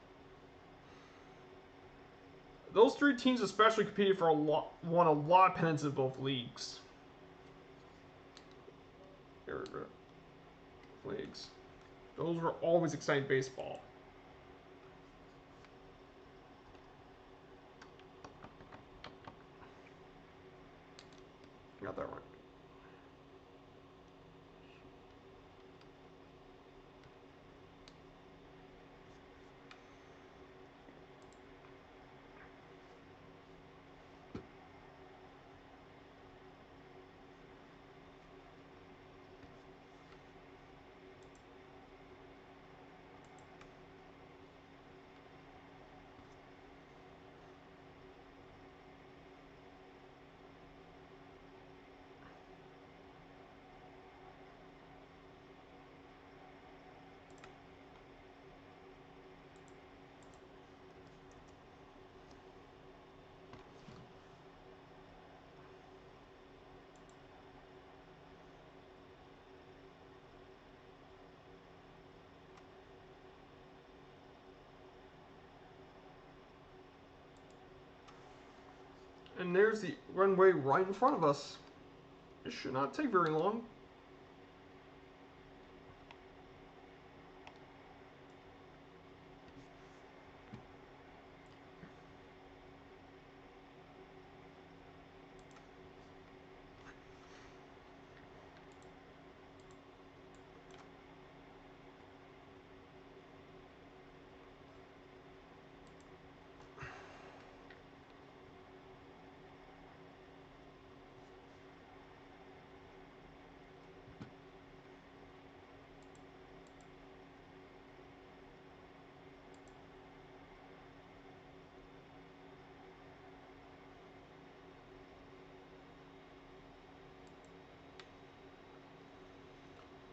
Those 3 teams especially competed for won a lot of pennants in both leagues. Flags. Those were always exciting baseball. Got that right. And there's the runway right in front of us. It should not take very long.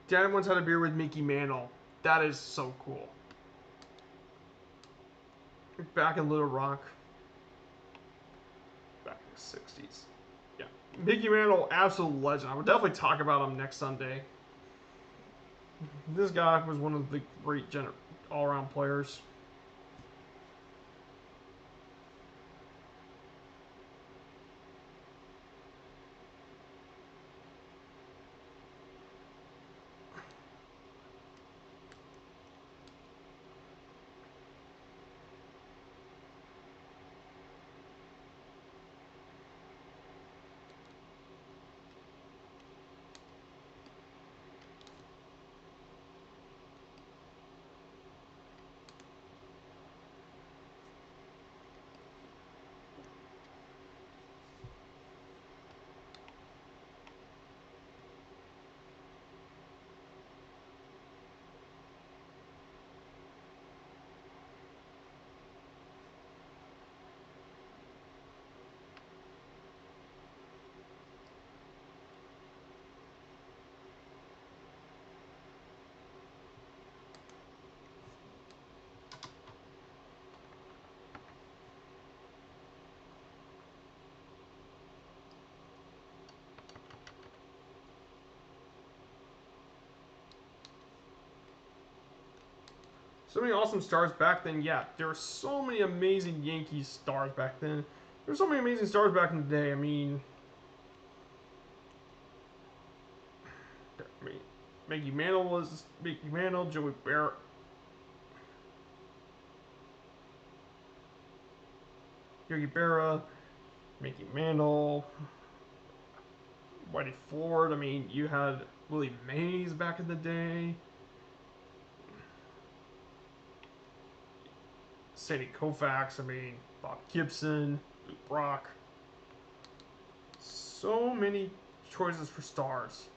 Dad once had a beer with Mickey Mantle. That is so cool. Back in Little Rock. Back in the 60s. Yeah. Mickey Mantle, absolute legend. I would definitely talk about him next Sunday. This guy was one of the great all-around players. So many awesome stars back then. Yeah, there were so many amazing Yankees stars back then. There were so many amazing stars back in the day. I mean, Mickey Mantle was Mickey Mantle, Joey Berra, Yogi Berra, Mickey Mantle, Whitey Ford. I mean, you had Willie Mays back in the day. Sandy Koufax, I mean, Bob Gibson, Lou Brock. So many choices for stars.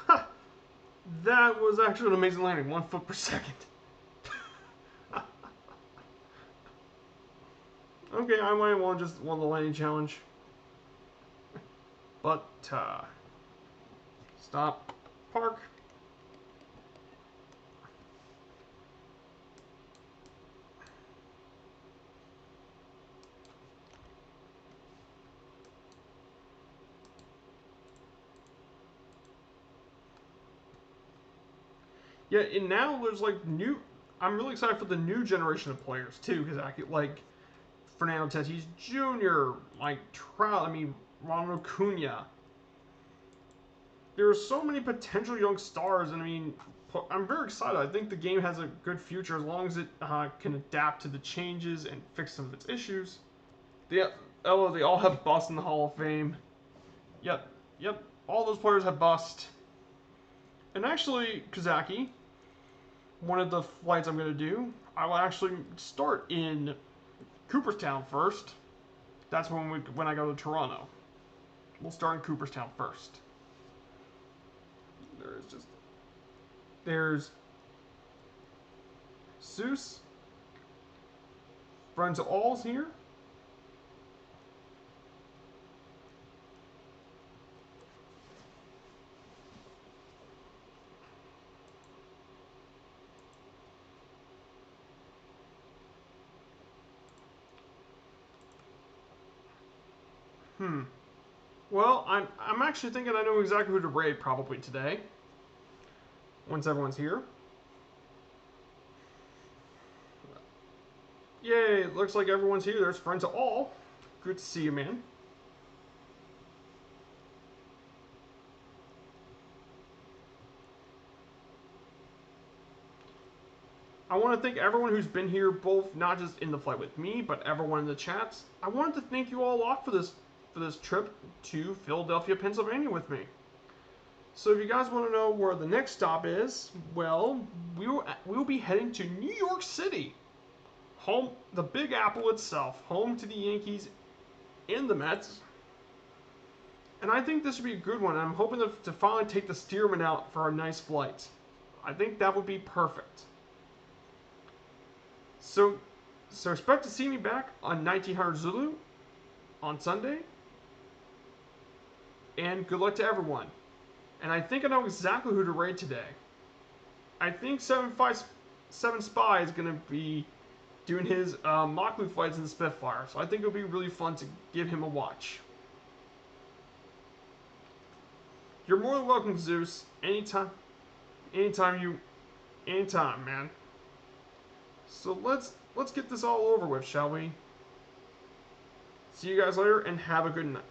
Ha! That was actually an amazing landing, 1 foot per second. Okay, I might want just won the landing challenge. But, stop, park. Yeah, and now there's like new. I'm really excited for the new generation of players too, because like Fernando Tatis Jr., Mike Trout. I mean, Ronald Acuna. There are so many potential young stars, and I mean, I'm very excited. I think the game has a good future as long as it can adapt to the changes and fix some of its issues. They all have bust in the Hall of Fame. Yep, yep. All those players have bust. And actually, Kazaki, one of the flights I'm going to do, I will actually start in Cooperstown first. That's when I go to Toronto. We'll start in Cooperstown first. There's Zeus, friends of all's here. Well, I'm actually thinking I know exactly who to raid probably today. Once everyone's here. Yay, looks like everyone's here. There's friends of all. Good to see you, man. I want to thank everyone who's been here, both not just in the flight with me, but everyone in the chats. I wanted to thank you all a lot for this trip to Philadelphia, Pennsylvania with me. So if you guys want to know where the next stop is, well, we'll be heading to New York City, home, the Big Apple itself, home to the Yankees and the Mets. And I think this would be a good one. I'm hoping to finally take the Stearman out for a nice flight. I think that would be perfect. So expect to see me back on 1900 Zulu on Sunday. And good luck to everyone. And I think I know exactly who to raid today. I think 757 Spy is going to be doing his Machlu fights in the Spitfire. So I think it'll be really fun to give him a watch. You're more than welcome, Zeus. Anytime, man. So let's get this all over with, shall we? See you guys later, and have a good night.